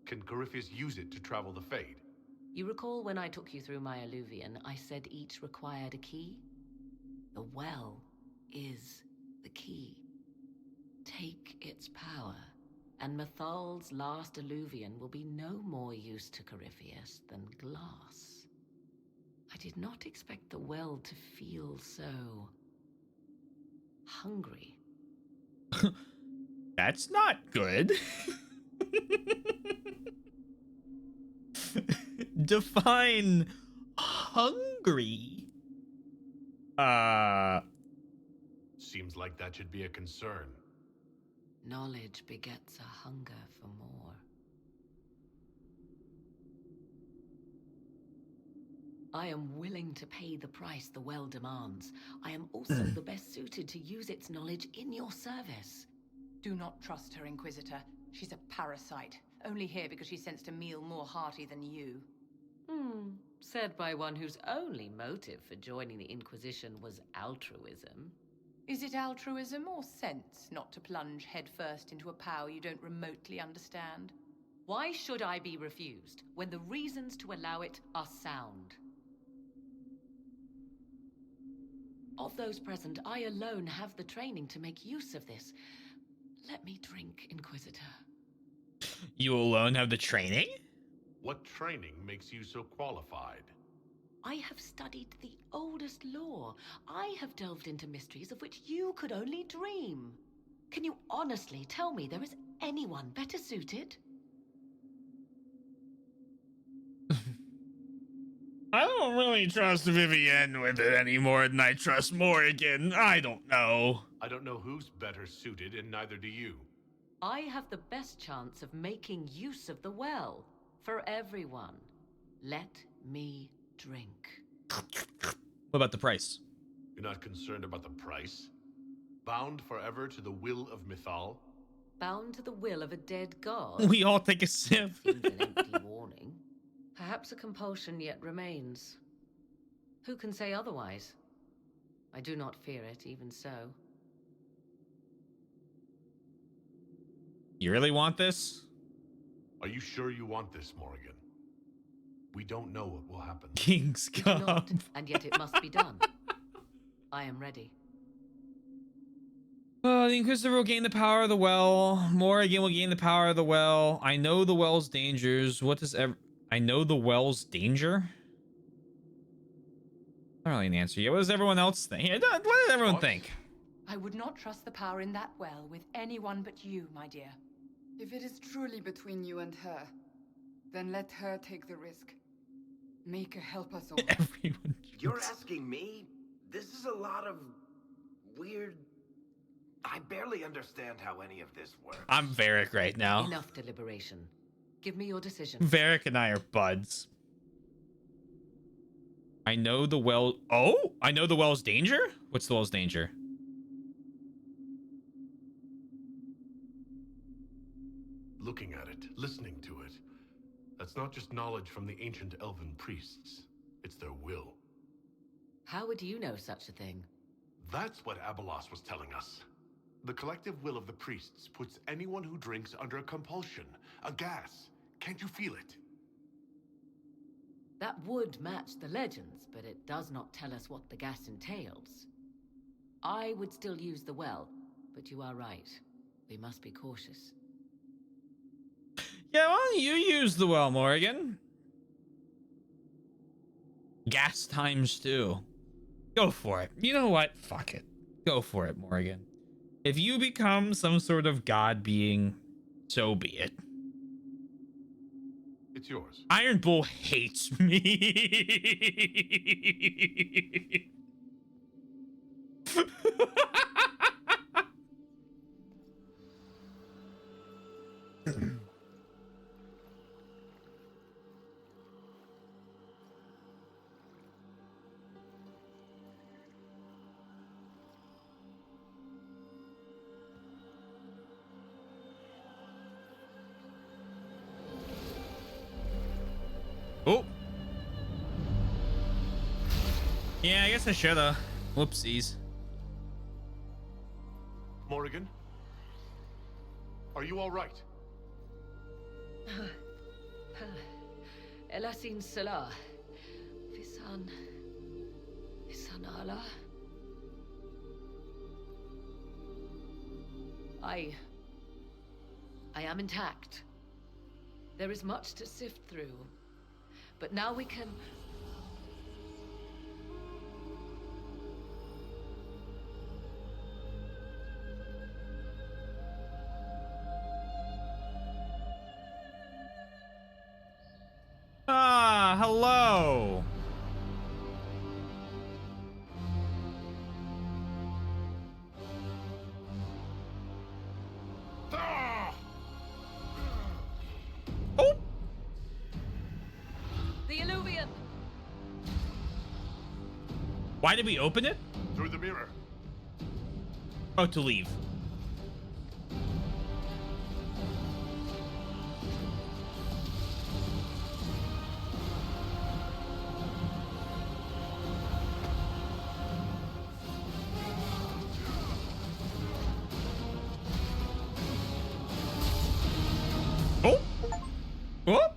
Can Corypheus use it to travel the Fade? You recall when I took you through my Illuvian, I said each required a key? The well is the key. Take its power, and Mathal's last Illuvian will be no more use to Corypheus than glass. I did not expect the well to feel so hungry. That's not good. Define hungry. Seems like that should be a concern. Knowledge begets a hunger for more. I am willing to pay the price the well demands. I am also the best suited to use its knowledge in your service. Do not trust her, Inquisitor. She's a parasite, only here because she sensed a meal more hearty than you. Said by one whose only motive for joining the Inquisition was altruism. Is it altruism or sense not to plunge headfirst into a power you don't remotely understand? Why should I be refused when the reasons to allow it are sound? Of those present, I alone have the training to make use of this. Let me drink, Inquisitor. You alone have the training? What training makes you so qualified? I have studied the oldest lore. I have delved into mysteries of which you could only dream. Can you honestly tell me there is anyone better suited? I don't really trust Vivienne with it any more than I trust Morrigan. I don't know. I don't know who's better suited, and neither do you. I have the best chance of making use of the well. For everyone. Let me drink. What about the price? You're not concerned about the price? Bound forever to the will of Mythal? Bound to the will of a dead god? We all take a sip. Seems an empty warning. Perhaps a compulsion yet remains. Who can say otherwise? I do not fear it, even so. You really want this? Are you sure you want this, Morrigan? We don't know what will happen. King's Cup. Not, and yet it must be done. I am ready. The Inquisitor will gain the power of the well. Morrigan will gain the power of the well. I know the well's dangers. What does I know the well's danger? Not really an answer yet. What does everyone else think? Yeah, what does everyone think? I would not trust the power in that well with anyone but you, my dear. If it is truly between you and her, then let her take the risk. Make her help us all. Everyone. You're asking me? This is a lot of weird... I barely understand how any of this works. I'm Varric right now. Enough deliberation. Give me your decision. Varric and I are buds. I know the well... Oh! I know the well's danger? What's the well's danger? Looking at it, listening to it. That's not just knowledge from the ancient elven priests. It's their will. How would you know such a thing? That's what Abalos was telling us. The collective will of the priests puts anyone who drinks under a compulsion, a gas. Can't you feel it? That would match the legends, but it does not tell us what the gas entails. I would still use the well, but you are right. We must be cautious. Yeah, why don't you use the well, Morrigan? Gas times 2. Go for it. You know what? Fuck it. Go for it, Morrigan. If you become some sort of god being, so be it. It's yours. Iron Bull hates me. Yeah, I guess I shoulda. Whoopsies. Morrigan? Are you all right? Elasin Salah. Visan Allah. I am intact. There is much to sift through, but now we can... Ah, hello. Oh! The Illuvian! Why did we open it? Through the mirror. Oh, to leave. Oh! Oh!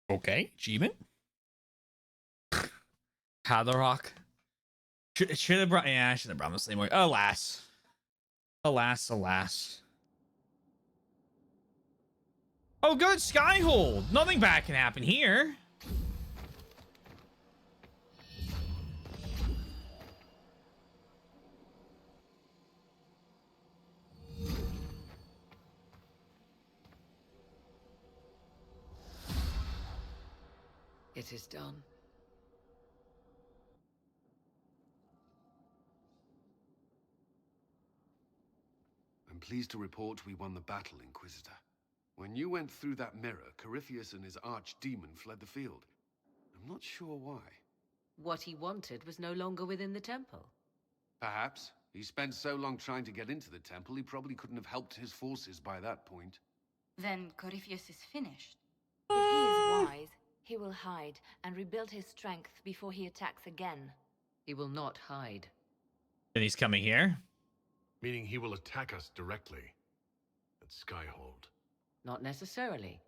Okay, achievement. Hadarok. Should have brought. Yeah, I should have brought this anymore. Alas. Alas, alas. Oh, good. Skyhold. Nothing bad can happen here. It is done. I'm pleased to report we won the battle, Inquisitor. When you went through that mirror, Corypheus and his archdemon fled the field. I'm not sure why. What he wanted was no longer within the temple. Perhaps. He spent so long trying to get into the temple, he probably couldn't have helped his forces by that point. Then Corypheus is finished. If he is wise, he will hide and rebuild his strength before he attacks again. He will not hide. Then he's coming here. Meaning he will attack us directly. At Skyhold. Not necessarily.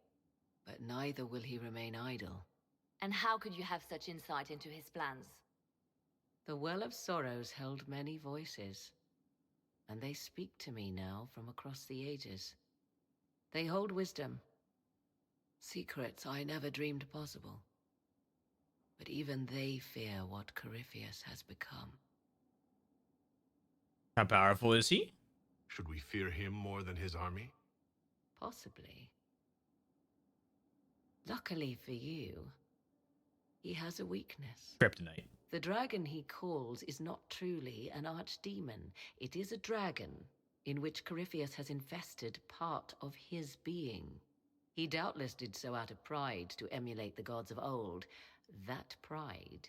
But neither will he remain idle. And how could you have such insight into his plans? The Well of Sorrows held many voices. And they speak to me now from across the ages. They hold wisdom. Secrets I never dreamed possible. But even they fear what Corypheus has become. How powerful is he? Should we fear him more than his army? Possibly. Luckily for you, he has a weakness. Kryptonite. The dragon he calls is not truly an archdemon. It is a dragon in which Corypheus has infested part of his being. He doubtless did so out of pride to emulate the gods of old. That pride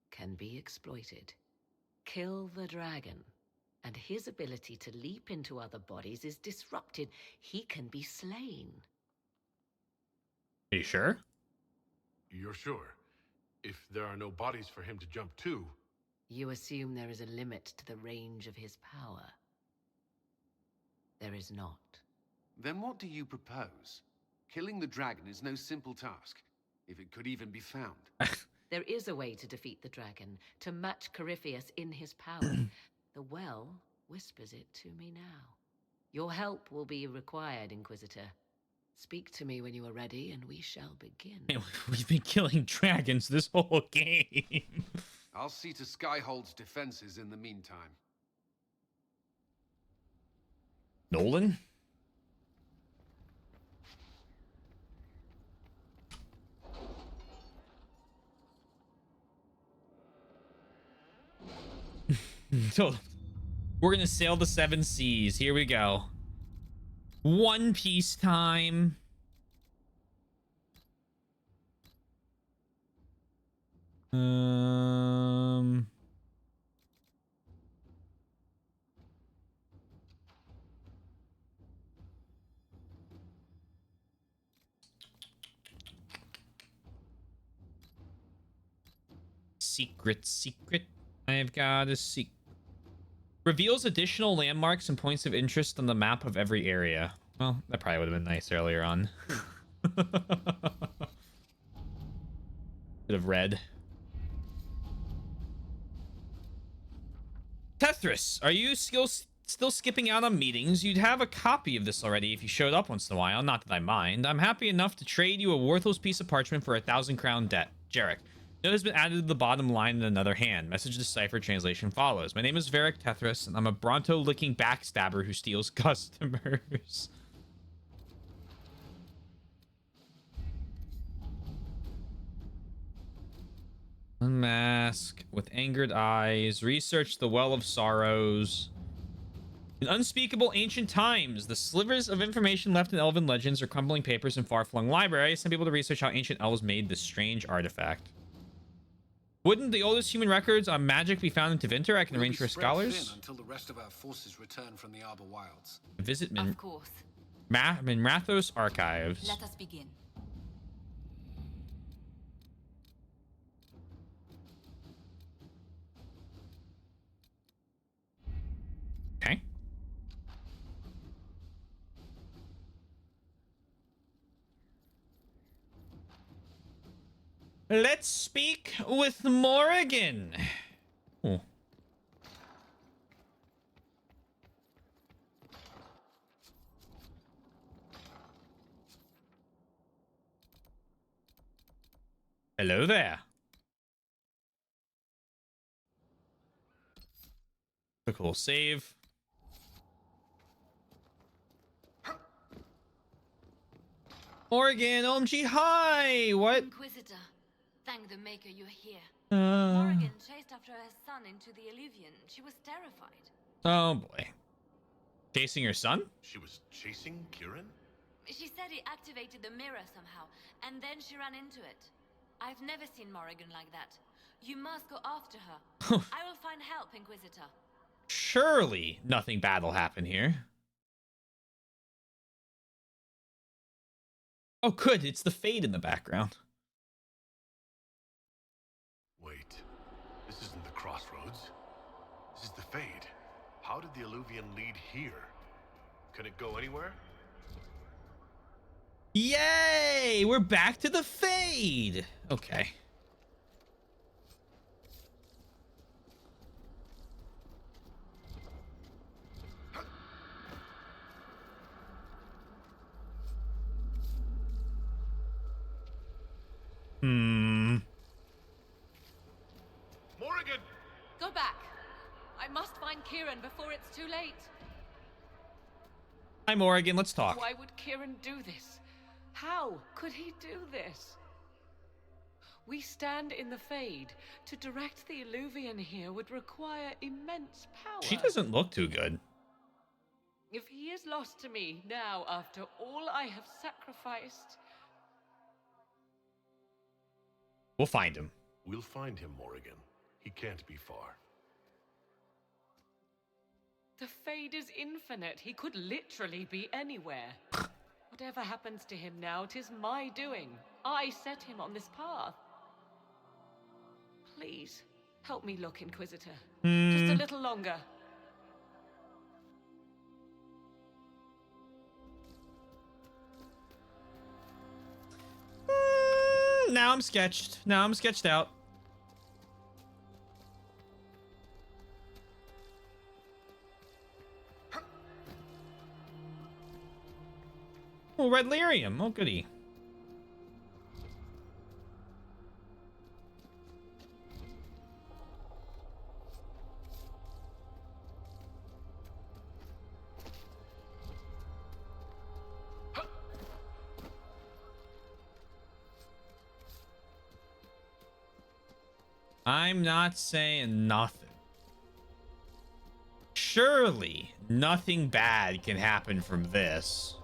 can be exploited. Kill the dragon, and his ability to leap into other bodies is disrupted. He can be slain. Are you sure? You're sure? If there are no bodies for him to jump to... You assume there is a limit to the range of his power. There is not. Then what do you propose? Killing the dragon is no simple task, if it could even be found. There is a way to defeat the dragon, to match Corypheus in his power. The well whispers it to me now. Your help will be required, Inquisitor. Speak to me when you are ready, and we shall begin. We've been killing dragons this whole game. I'll see to Skyhold's defenses in the meantime. Nolan? So, we're gonna sail the 7 seas. Here we go. One Piece time. secret. I've got a secret. Reveals additional landmarks and points of interest on the map of every area. Well, that probably would have been nice earlier on. Should have read. Tethris, are you still skipping out on meetings? You'd have a copy of this already if you showed up once in a while. Not that I mind. I'm happy enough to trade you a worthless piece of parchment for 1,000 crown debt. Jarek. Note has been added to the bottom line in another hand. Message deciphered. Translation follows. My name is Varric Tethris, and I'm a Bronto-licking backstabber who steals customers. Unmask with angered eyes. Research the Well of Sorrows. In unspeakable ancient times, the slivers of information left in elven legends are crumbling papers in far-flung libraries. Send people to research how ancient elves made this strange artifact. Wouldn't the oldest human records on magic be found in Tevinter? I can arrange for scholars. Until the rest of our forces return from the Arbor Wilds. Visit Of course. Minrathos archives. Let us begin. Okay. Let's speak with Morrigan. Oh. Hello there. A cool save. Morrigan, OMG, hi! What? Inquisitor, thank the Maker you're here. Uh. Morrigan chased after her son into the Illuvian. She was terrified. Oh boy. Chasing your son? She was chasing Kieran? She said he activated the mirror somehow, and then she ran into it. I've never seen Morrigan like that. You must go after her. I will find help, Inquisitor. Surely nothing bad will happen here. Oh, good. It's the Fade in the background. Wait. This isn't the crossroads. This is the Fade. How did the Illuvian lead here? Can it go anywhere? Yay! We're back to the Fade. Okay. Morrigan! Go back. I must find Kieran before it's too late. Hi, Morrigan. Let's talk. Why would Kieran do this? How could he do this? We stand in the Fade. To direct the Illuvian here would require immense power. She doesn't look too good. If he is lost to me now after all I have sacrificed... We'll find him. We'll find him, Morrigan. He can't be far. The Fade is infinite. He could literally be anywhere. Whatever happens to him now, 'tis my doing. I set him on this path. Please, help me look, Inquisitor. Just a little longer. Now I'm sketched. Now I'm sketched out. Oh, red lyrium. Oh, goody. I'm not saying nothing. Surely nothing bad can happen from this.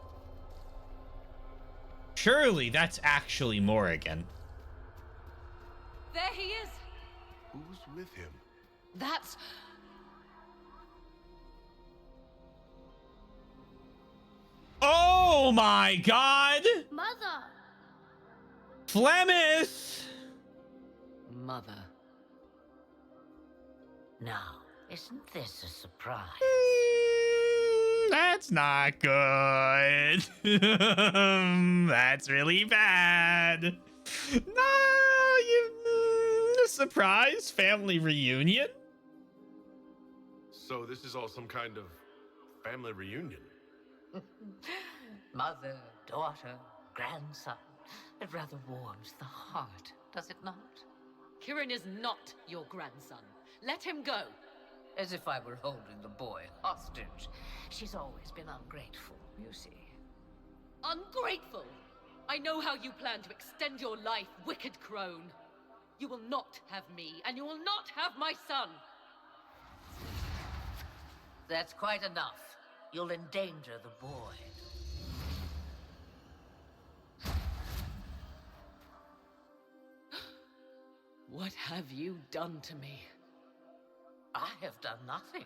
Surely that's actually Morrigan. There he is. Who's with him? That's... Oh my god! Mother! Flemeth! Mother. Now, isn't this a surprise? That's not good. That's really bad. No, surprise family reunion? So this is all some kind of family reunion. Mother, daughter, grandson. It rather warms the heart, does it not? Kirin is not your grandson. Let him go. As if I were holding the boy hostage. She's always been ungrateful, you see. Ungrateful? I know how you plan to extend your life, wicked crone. You will not have me, and you will not have my son. That's quite enough. You'll endanger the boy. What have you done to me? I have done nothing.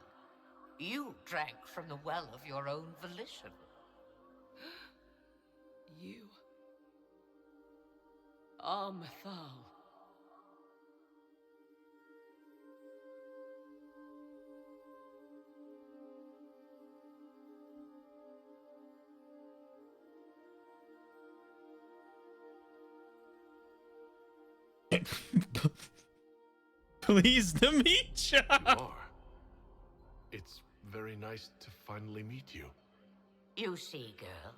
You drank from the well of your own volition. You are Mythal. Pleased to meet ya. You are. It's very nice to finally meet you. You see, girl,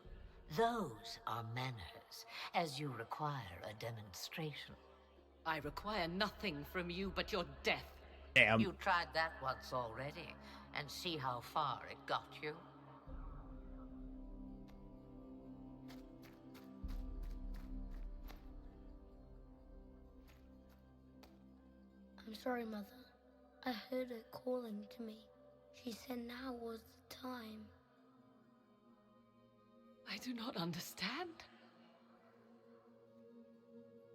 those are manners, as you require a demonstration. I require nothing from you but your death. Damn. You tried that once already, and see how far it got you. I'm sorry, Mother. I heard her calling to me. She said now was the time. I do not understand.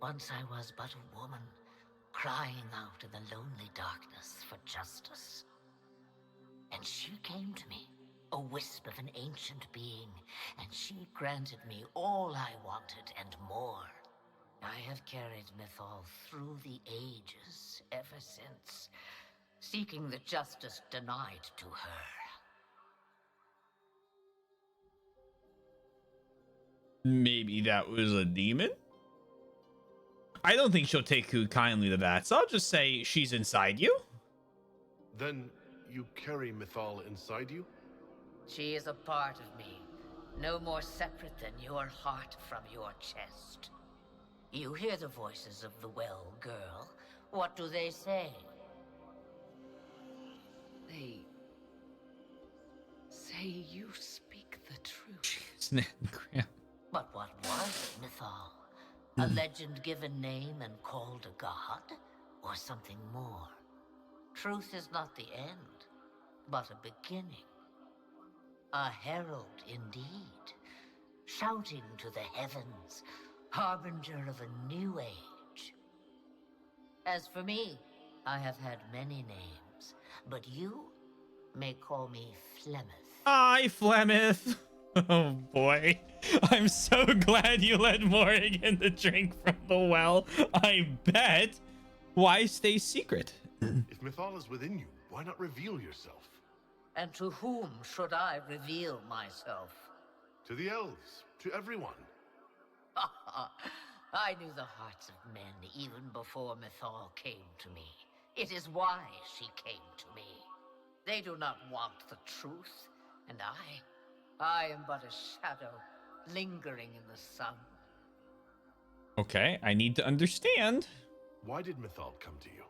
Once I was but a woman, crying out in the lonely darkness for justice. And she came to me, a wisp of an ancient being, and she granted me all I wanted and more. I have carried Mythal through the ages ever since, seeking the justice denied to her. Maybe that was a demon? I don't think she'll take too kindly to that, so I'll just say she's inside you. Then you carry Mythal inside you? She is a part of me, no more separate than your heart from your chest. You hear the voices of the well, girl. What do they say? They say you speak the truth. But what was Mythal? A legend given name and called a god? Or something more? Truth is not the end, but a beginning. A herald indeed, shouting to the heavens, harbinger of a new age. As for me, I have had many names, but you may call me Flemeth. Hi, Flemeth. Oh boy. I'm so glad you let Morrigan to drink from the well. I bet. Why stay secret? If Mythal is within you, why not reveal yourself? And to whom should I reveal myself? To the elves, to everyone. I knew the hearts of men even before Mythal came to me. It is why she came to me. They do not want the truth, and I am but a shadow, lingering in the sun. Okay, I need to understand. Why did Mythal come to you?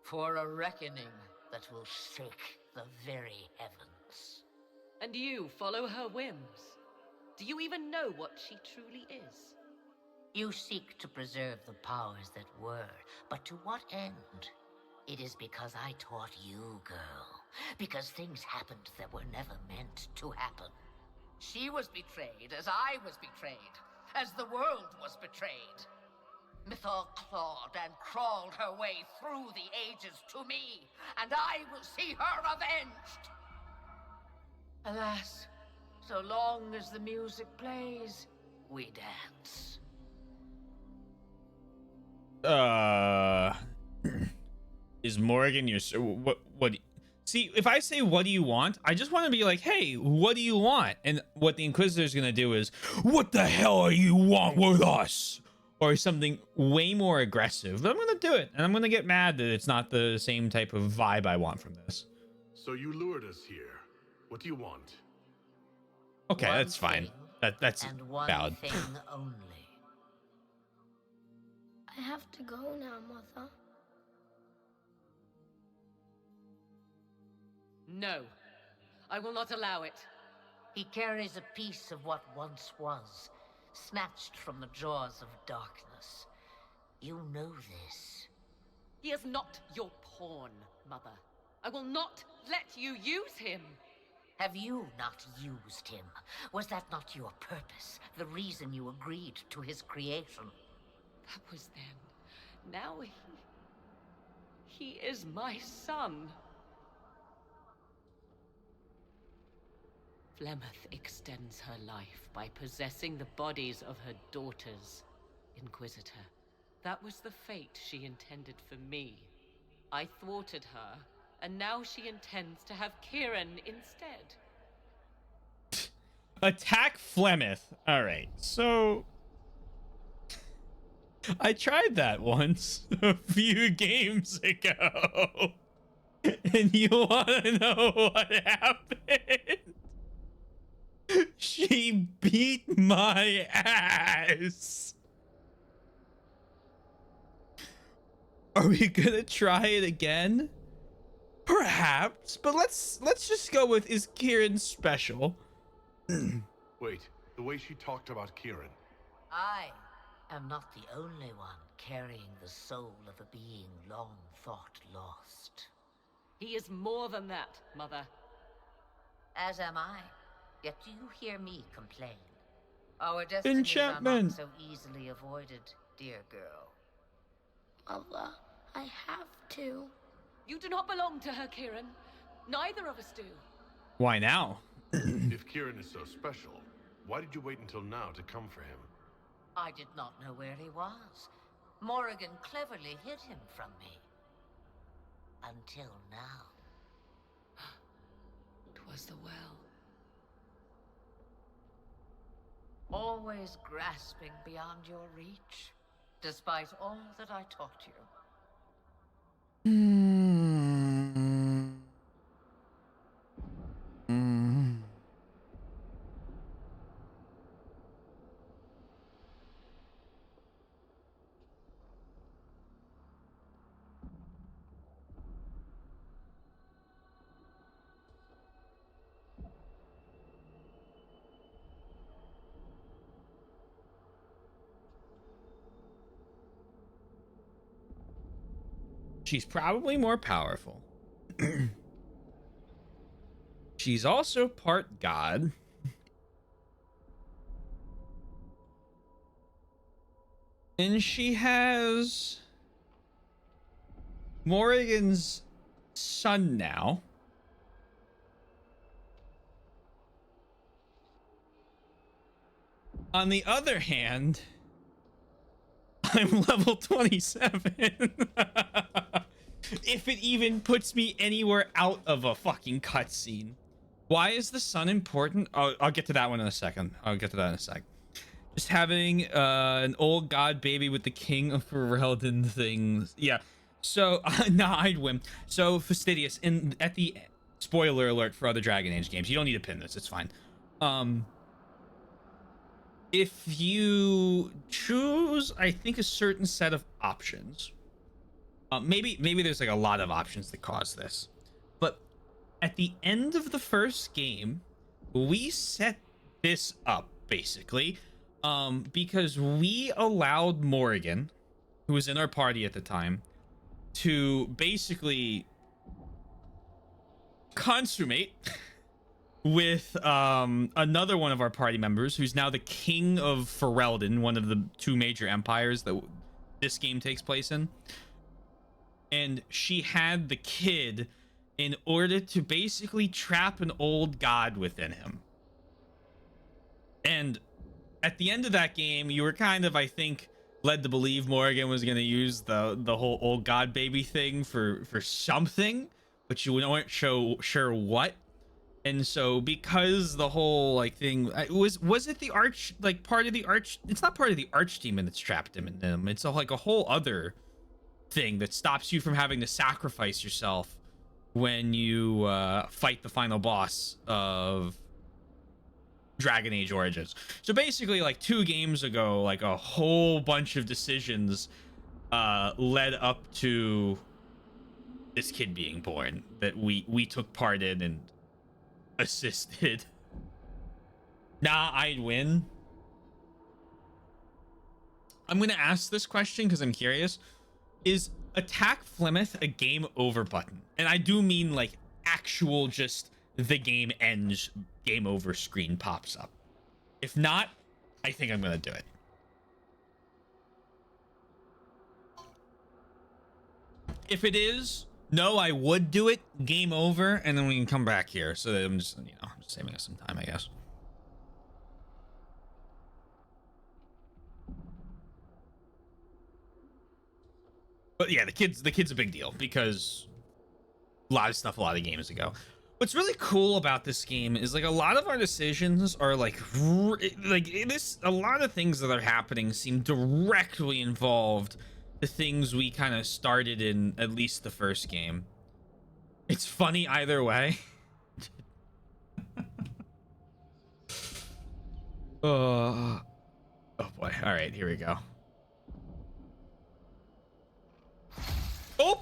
For a reckoning that will shake the very heavens. And you follow her whims. Do you even know what she truly is? You seek to preserve the powers that were, but to what end? It is because I taught you, girl. Because things happened that were never meant to happen. She was betrayed as I was betrayed, as the world was betrayed. Mythal clawed and crawled her way through the ages to me, and I will see her avenged! Alas, so long as the music plays, we dance. Is Morrigan your what? See, if I say what do you want, I just want to be like, hey, what do you want? And what the Inquisitor's gonna do is, what the hell are you want with us? Or something way more aggressive. But I'm gonna do it, and I'm gonna get mad that it's not the same type of vibe I want from this. So you lured us here. What do you want? Okay, that's fine. That's and one valid. thing only. I have to go now, Mother. No, I will not allow it. He carries a piece of what once was, snatched from the jaws of darkness. You know this. He is not your pawn, Mother. I will not let you use him. Have you not used him? Was that not your purpose? The reason you agreed to his creation? That was then. Now he is my son. Flemeth extends her life by possessing the bodies of her daughters, Inquisitor. That was the fate she intended for me. I thwarted her, and now she intends to have Kieran instead. Attack Flemeth. All right, so I tried that once a few games ago, and you want to know what happened? She beat my ass. Are we gonna try it again? Perhaps, but let's just go with, is Kieran special? Wait, the way she talked about Kieran. I am not the only one carrying the soul of a being long thought lost. He is more than that, Mother. As am I. Yet do you hear me complain? Our destinies Enchantment. are not so easily avoided, dear girl. Mother, I have to. You do not belong to her, Kieran. Neither of us do. Why now? If Kieran is so special, why did you wait until now to come for him? I did not know where he was. Morrigan cleverly hid him from me. Until now. 'Twas the well. Always grasping beyond your reach, despite all that I taught you. She's probably more powerful. She's also part god. And she has Morrigan's son now. On the other hand, I'm level 27. If it even puts me anywhere out of a fucking cutscene. Why is the sun important? Oh, I'll get to that one in a second. Just having an old god baby with the king of Ferelden things. Yeah. So, nah, I'd win. So, Fastidious, at the spoiler alert for other Dragon Age games. You don't need to pin this. It's fine. If you choose, I think, a certain set of options, maybe there's like a lot of options that cause this, but at the end of the first game, we set this up basically, because we allowed Morrigan, who was in our party at the time, to basically consummate with another one of our party members who's now the king of Ferelden, one of the two major empires that this game takes place in. And she had the kid in order to basically trap an old god within him. And at the end of that game, you were kind of, I think, led to believe Morrigan was gonna use the whole old god baby thing for something, but you weren't sure what. And so because the whole like thing was it the arch, like part of the arch, it's not part of the archdemon that's trapped him in them. It's like a whole other thing that stops you from having to sacrifice yourself when you fight the final boss of Dragon Age Origins. So basically, like 2 games ago, like a whole bunch of decisions led up to this kid being born that we took part in and assisted. Nah, I'd win. I'm gonna ask this question because I'm curious. Is attack Flemeth a game over button? And I do mean like actual just the game ends, game over screen pops up. If not, I think I'm gonna do it. If it is, no, I would do it. Game over, and then we can come back here. So that I'm just, you know, just saving us some time, I guess. But yeah, the kid's a big deal because a lot of stuff a lot of games ago. What's really cool about this game is like a lot of our decisions are like this, a lot of things that are happening seem directly involved the things we kind of started in at least the first game. It's funny either way. Oh boy. All right, here we go. Oh.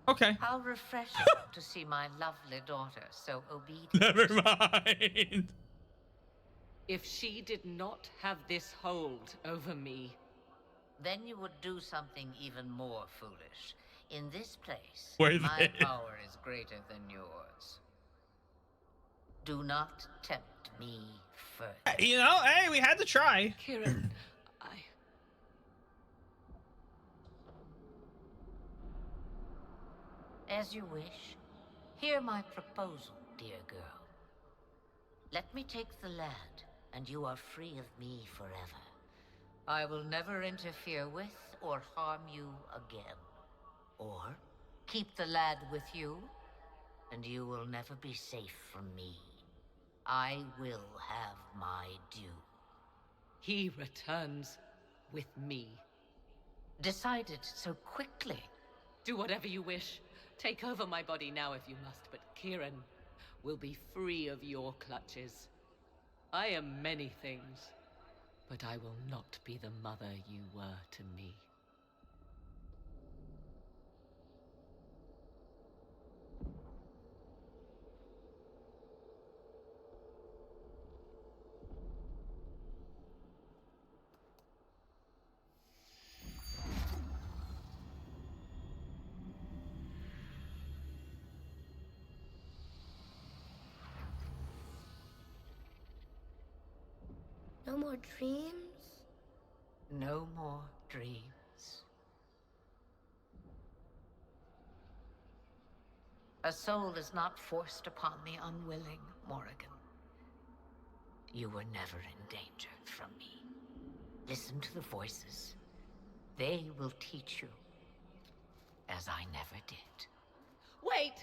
Okay. How refreshing to see my lovely daughter so obedient. Never mind. If she did not have this hold over me, then you would do something even more foolish. In this place, Where my power is greater than yours. Do not tempt me further. You know, hey, we had to try. Kieran, As you wish. Hear my proposal, dear girl. Let me take the lad, and you are free of me forever. I will never interfere with or harm you again. Or keep the lad with you, and you will never be safe from me. I will have my due. he returns with me. Decided so quickly. Do whatever you wish. Take over my body now if you must, but Kieran will be free of your clutches. I am many things, but I will not be the mother you were to me. No more dreams? No more dreams. A soul is not forced upon the unwilling, Morrigan. You were never in danger from me. Listen to the voices. They will teach you, as I never did. Wait!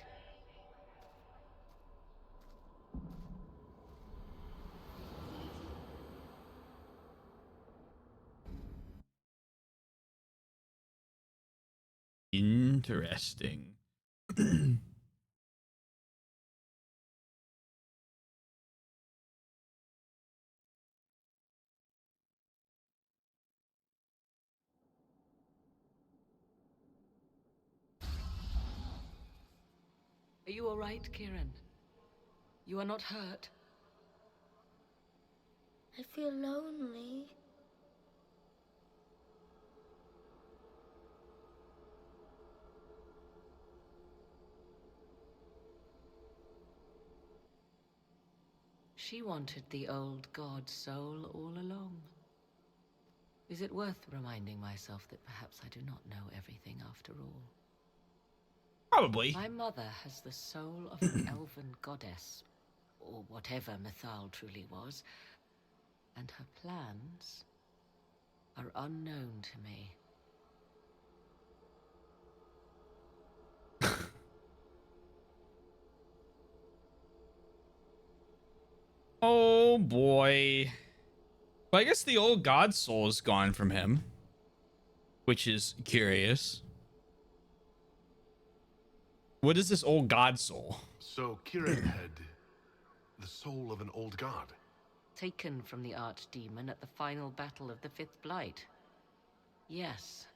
Interesting. Are you all right, Kieran? You are not hurt? I feel lonely. She wanted the old god soul all along. Is it worth reminding myself that perhaps I do not know everything after all? Probably. My mother has the soul of an elven goddess, or whatever Mythal truly was, and her plans are unknown to me. Oh boy. But I guess the old god soul is gone from him, which is curious. What is this old god soul? So Kieran had the soul of an old god. Taken from the archdemon at the final battle of the Fifth Blight. Yes,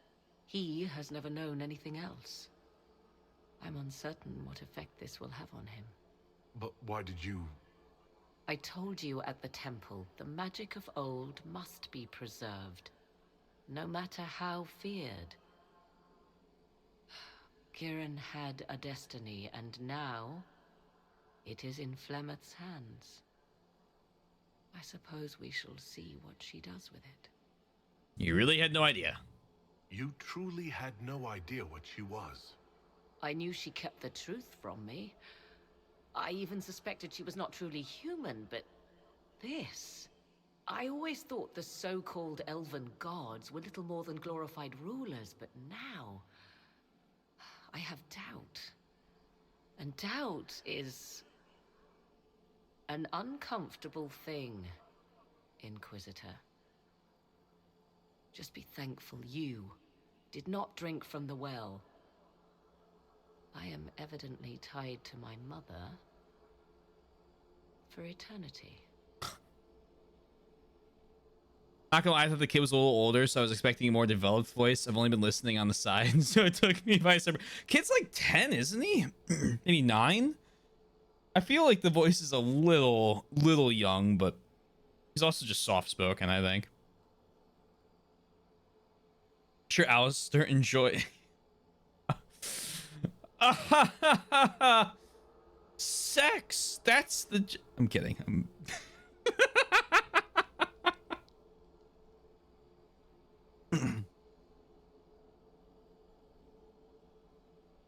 he has never known anything else. I'm uncertain what effect this will have on him. But why did you... I told you at the temple, the magic of old must be preserved, no matter how feared. Kieran had a destiny, and now it is in Flemeth's hands. I suppose we shall see what she does with it. You really had no idea. You truly had no idea what she was. I knew she kept the truth from me. I even suspected she was not truly human, but this... I always thought the so-called elven gods were little more than glorified rulers, but now... I have doubt. And doubt is... an uncomfortable thing, Inquisitor. Just be thankful you did not drink from the well. I am evidently tied to my mother for eternity. Not gonna lie, I thought the kid was a little older, so I was expecting a more developed voice. I've only been listening on the side, so it took me by surprise. Kid's like 10, isn't he? Maybe 9? I feel like the voice is a little young, but he's also just soft-spoken, I think. Sure, Alistair, enjoy. Sex! That's the... I'm kidding. I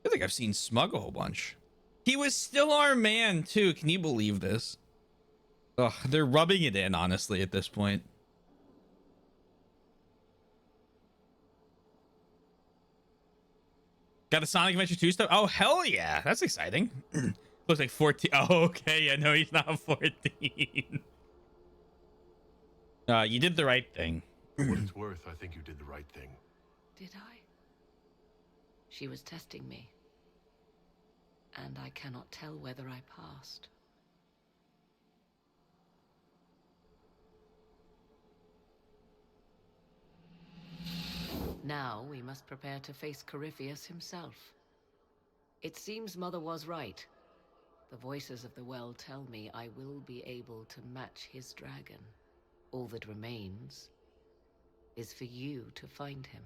feel like I've seen Smug a whole bunch. He was still our man, too. Can you believe this? Ugh, they're rubbing it in, honestly, at this point. Got a Sonic Adventure 2 stuff? Oh, hell yeah. That's exciting. Looks like 14. Oh, okay. Yeah, no, he's not 14. You did the right thing. For what it's worth, I think you did the right thing. Did I? She was testing me. And I cannot tell whether I passed. Now we must prepare to face Corypheus himself. It seems Mother was right. The voices of the well tell me I will be able to match his dragon. All that remains is for you to find him.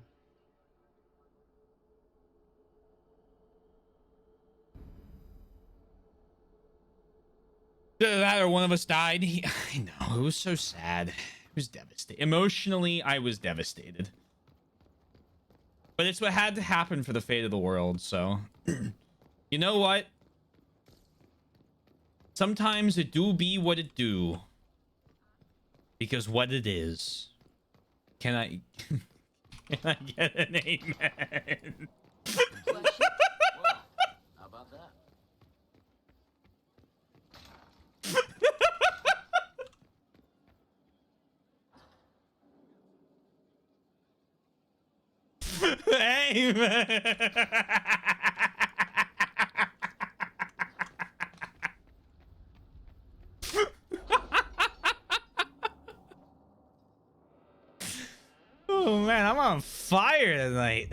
Either that or one of us died. I know, it was so sad. It was devastating. Emotionally, I was devastated. But it's what had to happen for the fate of the world, so... You know what? Sometimes it do be what it do. Because what it is. Can I... Can I get an amen? Well, how about that? Amen. Oh man, I'm on fire tonight.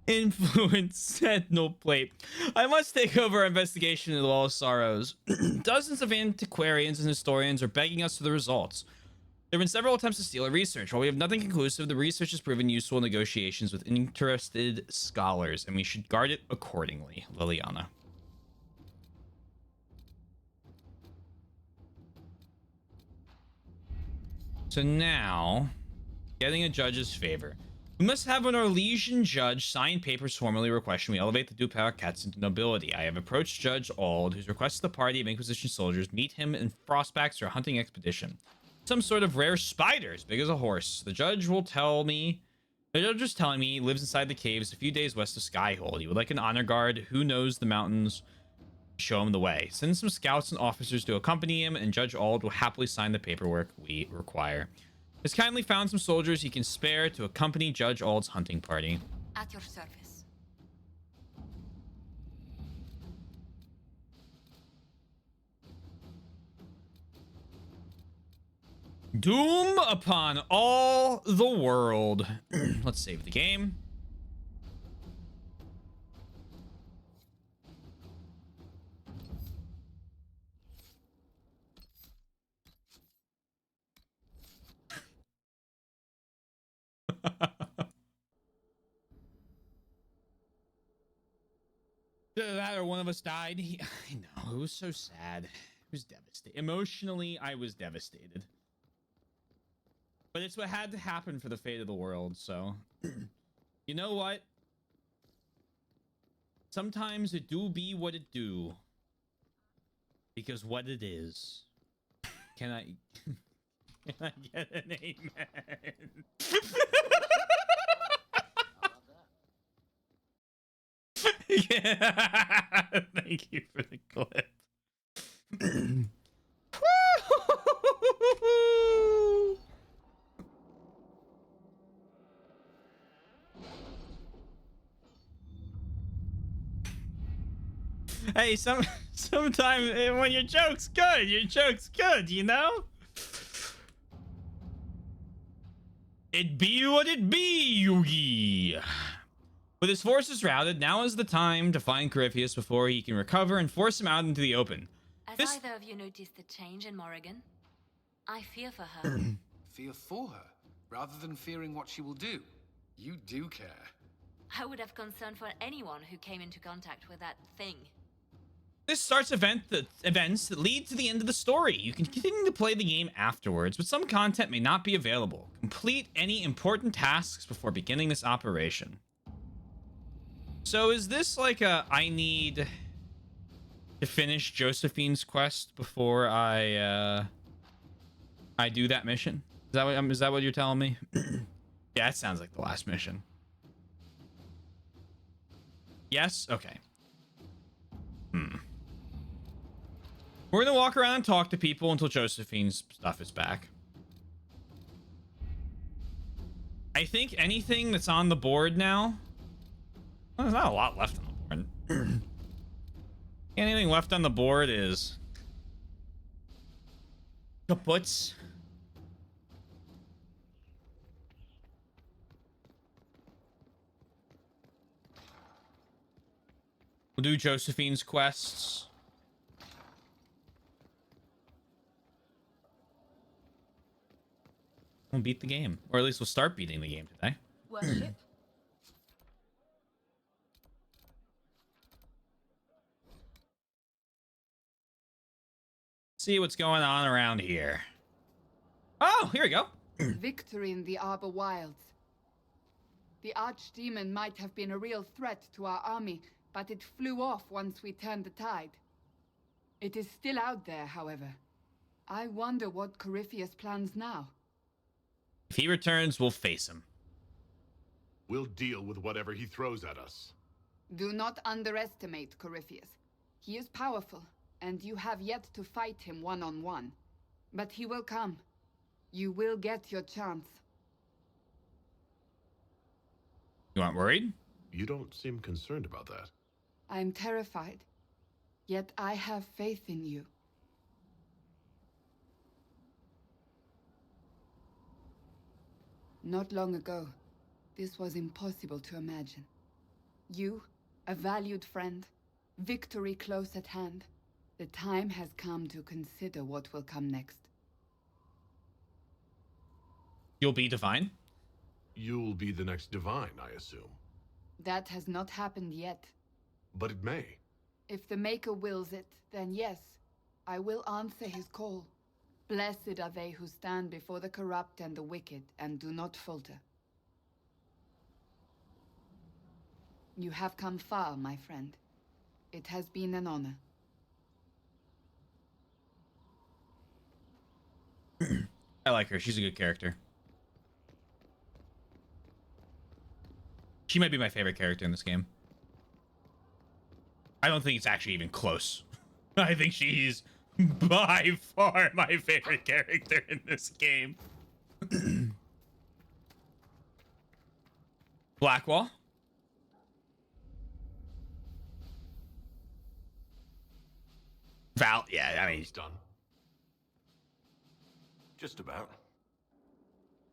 Influence Sentinel Plate. I must take over our investigation into the Wall of Sorrows. Dozens of antiquarians and historians are begging us for the results. There have been several attempts to steal our research. While we have nothing conclusive, the research has proven useful in negotiations with interested scholars, and we should guard it accordingly. Liliana. So now, getting a judge's favor. We must have an Orlesian judge sign papers formally requesting we elevate the Duparakets into nobility. I have approached Judge Ald, who's requested the party of Inquisition soldiers meet him in Frostbacks or a hunting expedition. Some sort of rare spider as big as a horse. The judge is telling me he lives inside the caves a few days west of Skyhold. He would like an honor guard who knows the mountains, show him the way. Send some scouts and officers to accompany him, and Judge Ald will happily sign the paperwork we require. Has kindly found some soldiers he can spare to accompany Judge Ald's hunting party. At your service. Doom upon all the world. Let's save the game. That or one of us died. I know, it was so sad. It was devastating. Emotionally, I was devastated. But it's what had to happen for the fate of the world, so... You know what? Sometimes it do be what it do. Because what it is. Can I... Can I get an amen? Yeah. Thank you for the clip. Hey, sometimes when your joke's good, you know? It be what it be, Yugi. With his forces routed, now is the time to find Corypheus before he can recover and force him out into the open. Has either of you noticed the change in Morrigan? I fear for her. Fear for her, rather than fearing what she will do. You do care. I would have concern for anyone who came into contact with that thing. This starts events that lead to the end of the story. You can continue to play the game afterwards, but some content may not be available. Complete any important tasks before beginning this operation. So is this like a I need to finish Josephine's quest before I do that mission? Is that what you're telling me? Yeah, that sounds like the last mission. Yes? Okay. We're gonna walk around and talk to people until Josephine's stuff is back. I think anything that's on the board now... Well, there's not a lot left on the board. Anything left on the board is... kaputs. We'll do Josephine's quests. We'll beat the game. Or at least we'll start beating the game today. Worship. See what's going on around here. Oh, here we go. Victory in the Arbor Wilds. The Archdemon might have been a real threat to our army, but it flew off once we turned the tide. It is still out there, however. I wonder what Corypheus plans now. If he returns, we'll face him. We'll deal with whatever he throws at us. Do not underestimate Corypheus. He is powerful, and you have yet to fight him one-on-one. But he will come. You will get your chance. You aren't worried? You don't seem concerned about that. I'm terrified. Yet I have faith in you. Not long ago, this was impossible to imagine. You, a valued friend, victory close at hand. The time has come to consider what will come next. You'll be divine? You'll be the next divine, I assume. That has not happened yet. But it may. If the Maker wills it, then yes, I will answer his call. Blessed are they who stand before the corrupt and the wicked and do not falter. You have come far, my friend. It has been an honor. I like her. She's a good character. She might be my favorite character in this game. I don't think it's actually even close. I think she's by far my favorite character in this game. Blackwall. Val, yeah, I mean, He's done. Just about.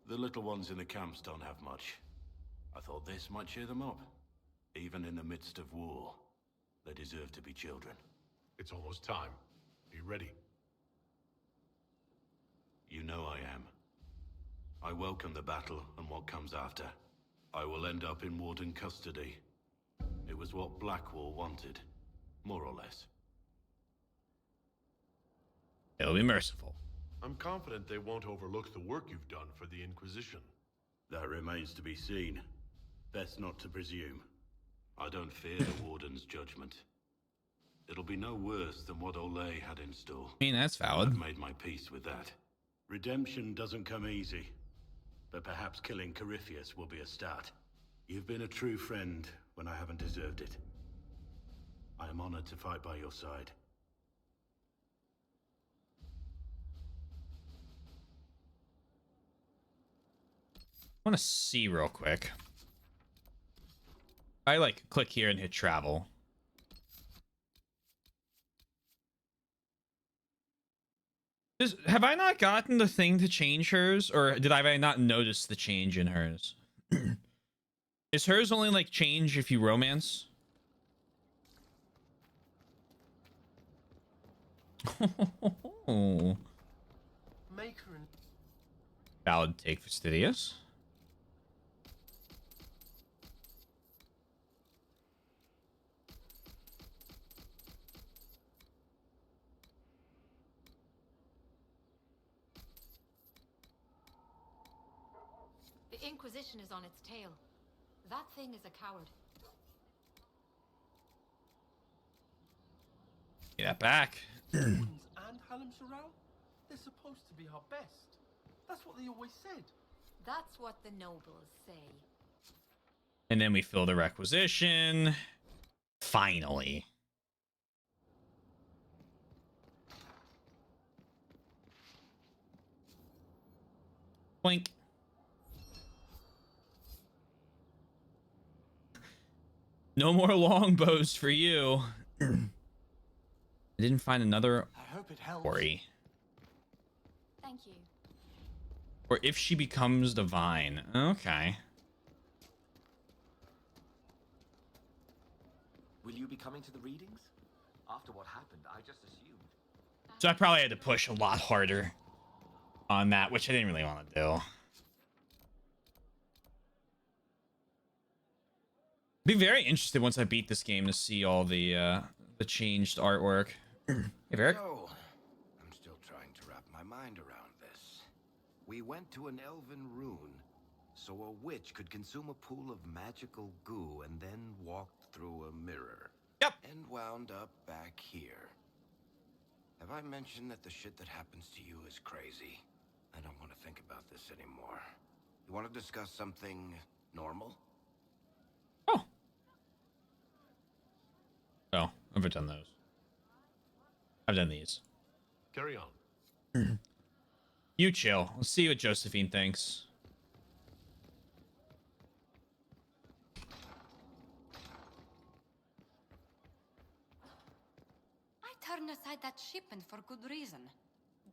The little ones in the camps don't have much. I thought this might cheer them up. Even in the midst of war, they deserve to be children. It's almost time. Are you ready? You know I am. I welcome the battle and what comes after. I will end up in Warden custody. It was what Blackwall wanted, more or less. It'll be merciful. I'm confident they won't overlook the work you've done for the Inquisition. That remains to be seen. Best not to presume. I don't fear the Warden's judgment. It'll be no worse than what Olay had in store. I mean, that's valid. I've made my peace with that. Redemption doesn't come easy, but perhaps killing Corypheus will be a start. You've been a true friend when I haven't deserved it. I am honored to fight by your side. I want to see real quick. I like click here and hit travel. Have I not gotten the thing to change hers, or did I not notice the change in hers? Is hers only like change if you romance? Oh. Valid take, fastidious. The Inquisition is on its tail. That thing is a coward. Get that back. And Hallam Sharal? They're supposed to be our best. That's what they always said. That's what the nobles say. And then we fill the requisition. Finally. Blink. No more longbows for you. I didn't find another quarry. Thank you. Or if she becomes divine. Okay. Will you be coming to the readings? After what happened, I just assumed. So I probably had to push a lot harder on that, which I didn't really want to do. Be very interested once I beat this game to see all the changed artwork. Hey, Varric. So, I'm still trying to wrap my mind around this. We went to an elven rune, so a witch could consume a pool of magical goo and then walked through a mirror. Yep. And wound up back here. Have I mentioned that the shit that happens to you is crazy? I don't want to think about this anymore. You want to discuss something normal? Oh, I've done those. I've done these. Carry on. You chill. Let's see what Josephine thinks. I turned aside that shipment for good reason.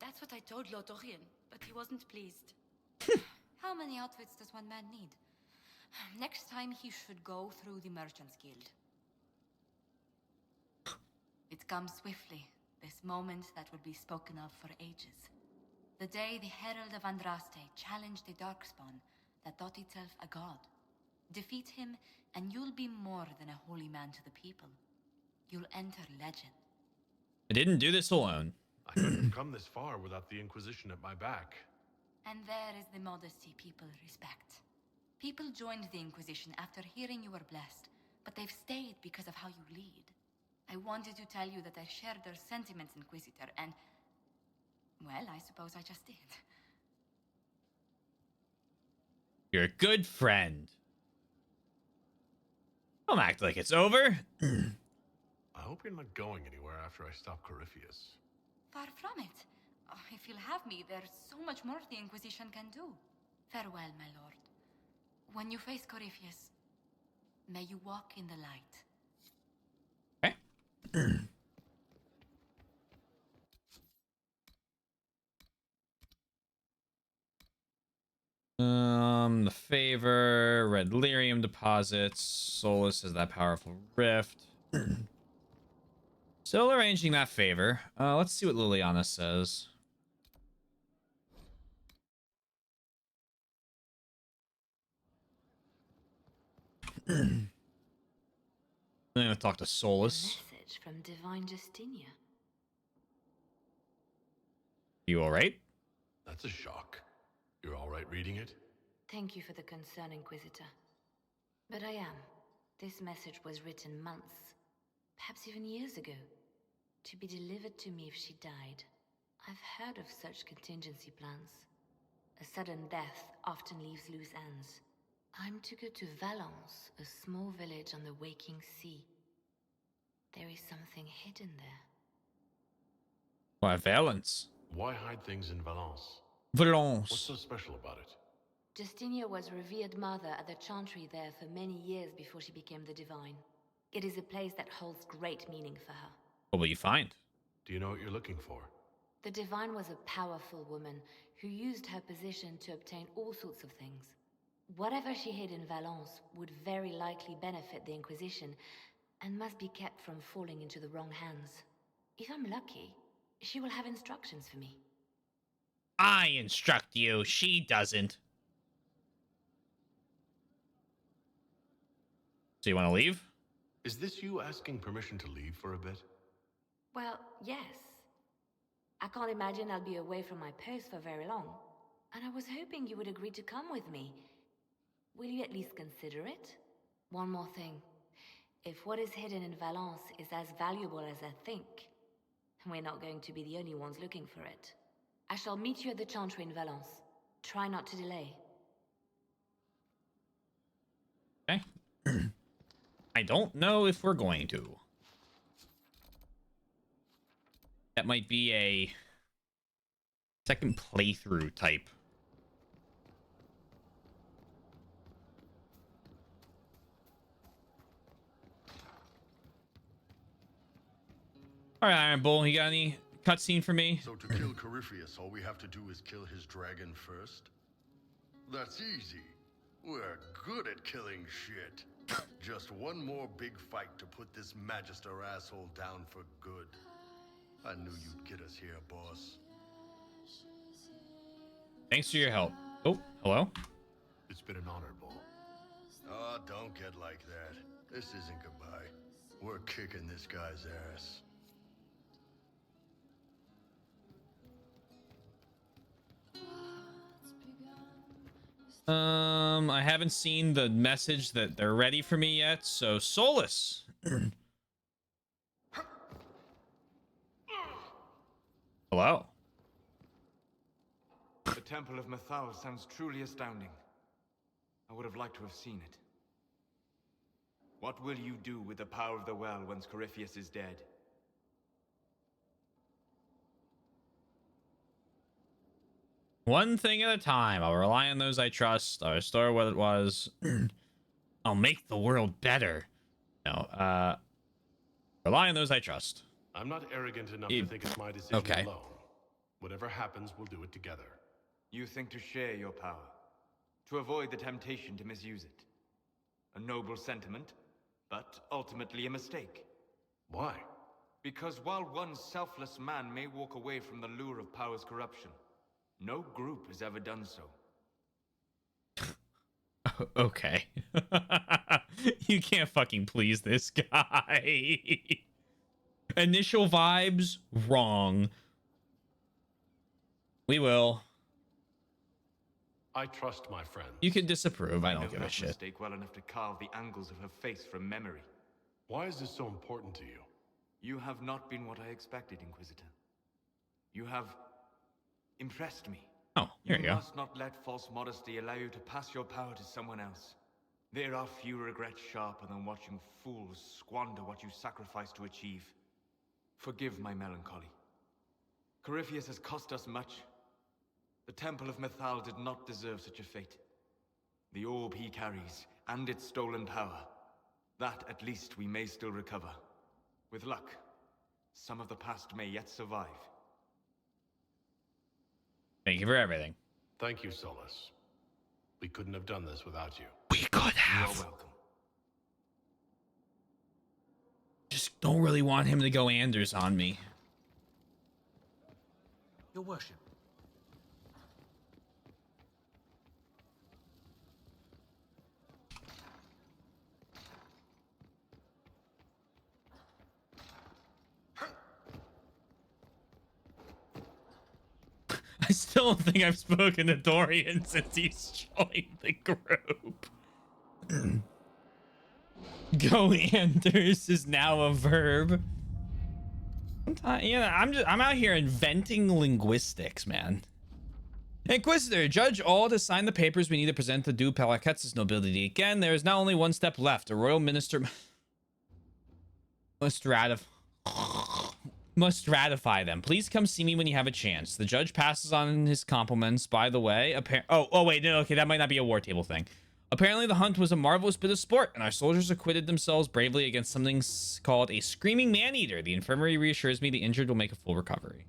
That's what I told Lothorian, but he wasn't pleased. How many outfits does one man need? Next time he should go through the Merchants Guild. It comes swiftly, this moment that will be spoken of for ages. The day the Herald of Andraste challenged the Darkspawn that thought itself a god. Defeat him, and you'll be more than a holy man to the people. You'll enter legend. I didn't do this alone. I couldn't have come this far without the Inquisition at my back. And there is the modesty people respect. People joined the Inquisition after hearing you were blessed, but they've stayed because of how you lead. I wanted to tell you that I share their sentiments, Inquisitor, and... well, I suppose I just did. You're a good friend. Don't act like it's over. I hope you're not going anywhere after I stop Corypheus. Far from it. Oh, if you'll have me, there's so much more the Inquisition can do. Farewell, my lord. When you face Corypheus, may you walk in the light. Okay. The favor, red lyrium deposits. Solus is that powerful rift. Still arranging that favor. Let's see what Liliana says. I'm gonna talk to Solus. Message from Divine Justinia. You all right? That's a shock. You're all right reading it? Thank you for the concern, Inquisitor. But I am. This message was written months, perhaps even years ago, to be delivered to me if she died. I've heard of such contingency plans. A sudden death often leaves loose ends. I'm to go to Valence, a small village on the waking sea. There is something hidden there. Why, Valence? Why hide things in Valence? Valence. What's so special about it? Justinia was revered mother at the chantry there for many years before she became the Divine. It is a place that holds great meaning for her. What will you find? Do you know what you're looking for? The Divine was a powerful woman who used her position to obtain all sorts of things. Whatever she hid in Valence would very likely benefit the Inquisition and must be kept from falling into the wrong hands. If I'm lucky, she will have instructions for me. I instruct you. She doesn't. So you want to leave? Is this you asking permission to leave for a bit? Well, yes. I can't imagine I'll be away from my post for very long. And I was hoping you would agree to come with me. Will you at least consider it? One more thing. If what is hidden in Valence is as valuable as I think, we're not going to be the only ones looking for it. I shall meet you at the chantry in Valence. Try not to delay. Okay. I don't know if we're going to. That might be a second playthrough type. All right, Iron Bull, you got any cutscene for me? So to kill Corypheus, all we have to do is kill his dragon first? That's easy. We're good at killing shit. Just one more big fight to put this Magister asshole down for good. I knew you'd get us here, boss. Thanks for your help. Oh, hello? It's been an honor, Bull. Oh, don't get like that. This isn't goodbye. We're kicking this guy's ass. I haven't seen the message that they're ready for me yet, so Solus. Hello. The Temple of Mythal sounds truly astounding. I would have liked to have seen it. What will you do with the power of the well once Corypheus is dead? One thing at a time. I'll rely on those I trust. I'll restore what it was. I'll make the world better. No, rely on those I trust. I'm not arrogant enough to think it's my decision alone. Whatever happens, we'll do it together. You think to share your power, to avoid the temptation to misuse it. A noble sentiment, but ultimately a mistake. Why? Because while one selfless man may walk away from the lure of power's corruption, no group has ever done so. Okay. You can't fucking please this guy. Initial vibes, wrong. We will. I trust my friend. You can disapprove. I don't know give a that shit. mistake well enough to carve the angles of her face from memory. Why is this so important to you? You have not been what I expected, Inquisitor. You have impressed me. Oh, here you go. You must not let false modesty allow you to pass your power to someone else. There are few regrets sharper than watching fools squander what you sacrifice to achieve. Forgive my melancholy. Corypheus has cost us much. The Temple of Mythal did not deserve such a fate. The orb he carries, and its stolen power, that at least we may still recover. With luck, some of the past may yet survive. Thank you for everything. Thank you, Solus. We couldn't have done this without you. We could have. You are welcome. Just don't really want him to go Anders on me. Your worship. I still don't think I've spoken to Dorian since he's joined the group. Go Anders is now a verb. I'm out here inventing linguistics, man. Inquisitor, judge all to sign the papers we need to present to do Palaket's nobility. Again, there is now only one step left. A royal minister must ratify them. Please come see me when you have a chance. The judge passes on his compliments. By the way, oh wait, no, okay, that might not be a war table thing. Apparently, the hunt was a marvelous bit of sport, and our soldiers acquitted themselves bravely against something called a screaming man-eater. The infirmary reassures me the injured will make a full recovery.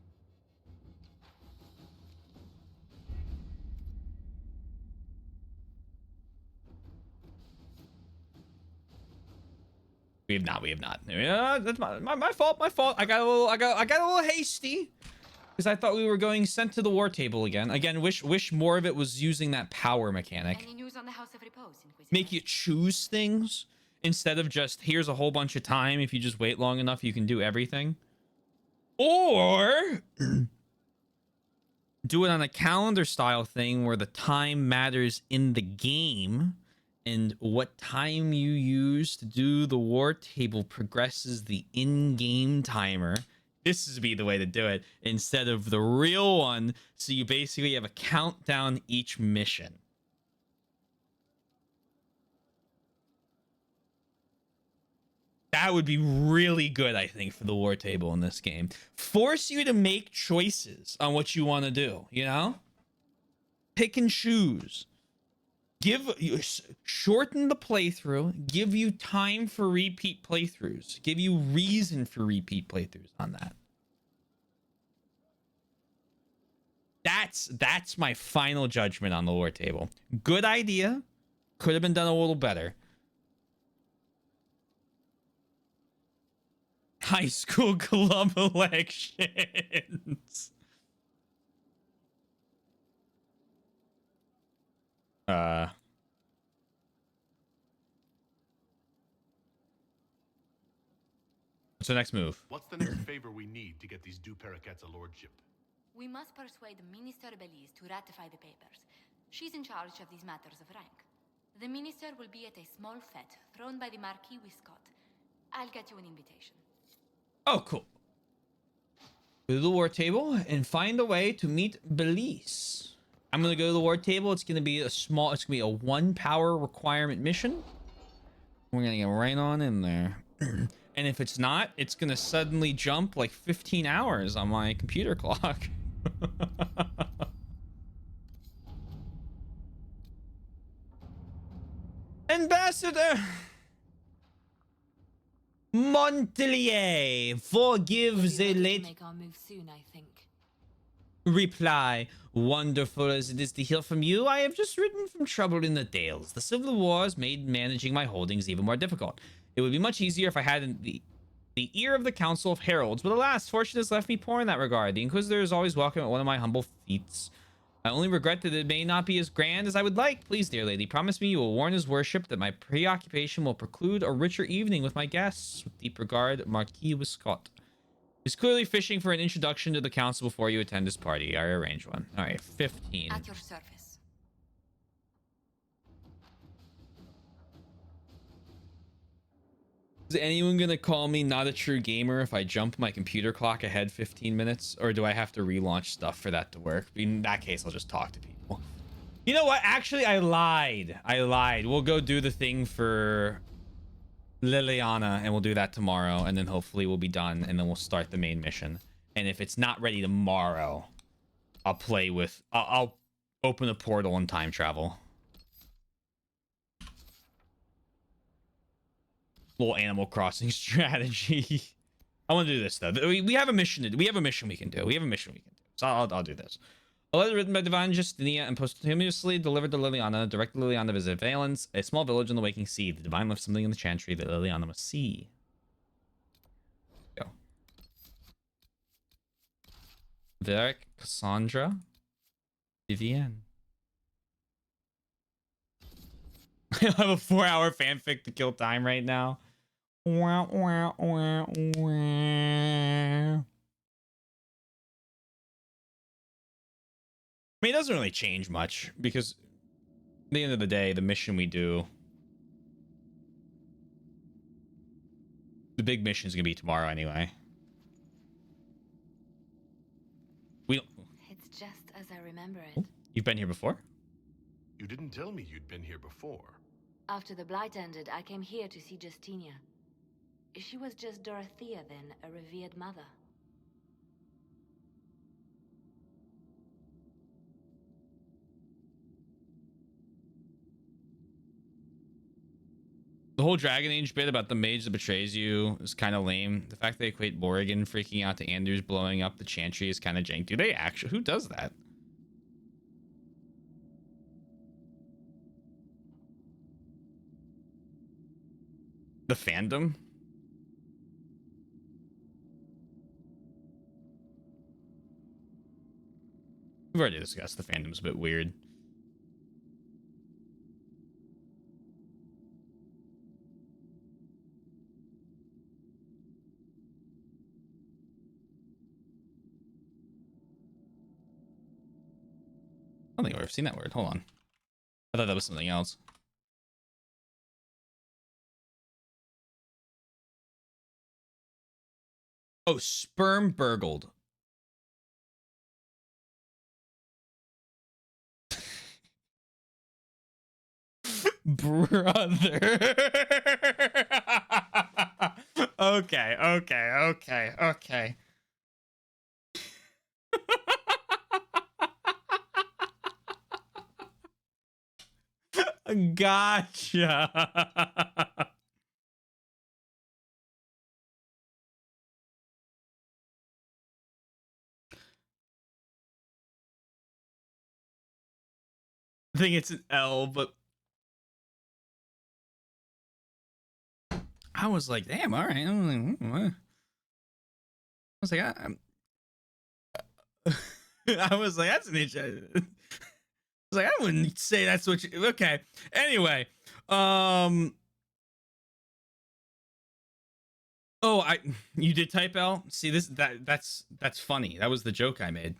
We have not. Yeah, that's my fault. I got a little hasty because I thought we were going sent to the war table again. Wish more of it was using that power mechanic. Any news on the House of Repose, Inquisitor? Make you choose things instead of just here's a whole bunch of time. If you just wait long enough, you can do everything. Or do it on a calendar style thing where the time matters in the game. And what time you use to do the war table progresses the in-game timer. This would be the way to do it instead of the real one. So you basically have a countdown each mission. That would be really good, I think, for the war table in this game. Force you to make choices on what you want to do, you know? Pick and choose. Shorten the playthrough, give you time for repeat playthroughs, give you reason for repeat playthroughs on that. That's my final judgment on the war table. Good idea. Could have been done a little better. High school club elections. What's the next move? What's the next favor we need to get these Du Paraquets a lordship? We must persuade Minister Belize to ratify the papers. She's in charge of these matters of rank. The minister will be at a small fete thrown by the Marquis Wiscott. I'll get you an invitation. Oh, cool. Go to the war table and find a way to meet Belize. I'm gonna go to the war table. It's gonna be it's gonna be a 1 power requirement mission. We're gonna get right on in there. And if it's not, it's gonna suddenly jump like 15 hours on my computer clock. Ambassador Montelier, forgive the late Make our move soon, I think. reply. Wonderful as it is to hear from you, I have just written from trouble in the Dales. The civil wars made managing my holdings even more difficult. It would be much easier if I had the ear of the Council of Heralds, but alas, fortune has left me poor in that regard. The Inquisitor is always welcome at one of my humble feats. I only regret that it may not be as grand as I would like. Please, dear lady, promise me you will warn his worship that my preoccupation will preclude a richer evening with my guests. With deep regard, Marquis Wiscott. He's clearly fishing for an introduction to the council before you attend his party. I arrange one. All right, 15. At your service. Is anyone gonna call me not a true gamer if I jump my computer clock ahead 15 minutes? Or do I have to relaunch stuff for that to work? In that case, I'll just talk to people. You know what? Actually, I lied. We'll go do the thing for Liliana, and we'll do that tomorrow. And then hopefully we'll be done. And then we'll start the main mission. And if it's not ready tomorrow, I'll play with... I'll open a portal and time travel. Little Animal Crossing strategy. I want to do this though. We have a mission. We have a mission we can do. So I'll do this. A letter written by Divine Justinia and posthumously delivered to Liliana, directed Liliana to visit Valence, a small village in the waking sea. The Divine left something in the chantry that Liliana must see. Go. Varric, Cassandra, Vivienne. I have a 4-hour fanfic to kill time right now. Wah, wah, wah, wah. I mean, it doesn't really change much because at the end of the day, the mission we do, the big mission is gonna be tomorrow anyway. We don't. It's just as I remember it. You've been here before? You didn't tell me you'd been here before. After the Blight ended, I came here to see Justinia. She was just Dorothea then, a revered mother. The whole Dragon Age bit about the mage that betrays you is kind of lame. The fact they equate Borrigan freaking out to Anders blowing up the Chantry is kind of jank. Do they actually? Who does that? The fandom? We've already discussed the fandom's a bit weird. I don't think I've ever seen that word. Hold on. I thought that was something else. Oh, sperm burgled. Brother. Okay. Gotcha. I think it's an L, but I was like, damn, all right. I was like, I was like, that's an itch. I was like, I wouldn't say that's what you. Okay. Anyway, oh, you did type L. See this? That's funny. That was the joke I made.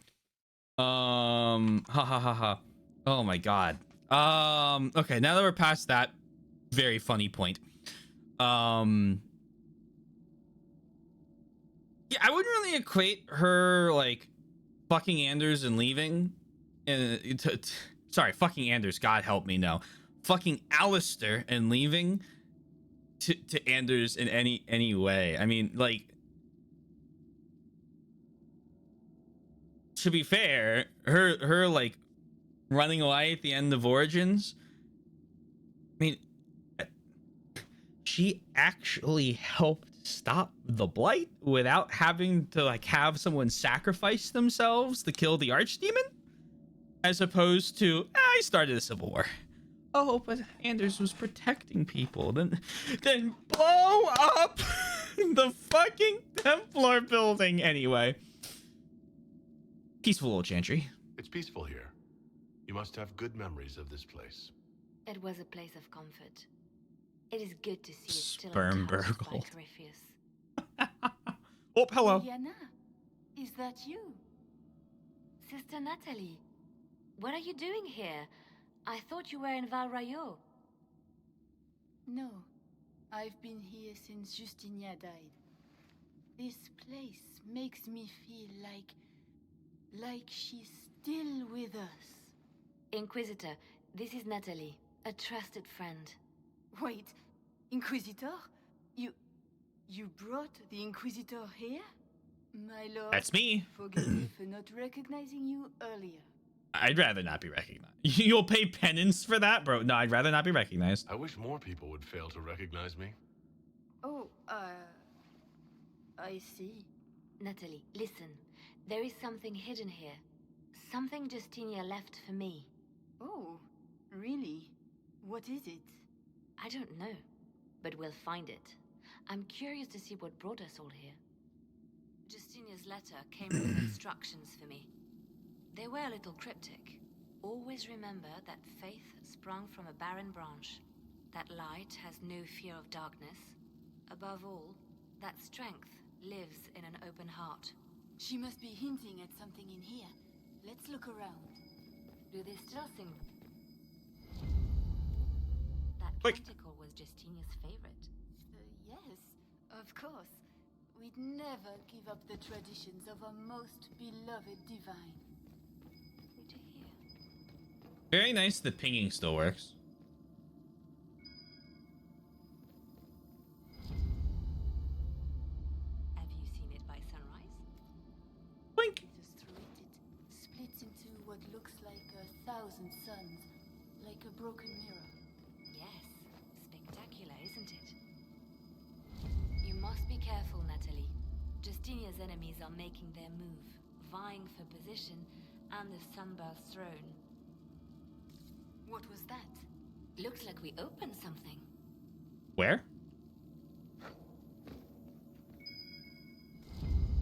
Ha ha ha ha. Oh my god. Okay, now that we're past that very funny point. Yeah, I wouldn't really equate her like fucking Anders and leaving. Sorry, fucking Anders. God help me, no. Fucking Alistair and leaving to Anders in any way. I mean, like, to be fair, her like running away at the end of Origins. I mean, she actually helped stop the Blight without having to like have someone sacrifice themselves to kill the Archdemon, as opposed to I started a civil war. Oh, but Anders was protecting people. Then blow up the fucking Templar building anyway. Peaceful old Chantry. It's peaceful here. You must have good memories of this place. It was a place of comfort. It is good to see it still Sperm untouched by burgled. Corypheus. Oh, hello. Diana, is that you? Sister Natalie, what are you doing here? I thought you were in Val Rayo. No, I've been here since Justinia died. This place makes me feel like she's still with us. Inquisitor, this is Natalie, a trusted friend. Wait, Inquisitor? You brought the Inquisitor here? My lord, That's me. forgive me for not recognizing you earlier. I'd rather not be recognized. You'll pay penance for that, bro? No, I'd rather not be recognized. I wish more people would fail to recognize me. Oh, I see. Natalie, listen. There is something hidden here. Something Justinia left for me. Oh, really? What is it? I don't know, but we'll find it. I'm curious to see what brought us all here. Justinia's letter came with instructions for me. They were a little cryptic. Always remember that faith sprung from a barren branch, that light has no fear of darkness. Above all, that strength lives in an open heart. She must be hinting at something in here. Let's look around. Do they still sing? That canticle was Justinia's favorite. Yes, of course. We'd never give up the traditions of our most beloved divine. Very nice. The pinging still works. Have you seen it by sunrise? Blink. It is through it. It splits into what looks like 1,000 suns, like a broken mirror. Yes, spectacular, isn't it? You must be careful, Natalie. Justinia's enemies are making their move, vying for position and the Sunburst throne. What was that? Looks like we opened something. Where?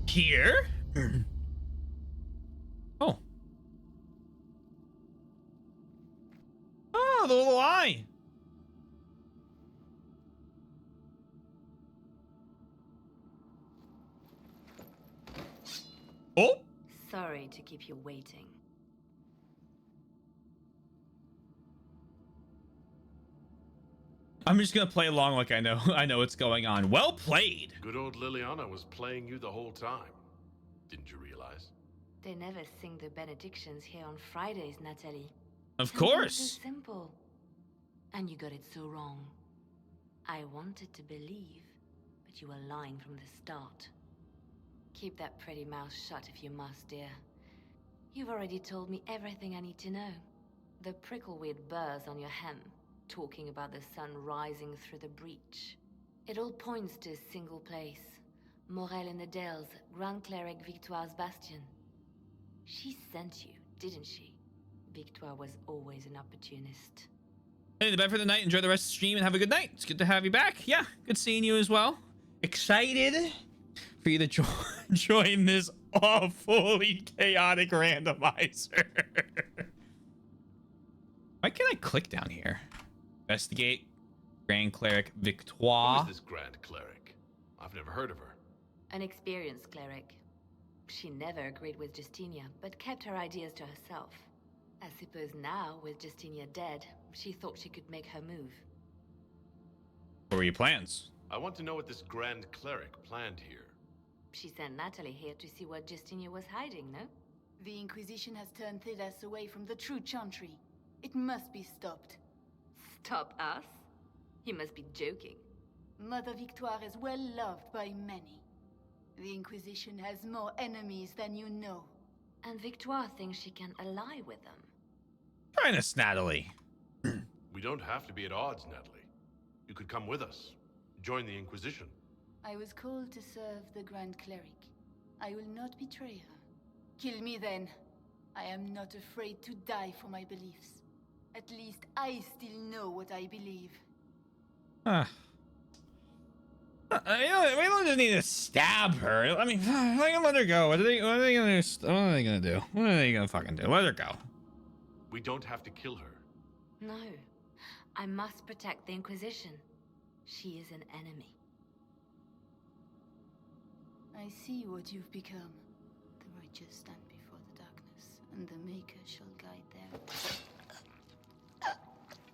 Here? Oh. Oh, the little eye. Oh. Sorry to keep you waiting. I'm just gonna play along like I know what's going on. Well played. Good old Liliana was playing you the whole time. Didn't you realize? They never sing the benedictions here on Fridays, Natalie. Of Something course. So simple. And you got it so wrong. I wanted to believe, but you were lying from the start. Keep that pretty mouth shut if you must, dear. You've already told me everything I need to know. The prickleweed burrs on your hem, talking about the sun rising through the breach. It all points to a single place. Morel in the Dales, Grand Cleric Victoire's bastion. She sent you, didn't she? Victoire was always an opportunist. Hey, the bed for the night. Enjoy the rest of the stream and have a good night. It's good to have you back. Yeah, good seeing you as well. Excited for you to join this awfully chaotic randomizer. Why can't I click down here? Investigate. Grand Cleric Victoire. Who is this Grand Cleric? I've never heard of her. An experienced cleric. She never agreed with Justinia, but kept her ideas to herself. I suppose now, with Justinia dead, she thought she could make her move. What were your plans? I want to know what this Grand Cleric planned here. She sent Natalie here to see what Justinia was hiding, no? The Inquisition has turned Thidas away from the true Chantry. It must be stopped. Stop us? You must be joking. Mother Victoire is well loved by many. The Inquisition has more enemies than you know. And Victoire thinks she can ally with them. Trying to Natalie. We don't have to be at odds, Natalie. You could come with us. Join the Inquisition. I was called to serve the Grand Cleric. I will not betray her. Kill me then. I am not afraid to die for my beliefs. At least I still know what I believe. We don't just need to stab her. I mean, I can let her go. What are they gonna do? What are they gonna fucking do? Let her go. We don't have to kill her. No. I must protect the Inquisition. She is an enemy. I see what you've become. The righteous stand before the darkness, and the Maker shall guide them.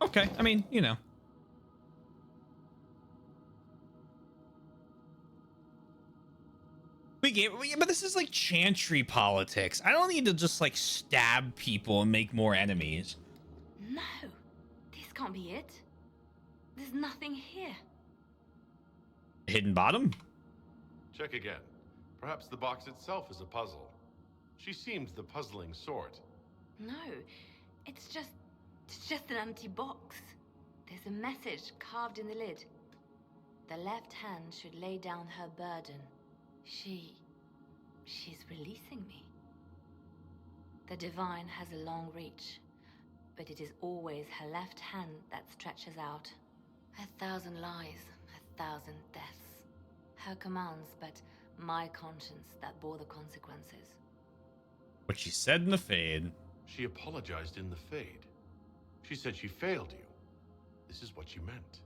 Okay, I mean, you know. game, but this is like chantry politics. I don't need to just like stab people and make more enemies. No, this can't be it. There's nothing here. Hidden bottom? Check again. Perhaps the box itself is a puzzle. She seems the puzzling sort. No, it's just an empty box. There's a message carved in the lid. The left hand should lay down her burden. She's releasing me. The divine has a long reach, but it is always her left hand that stretches out. 1,000 lies, 1,000 deaths. Her commands, but my conscience that bore the consequences. What she said in the fade. She apologized in the fade. She said she failed you. This is what she meant.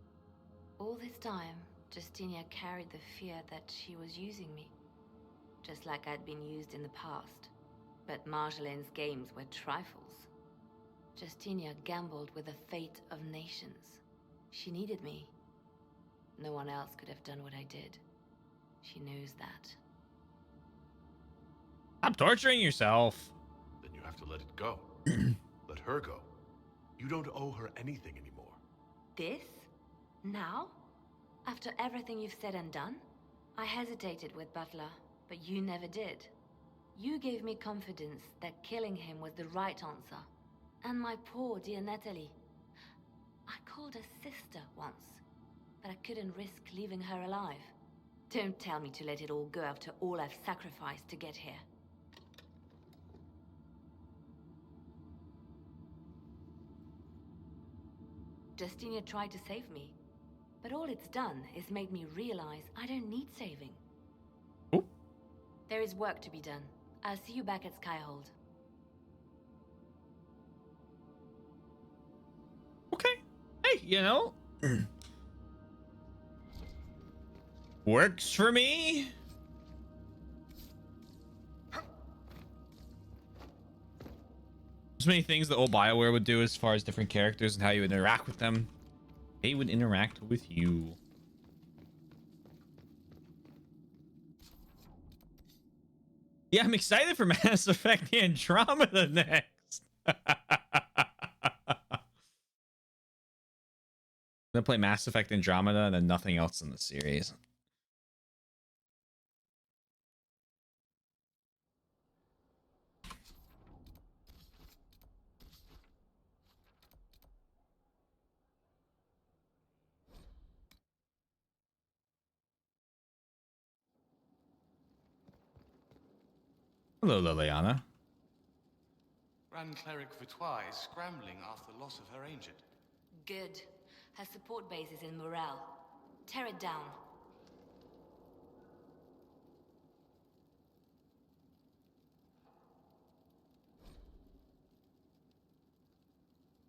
All this time, Justinia carried the fear that she was using me. Just like I'd been used in the past. But Marjolaine's games were trifles. Justinia gambled with the fate of nations. She needed me. No one else could have done what I did. She knows that. Stop torturing yourself. Then you have to let it go. Let her go. You don't owe her anything anymore. This? Now? After everything you've said and done? I hesitated with Butler, but you never did. You gave me confidence that killing him was the right answer. And my poor dear Natalie. I called her sister once, but I couldn't risk leaving her alive. Don't tell me to let it all go after all I've sacrificed to get here. Justinia tried to save me, but all it's done is made me realize I don't need saving. Ooh. There is work to be done. I'll see you back at Skyhold. Okay. Hey, you know, works for me. There's many things that old BioWare would do as far as different characters and how you would interact with them. They would interact with you. Yeah, I'm excited for Mass Effect Andromeda next. I'm gonna play Mass Effect Andromeda and then nothing else in the series. Hello, Liliana. Grand Cleric Vitois is scrambling after the loss of her agent. Good. Her support base is in Morale. Tear it down.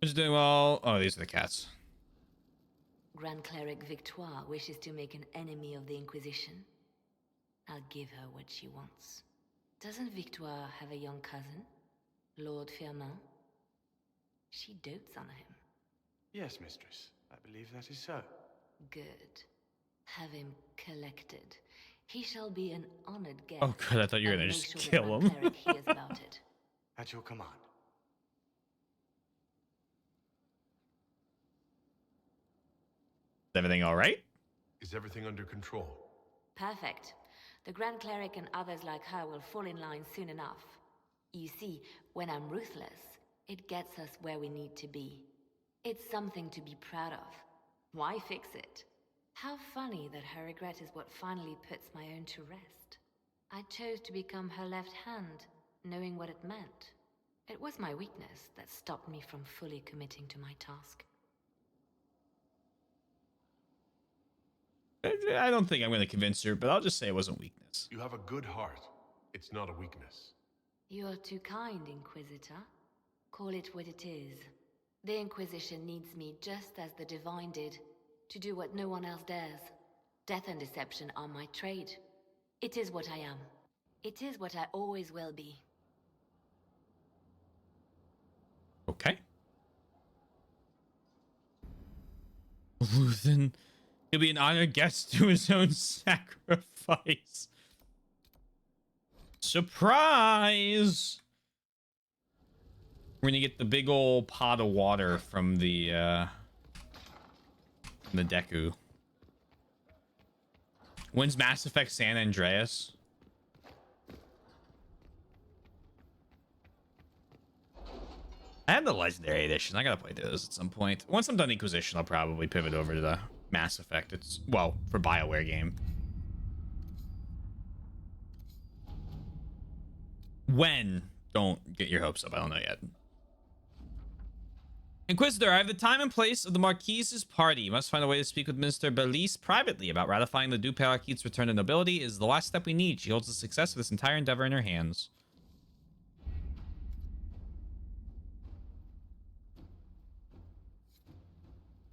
Who's doing well? Oh, these are the cats. Grand Cleric Victoire wishes to make an enemy of the Inquisition. I'll give her what she wants. Doesn't Victoire have a young cousin? Lord Firmin? She dotes on him. Yes, mistress. I believe that is so. Good. Have him collected. He shall be an honored guest. Oh, good. I thought you were gonna Make just sure kill the him. Grand Cleric hears about it. At your command. Is everything all right? Is everything under control? Perfect. The Grand Cleric and others like her will fall in line soon enough. You see, when I'm ruthless, it gets us where we need to be. It's something to be proud of. Why fix it? How funny that her regret is what finally puts my own to rest. I chose to become her left hand, knowing what it meant. It was my weakness that stopped me from fully committing to my task. I don't think I'm going to convince her, but I'll just say it wasn't weakness. You have a good heart. It's not a weakness. You're too kind, Inquisitor. Call it what it is. The Inquisition needs me just as the Divine did, to do what no one else dares. Death and deception are my trade. It is what I am. It is what I always will be. Okay. Luthen, he'll be an honored guest to his own sacrifice. Surprise! We're gonna get the big old pot of water from the Deku. When's Mass Effect San Andreas? I had the Legendary Edition. I gotta play those at some point. Once I'm done Inquisition, I'll probably pivot over to the Mass Effect. It's, well, for BioWare game. When? Don't get your hopes up. I don't know yet. Inquisitor, I have the time and place of the Marquise's party. You must find a way to speak with Minister Belize privately about ratifying the Du Parakeet's return to nobility. It is the last step we need. She holds the success of this entire endeavor in her hands.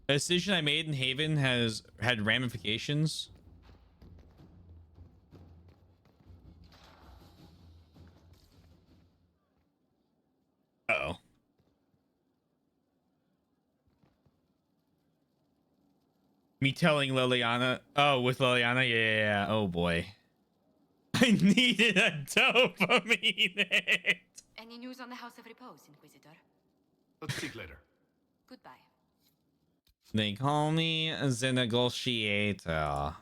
A decision I made in Haven has had ramifications. Uh-oh. Me telling Liliana. Oh, with Liliana? Yeah. Oh, boy. I needed a dopamine hit. Any news on the House of Repose, Inquisitor? Let's speak later. Goodbye. They call me the negotiator. All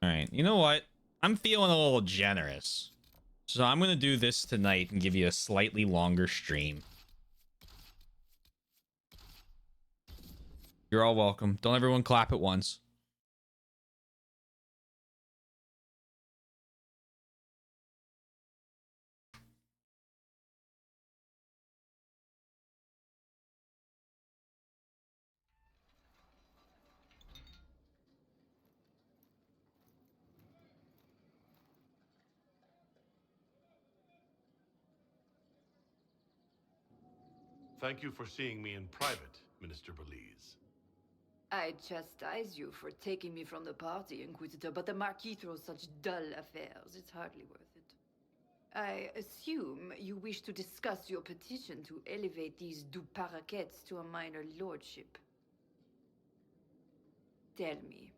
right. You know what? I'm feeling a little generous. So I'm going to do this tonight and give you a slightly longer stream. You're all welcome. Don't everyone clap at once. Thank you for seeing me in private, Minister Belize. I chastise you for taking me from the party, Inquisitor, but the Marquis throws such dull affairs. It's hardly worth it. I assume you wish to discuss your petition to elevate these Du Paraquets to a minor lordship. Tell me,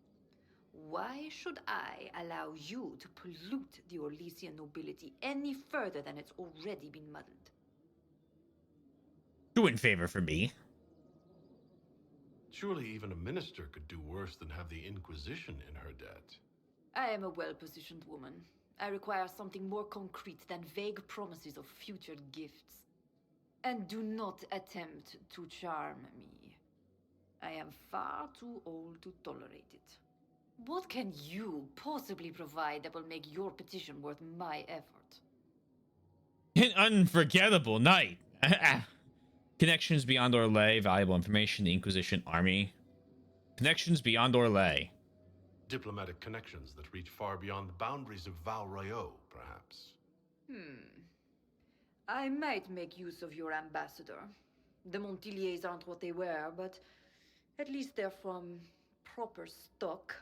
why should I allow you to pollute the Orlesian nobility any further than it's already been muddled? Doing favor for me. Surely even a minister could do worse than have the Inquisition in her debt. I am a well-positioned woman. I require something more concrete than vague promises of future gifts. And do not attempt to charm me. I am far too old to tolerate it. What can you possibly provide that will make your petition worth my effort? An unforgettable night. Connections beyond Orlais, valuable information, the Inquisition army. Connections beyond Orlais. Diplomatic connections that reach far beyond the boundaries of Val Royeaux, perhaps. I might make use of your ambassador. The Montiliers aren't what they were, but at least they're from proper stock.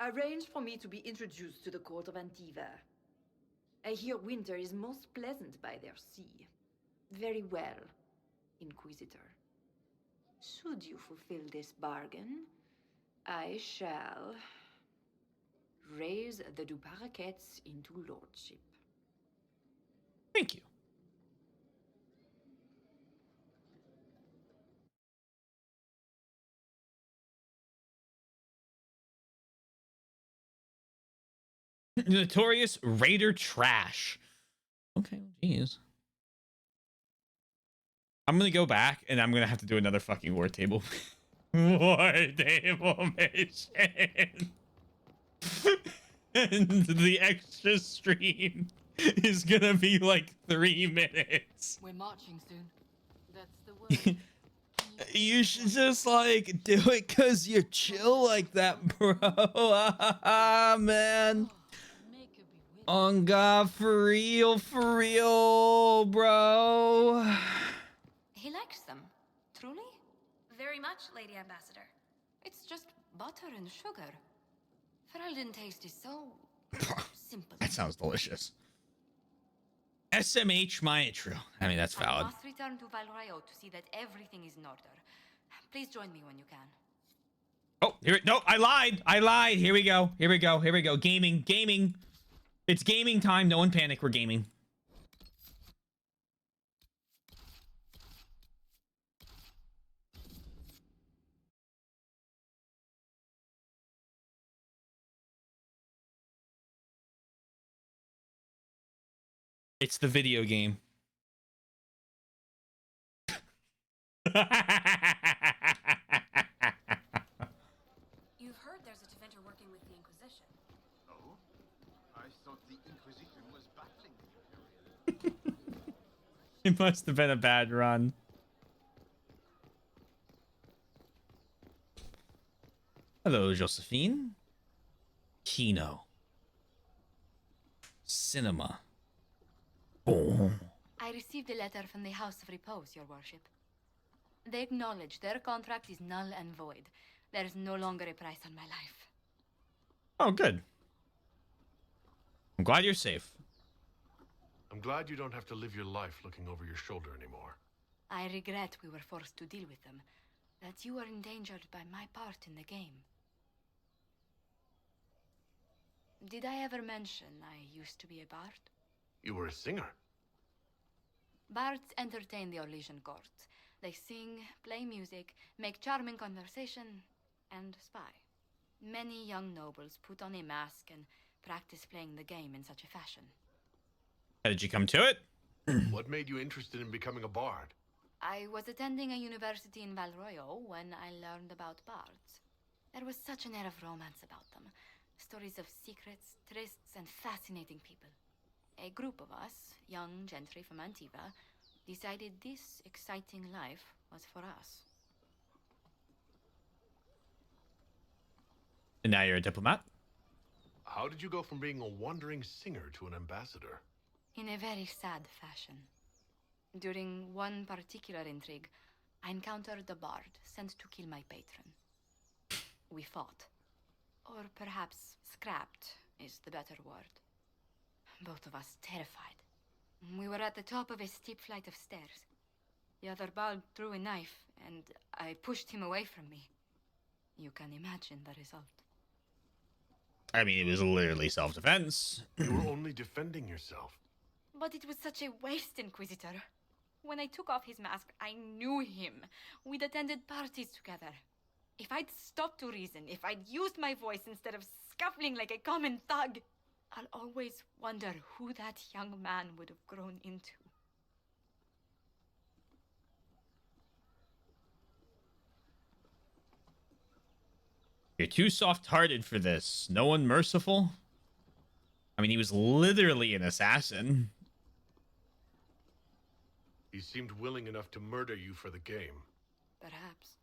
Arrange for me to be introduced to the court of Antiva. I hear winter is most pleasant by their sea. Very well, Inquisitor. Should you fulfill this bargain, I shall raise the Du Paraquets into lordship. Thank you. Notorious Raider Trash. Okay, jeez. I'm gonna go back and I'm gonna have to do another fucking war table. War table mission. And the extra stream is gonna be like 3 minutes. We're marching soon. That's the word. You should just like do it because you're chill like that, bro. Man. On God, for real, bro. He likes them. Truly? Very much, Lady Ambassador. It's just butter and sugar. Ferelden taste is so simple. That sounds delicious. SMH Maestro. I mean, that's valid. I must return to Val Royeaux to see that everything is in order. Please join me when you can. Oh, here. No, I lied. Here we go. Gaming. It's gaming time. No one panic. We're gaming. It's the video game. You've heard there's a defender working with the Inquisition. Oh? I thought the Inquisition was battling the Imperial. It must have been a bad run. Hello, Josephine. Kino. Cinema. Oh. I received a letter from the House of Repose, Your Worship. They acknowledge their contract is null and void. There is no longer a price on my life. Oh, good. I'm glad you're safe. I'm glad you don't have to live your life looking over your shoulder anymore. I regret we were forced to deal with them, that you were endangered by my part in the game. Did I ever mention I used to be a bard? You were a singer. Bards entertain the Orlesian court. They sing, play music, make charming conversation, and spy. Many young nobles put on a mask and practice playing the game in such a fashion. How did you come to it? What made you interested in becoming a bard? I was attending a university in Valroyo when I learned about bards. There was such an air of romance about them. Stories of secrets, trysts, and fascinating people. A group of us, young gentry from Antiva, decided this exciting life was for us. And now you're a diplomat? How did you go from being a wandering singer to an ambassador? In a very sad fashion. During one particular intrigue, I encountered a bard sent to kill my patron. We fought. Or perhaps scrapped is the better word. Both of us terrified. We were at the top of a steep flight of stairs. The other bard drew a knife, and I pushed him away from me. You can imagine the result. I mean, it was literally self-defense. You were only defending yourself. But it was such a waste, Inquisitor. When I took off his mask, I knew him. We'd attended parties together. If I'd stopped to reason, if I'd used my voice instead of scuffling like a common thug, I'll always wonder who that young man would have grown into. You're too soft-hearted for this. No one merciful? I mean, he was literally an assassin. He seemed willing enough to murder you for the game. Perhaps.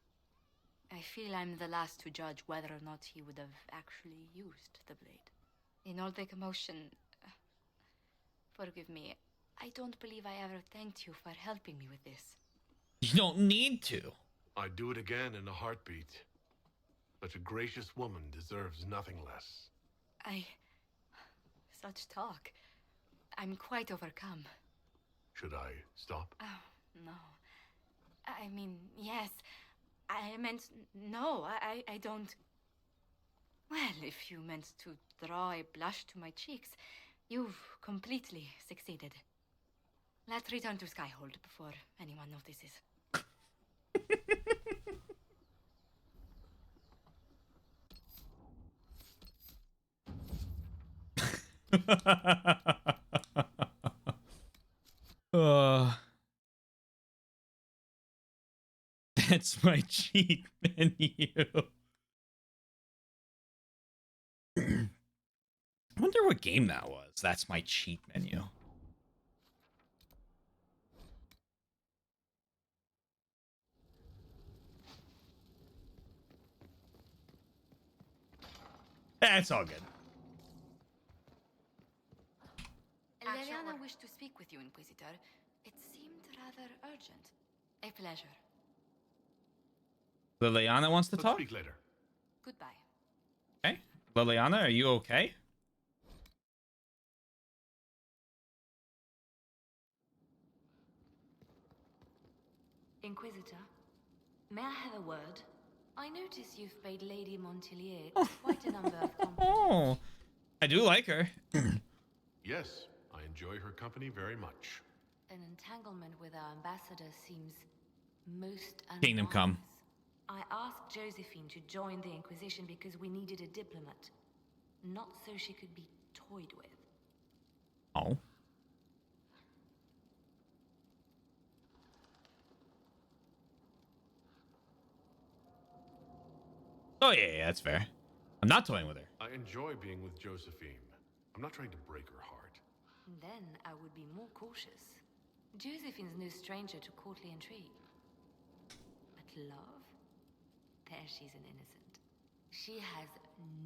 I feel I'm the last to judge whether or not he would have actually used the blade. In all the commotion... forgive me. I don't believe I ever thanked you for helping me with this. You don't need to. I'd do it again in a heartbeat. Such a gracious woman deserves nothing less. Such talk. I'm quite overcome. Should I stop? Oh, no. I mean, yes. I meant no. I don't... Well, if you meant to draw a blush to my cheeks, you've completely succeeded. Let's return to Skyhold before anyone notices. That's my cheat menu. I wonder what game that was. That's my cheat menu. That's all good. Leliana wished to speak with you, Inquisitor. It seemed rather urgent. A pleasure. Liliana wants to talk? Speak later. Goodbye. Okay. Liliana, are you okay? Inquisitor, may I have a word? I notice you've paid Lady Montilier quite a number of compliments. Oh, I do like her. Yes, I enjoy her company very much. An entanglement with our ambassador seems most unwise. Kingdom Come. I asked Josephine to join the Inquisition because we needed a diplomat, not so she could be toyed with. Oh. Oh, yeah, that's fair. I'm not toying with her. I enjoy being with Josephine. I'm not trying to break her heart. Then I would be more cautious. Josephine's no stranger to courtly intrigue. But love? There she's an innocent. She has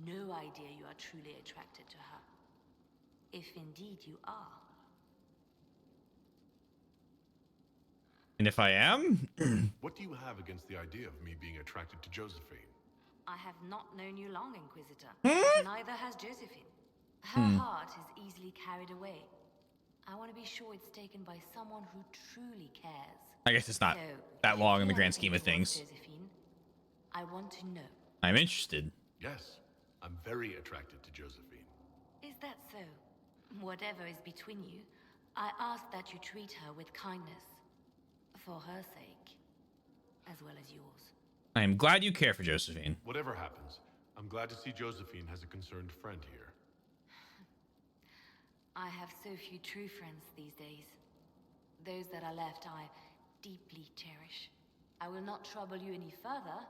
no idea you are truly attracted to her. If indeed you are. And if I am? What do you have against the idea of me being attracted to Josephine? I have not known you long, Inquisitor. Hmm? Neither has Josephine. Her heart is easily carried away. I want to be sure it's taken by someone who truly cares. I guess it's not So, that long in the grand scheme of things. Josephine, I want to know. I'm interested. Yes, I'm very attracted to Josephine. Is that so? Whatever is between you, I ask that you treat her with kindness. For her sake, as well as yours. I am glad you care for Josephine. Whatever happens, I'm glad to see Josephine has a concerned friend here. I have so few true friends these days. Those that are left I deeply cherish. I will not trouble you any further,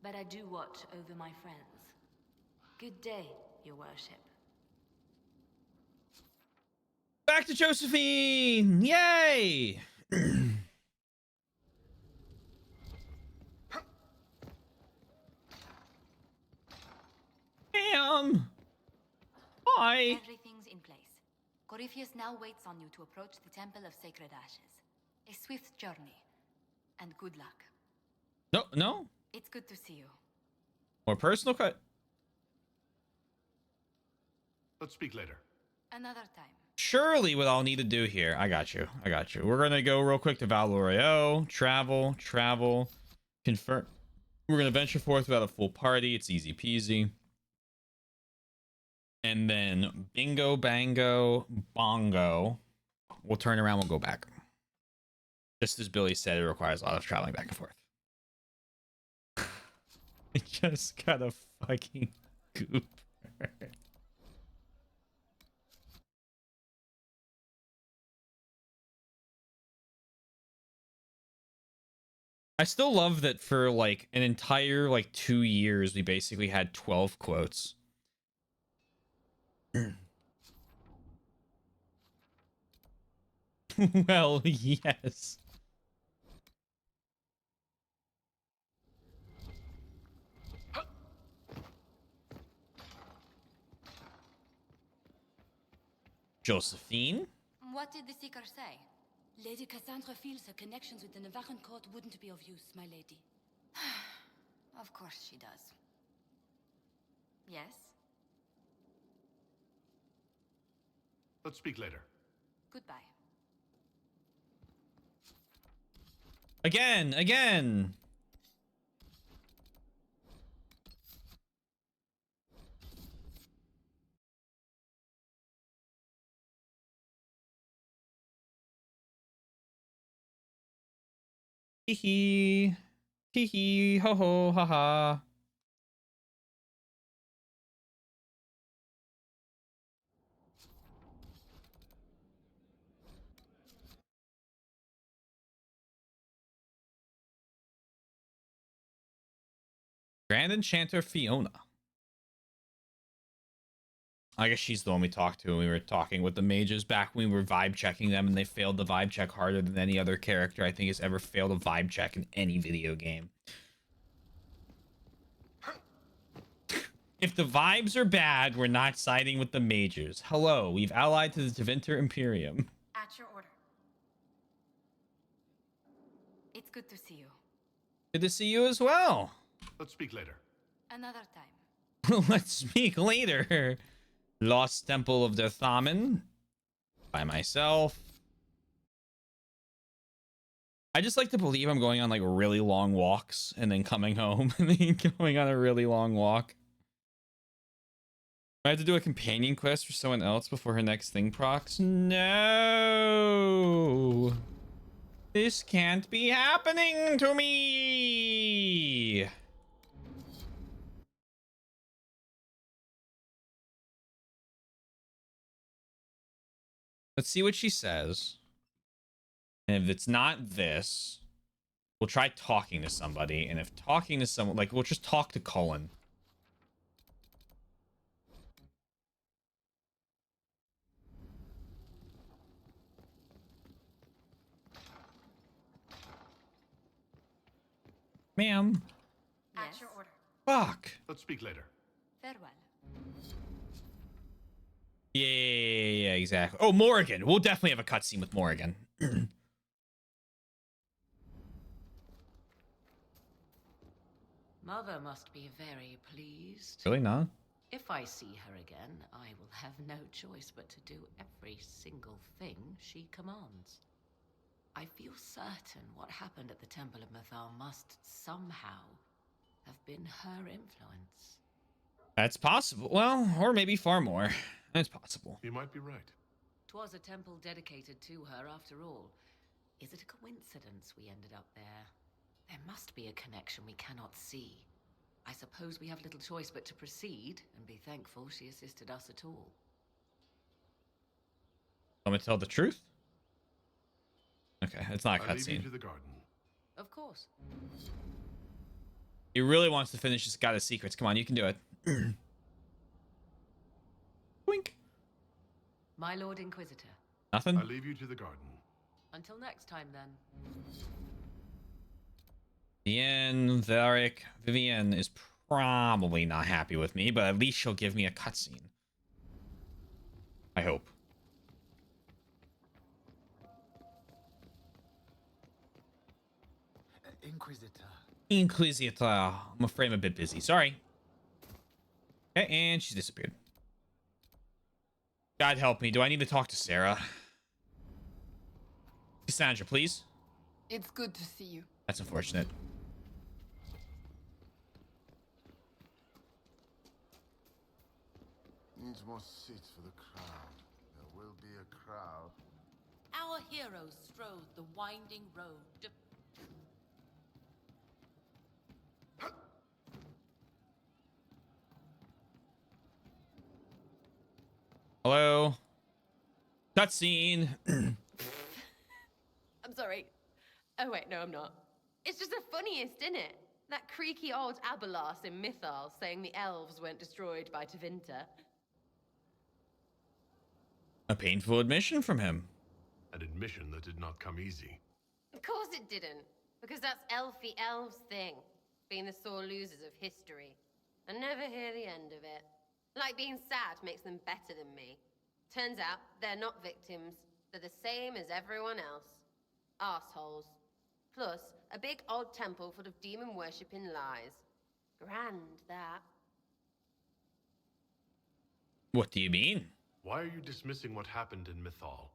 but I do watch over my friends. Good day, your worship. Back to Josephine! Yay! Bam! Hi! Everything's in place. Corypheus now waits on you to approach the Temple of Sacred Ashes. A swift journey. And good luck. No. It's good to see you. More personal cut. Let's speak later. Another time. Surely what I'll need to do here. I got you. We're going to go real quick to Val L'Oreal. Travel. Confirm. We're going to venture forth without a full party. It's easy peasy. And then bingo, bango, bongo. We'll turn around. We'll go back. Just as Billy said, it requires a lot of traveling back and forth. I just got a fucking goober. I still love that for like an entire 2 years, we basically had 12 quotes. Well, yes. Josephine? What did the Seeker say? Lady Cassandra feels her connections with the Navarran court wouldn't be of use, my lady. Of course she does. Yes? Let's speak later. Goodbye. Again. Hee hee, ho ho, ha ha. Grand Enchanter Fiona. I guess she's the one we talked to when we were talking with the mages back when we were vibe checking them, and they failed the vibe check harder than any other character I think has ever failed a vibe check in any video game. If the vibes are bad, we're not siding with the mages. Hello, we've allied to the Tevinter Imperium. At your order. It's good to see you. Good to see you as well. Let's speak later. Another time. Let's speak later. Lost Temple of Derthamen. By myself. I just like to believe I'm going on like really long walks and then coming home and then going on a really long walk. I have to do a companion quest for someone else before her next thing procs. No. This can't be happening to me. Let's see what she says. And if it's not this, we'll try talking to somebody. And if talking to someone, like, we'll just talk to Cullen. Ma'am. At your order. Fuck. Let's speak later. Farewell. Yeah, exactly. Oh, Morrigan. We'll definitely have a cutscene with Morrigan. Mother must be very pleased. Really not? If I see her again, I will have no choice but to do every single thing she commands. I feel certain what happened at the Temple of Mythal must somehow have been her influence. That's possible. Well, or maybe far more. That's possible. You might be right. 'Twas a temple dedicated to her after all. Is it a coincidence we ended up there? There must be a connection we cannot see. I suppose we have little choice but to proceed and be thankful she assisted us at all. I'm gonna tell the truth? Okay, it's not a I leave you cutscene. to the garden. Of course. He really wants to finish this Goddess Secrets. Come on, you can do it. Wink. My Lord Inquisitor. Nothing? I leave you to the garden. Until next time, then. Vivienne is probably not happy with me, but at least she'll give me a cutscene. I hope. Inquisitor. I'm afraid I'm a bit busy. Sorry. Okay, and she's disappeared. God help me. Do I need to talk to Sarah? Cassandra, please. It's good to see you. That's unfortunate. Needs more seats for the crowd. There will be a crowd. Our heroes strode the winding road. Hello? Cutscene. I'm sorry. Oh wait, no, I'm not. It's just the funniest, isn't it? That creaky old Abelas in Mythal saying the elves weren't destroyed by Tevinter. A painful admission from him. An admission that did not come easy. Of course it didn't, because that's elfy elves thing, being the sore losers of history. I never hear the end of it. Like being sad makes them better than me. Turns out they're not victims. They're the same as everyone else. Arseholes. Plus, a big old temple full of demon-worshipping lies. Grand, that. What do you mean? Why are you dismissing what happened in Mythal?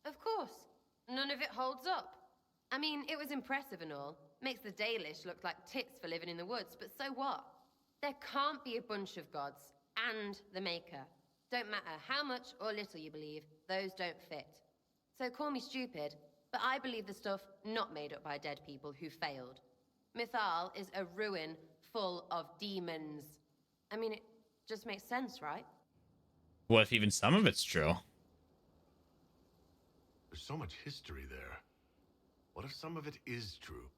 Of course. None of it holds up. I mean, it was impressive and all. Makes the Dalish look like tits for living in the woods, but so what? There can't be a bunch of gods and the Maker. Don't matter how much or little you believe, those don't fit. So call me stupid, but I believe the stuff not made up by dead people who failed. Mythal is a ruin full of demons. I mean, it just makes sense, right? What if even some of it's true? There's so much history there. What if some of it is true?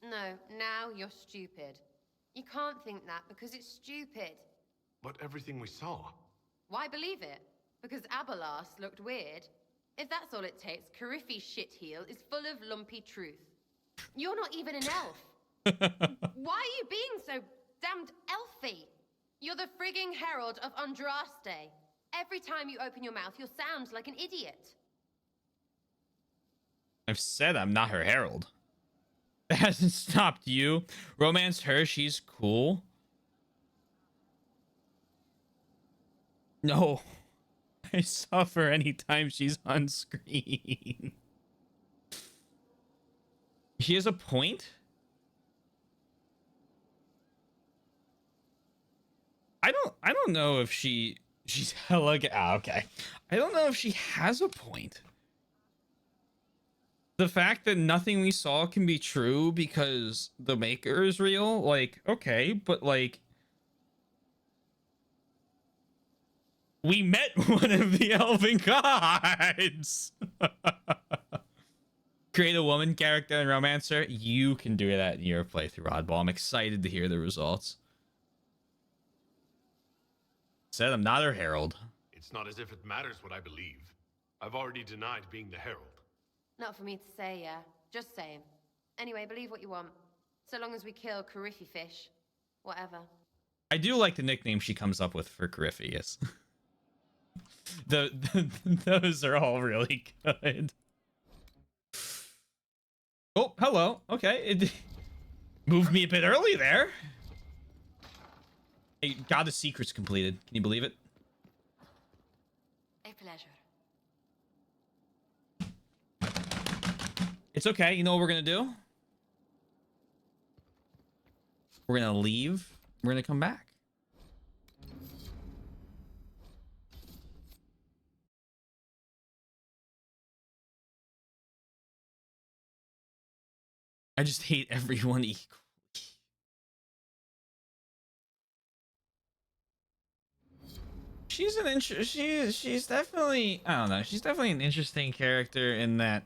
No, now you're stupid. You can't think that because it's stupid. But everything we saw. Why believe it? Because Abelas looked weird? If that's all it takes, Cariffi's shitheel is full of lumpy truth. You're not even an elf. Why are you being so damned elfy? You're the frigging herald of Andraste. Every time you open your mouth, you'll sound like an idiot. I've said I'm not her herald. That hasn't stopped you. Romance her, she's cool. No. I suffer anytime she's on screen. She has a point? I don't know if she She's hella okay. I don't know if she has a point. The fact that nothing we saw can be true because the maker is real, like, okay, but like we met one of the elven gods. Create a woman character and romancer. You can do that in your playthrough, Oddball. I'm excited to hear the results. Said I'm not her herald. It's not as if it matters what I believe. I've already denied being the herald. Not for me to say, yeah. Just saying. Anyway, believe what you want. So long as we kill Carifi fish. Whatever. I do like the nickname she comes up with for Corypheus. Those are all really good. Oh, hello. Okay. It moved me a bit early there. Hey, God of Secrets completed. Can you believe it? A pleasure. It's okay. You know what we're going to do? We're going to leave. We're going to come back. I just hate everyone equally. She's an she's definitely, I don't know, she's definitely an interesting character in that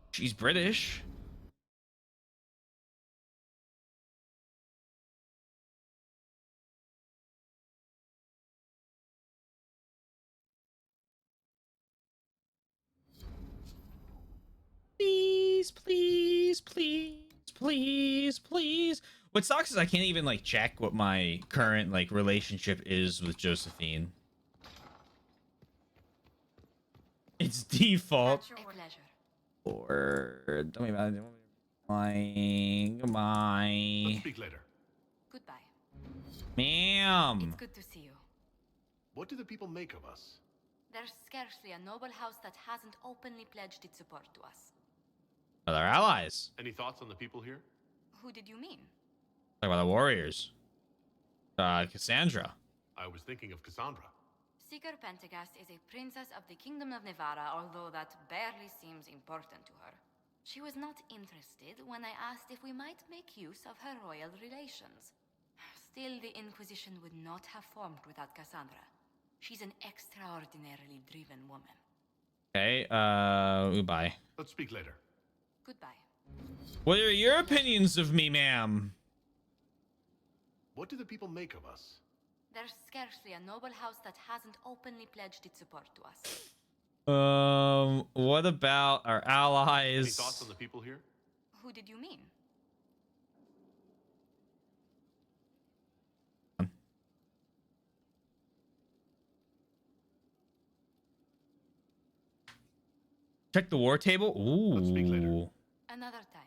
she's British. Please, please, please, please, please. What sucks is I can't even like check what my current like relationship is with Josephine. It's default. A pleasure. Or don't about it. Goodbye. Let's speak later. Goodbye. Ma'am. It's good to see you. What do the people make of us? There's scarcely a noble house that hasn't openly pledged its support to us. Well, our allies. Any thoughts on the people here? Who did you mean? Talk about the warriors. Cassandra. I was thinking of Cassandra. Seeker Pentagast is a princess of the Kingdom of Nevada, although that barely seems important to her. She was not interested when I asked if we might make use of her royal relations. Still, the Inquisition would not have formed without Cassandra. She's an extraordinarily driven woman. Okay, goodbye. Let's speak later. Goodbye. What are your opinions of me, ma'am? What do the people make of us? There's scarcely a noble house that hasn't openly pledged its support to us. What about our allies? Any thoughts on the people here? Who did you mean? Check the war table. Ooh. Let's speak later. Another time.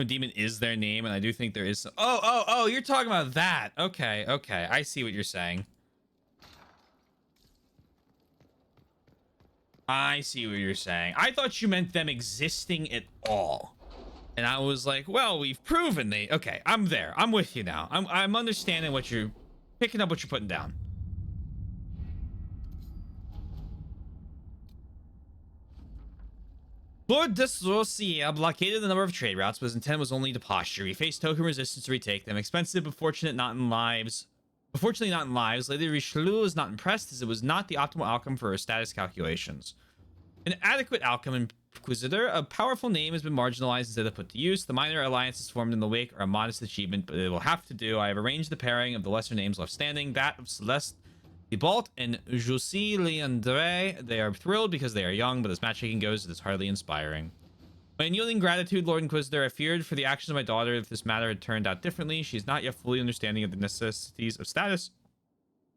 Demon is their name, and I do think there is some... Oh, you're talking about that. Okay, I see what you're saying. I see what you're saying. I thought you meant them existing at all. And I was like, well, we've proven they... Okay, I'm there. I'm with you now. I'm understanding what you're... Picking up what you're putting down. Lord Desrosier blockaded the number of trade routes, but his intent was only to posture. He faced token resistance to retake them. Expensive, but fortunately not in lives. Lady Richelieu was not impressed, as it was not the optimal outcome for her status calculations. An adequate outcome, Inquisitor. A powerful name has been marginalized instead of put to use. The minor alliances formed in the wake are a modest achievement, but it will have to do. I have arranged the pairing of the lesser names left standing, that of Celeste Thibault and Josie Leandre. They are thrilled because they are young, but as matchmaking goes, it is hardly inspiring. My unyielding gratitude, Lord Inquisitor. I feared for the actions of my daughter if this matter had turned out differently. She is not yet fully understanding of the necessities of status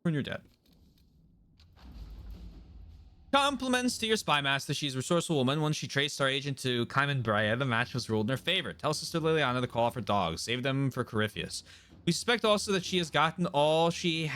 when you're dead. Compliments to your spy master. She's a resourceful woman. Once she traced our agent to Kaiman Brea, the match was ruled in her favor. Tell Sister Liliana to call off her dogs. Save them for Corypheus. We suspect also that she has gotten all she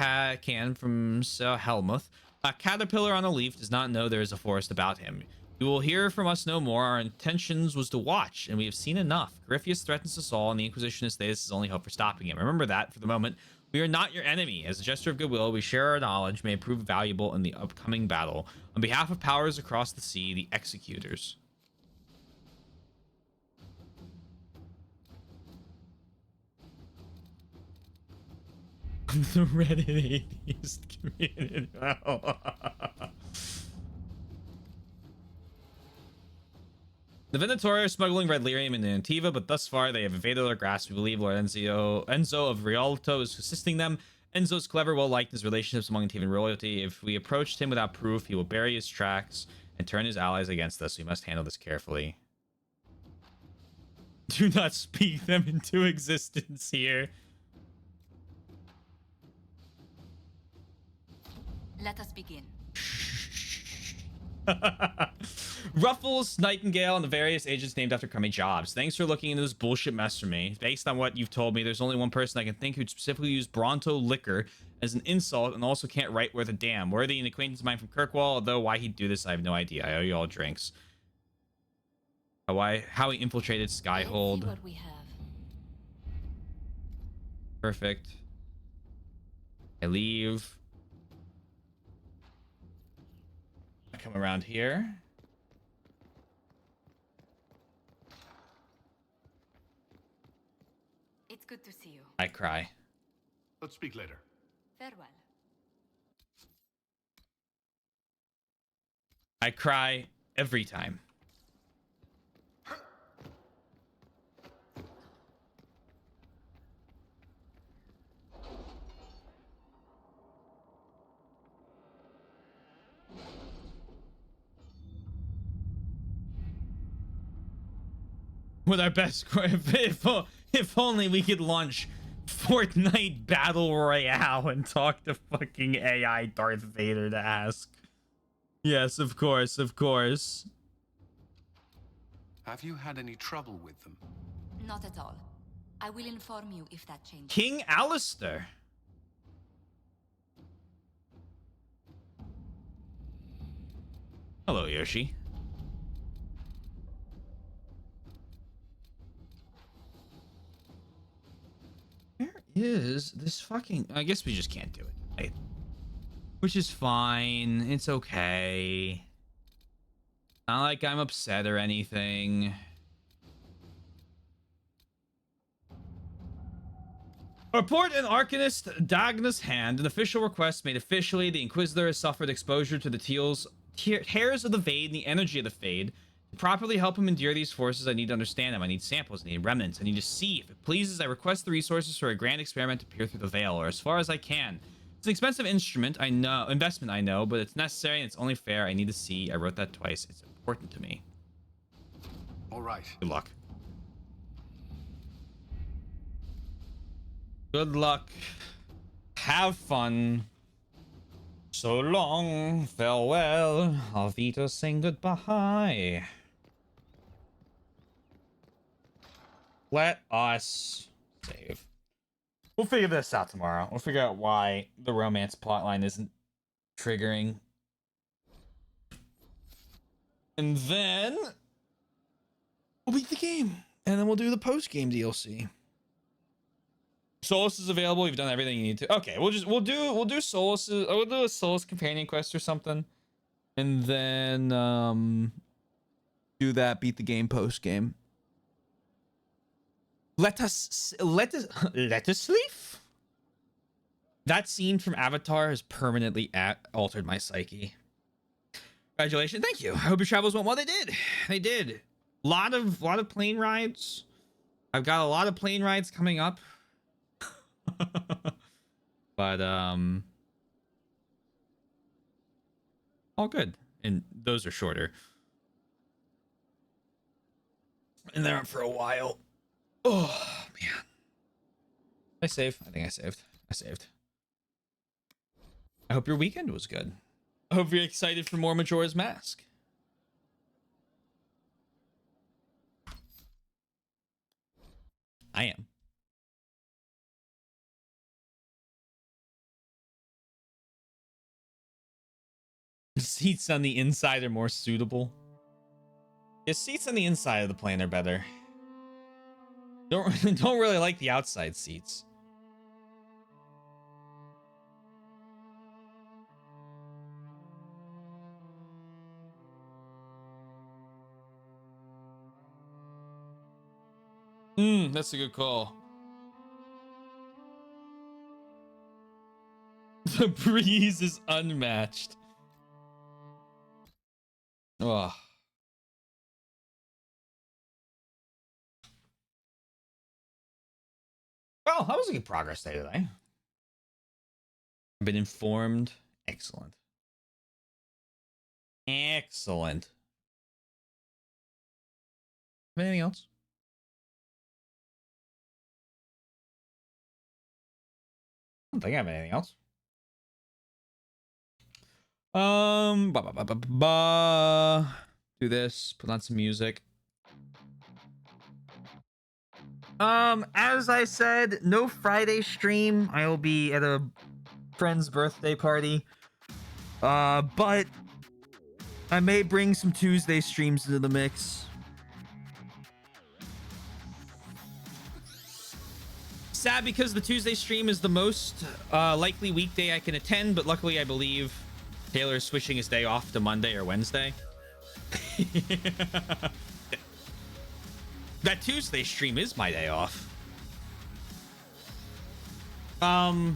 can from Helmuth. A caterpillar on a leaf does not know there is a forest about him. You will hear from us no more. Our intentions was to watch, and we have seen enough. Corypheus threatens us all, and the Inquisitionist status is only hope for stopping him. Remember that for the moment. We are not your enemy. As a gesture of goodwill, we share our knowledge may prove valuable in the upcoming battle. On behalf of powers across the sea, the Executors. The Reddit atheist community. The Venatori are smuggling red lyrium into Antiva, but thus far they have evaded our grasp. We believe Lord Enzo of Rialto is assisting them. Enzo's clever, well-liked his relationships among Antivan royalty. If we approached him without proof, he will bury his tracks and turn his allies against us. We must handle this carefully. Do not speak them into existence here. Let us begin. Ruffles, Nightingale, and the various agents named after crummy jobs. Thanks for looking into this bullshit mess for me. Based on what you've told me, there's only one person I can think who'd specifically use Bronto liquor as an insult and also can't write worth a damn. Worthy, an acquaintance of mine from Kirkwall, although why he'd do this, I have no idea. I owe you all drinks. How he infiltrated Skyhold. What we have. Perfect. I leave. I come around here. It's good to see you. I cry. Let's speak later. Farewell. I cry every time. With our best score, if only we could launch Fortnite Battle Royale and talk to fucking AI Darth Vader to ask. Yes, of course, of course. Have you had any trouble with them? Not at all. I will inform you if that changes. King Alistair. Hello, Yoshi. Where is this fucking... I guess we just can't do it. Right? Which is fine. It's okay. Not like I'm upset or anything. Report an Arcanist Dagnus hand. An official request made officially. The Inquisitor has suffered exposure to the hairs of the Fade and the energy of the Fade. To properly help him endure these forces, I need to understand them. I need samples. I need remnants. I need to see. If it pleases, I request the resources for a grand experiment to peer through the veil, or as far as I can. It's an expensive investment, I know, but it's necessary and it's only fair. I need to see. I wrote that twice. It's important to me. All right. Good luck. Good luck. Have fun. So long. Farewell. Alvita, saying goodbye. Let us save. We'll figure this out tomorrow. We'll figure out why the romance plotline isn't triggering. And then we'll beat the game. And then we'll do the post-game DLC. Solus is available. You've done everything you need to. Okay, we'll do Solus. We'll do a Solus companion quest or something. And then do that beat the game post-game. Let us leave. That scene from Avatar has permanently altered my psyche. Congratulations, thank you. I hope your travels went well. They did. They did. Lot of plane rides. I've got a lot of plane rides coming up. But all good. And those are shorter. And they're up for a while. Oh, man. Did I save? I think I saved. I saved. I hope your weekend was good. I hope you're excited for more Majora's Mask. I am. The seats on the inside are more suitable. The seats on the inside of the plane are better. Don't really like the outside seats. That's a good call. The breeze is unmatched. Oh. Well, that was a good progress day today. I've been informed. Excellent. Excellent. Anything else? I don't think I have anything else. Do this. Put on some music. As I said, no Friday stream. I will be at a friend's birthday party. But I may bring some Tuesday streams into the mix. Sad because the Tuesday stream is the most likely weekday I can attend, but luckily I believe Taylor's switching his day off to Monday or Wednesday. That Tuesday stream is my day off. My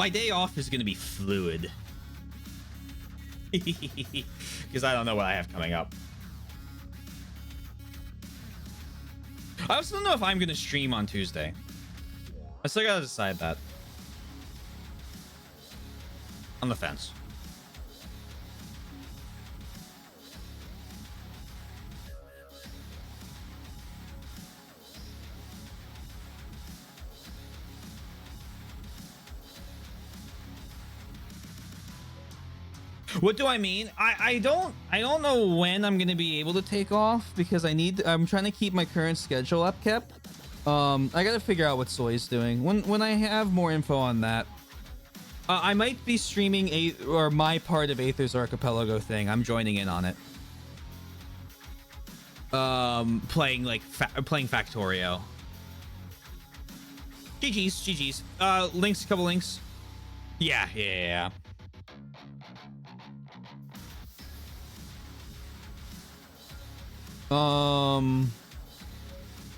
day off is going to be fluid. Because I don't know what I have coming up. I also don't know if I'm going to stream on Tuesday. I still got to decide that. On the fence. What do I mean? I don't know when I'm gonna be able to take off because I'm trying to keep my current schedule up kept. I gotta figure out what Soy's doing. When I have more info on that, I might be streaming my part of Aether's Archipelago thing. I'm joining in on it. Playing Factorio. GG's. Links, a couple links. Yeah.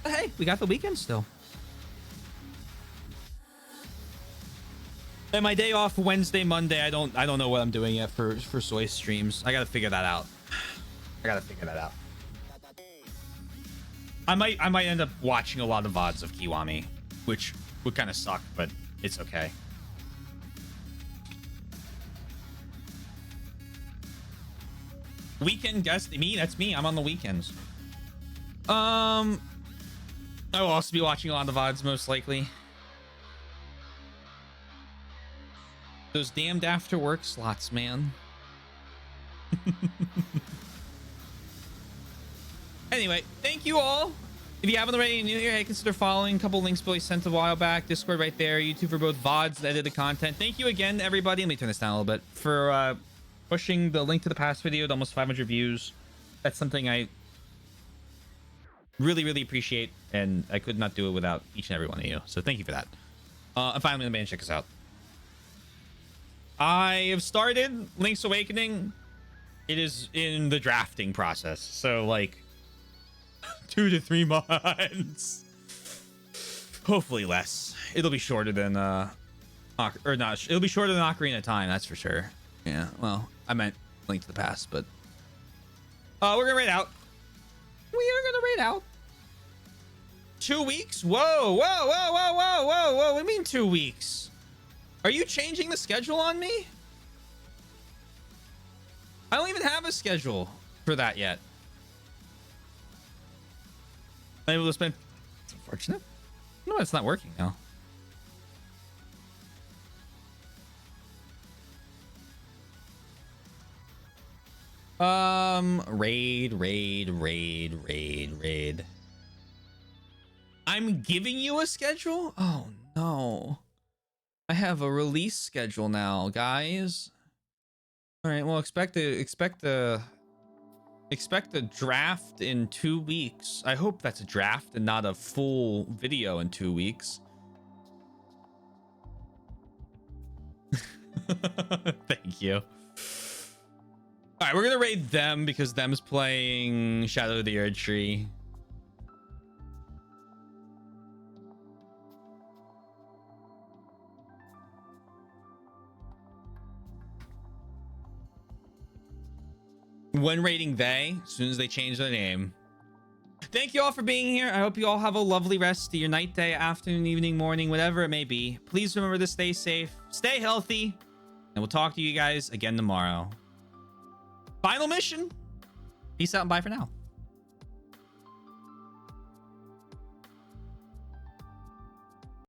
Hey, we got the weekend still. And my day off Wednesday, Monday. I don't know what I'm doing yet for Soy streams. I gotta figure that out. I might end up watching a lot of VODs of Kiwami, which would kind of suck, but it's okay. Weekend guest, me? That's me. I'm on the weekends. I will also be watching a lot of VODs, most likely. Those damned after work slots, man. Anyway, thank you all. If you haven't already new here, hey, consider following. A couple links Billy sent a while back. Discord right there. YouTube for both VODs and edited content. Thank you again, everybody. Let me turn this down a little bit for pushing the link to the past video to almost 500 views. That's something I really appreciate, and I could not do it without each and every one of you. So thank you for that. And finally, the man, check us out. I have started Link's Awakening. It is in the drafting process, so like 2 to 3 months, hopefully less. It'll be shorter than it'll be shorter than Ocarina of Time, that's for sure. Yeah, well, I meant Link to the Past, but we're gonna raid out. 2 weeks? Whoa. What do you mean 2 weeks? Are you changing the schedule on me? I don't even have a schedule for that yet. I'm able to spend. It's unfortunate. No, it's not working now. Raid. I'm giving you a schedule? Oh no. I have a release schedule now, guys. All right, well, expect a draft in 2 weeks. I hope that's a draft and not a full video in 2 weeks. Thank you. All right, we're gonna raid them because them's playing Shadow of the Erd Tree. When raiding they, as soon as they change their name. Thank you all for being here. I hope you all have a lovely rest of your night, day, afternoon, evening, morning, whatever it may be. Please remember to stay safe, stay healthy, and we'll talk to you guys again tomorrow. Final mission. Peace out and bye for now.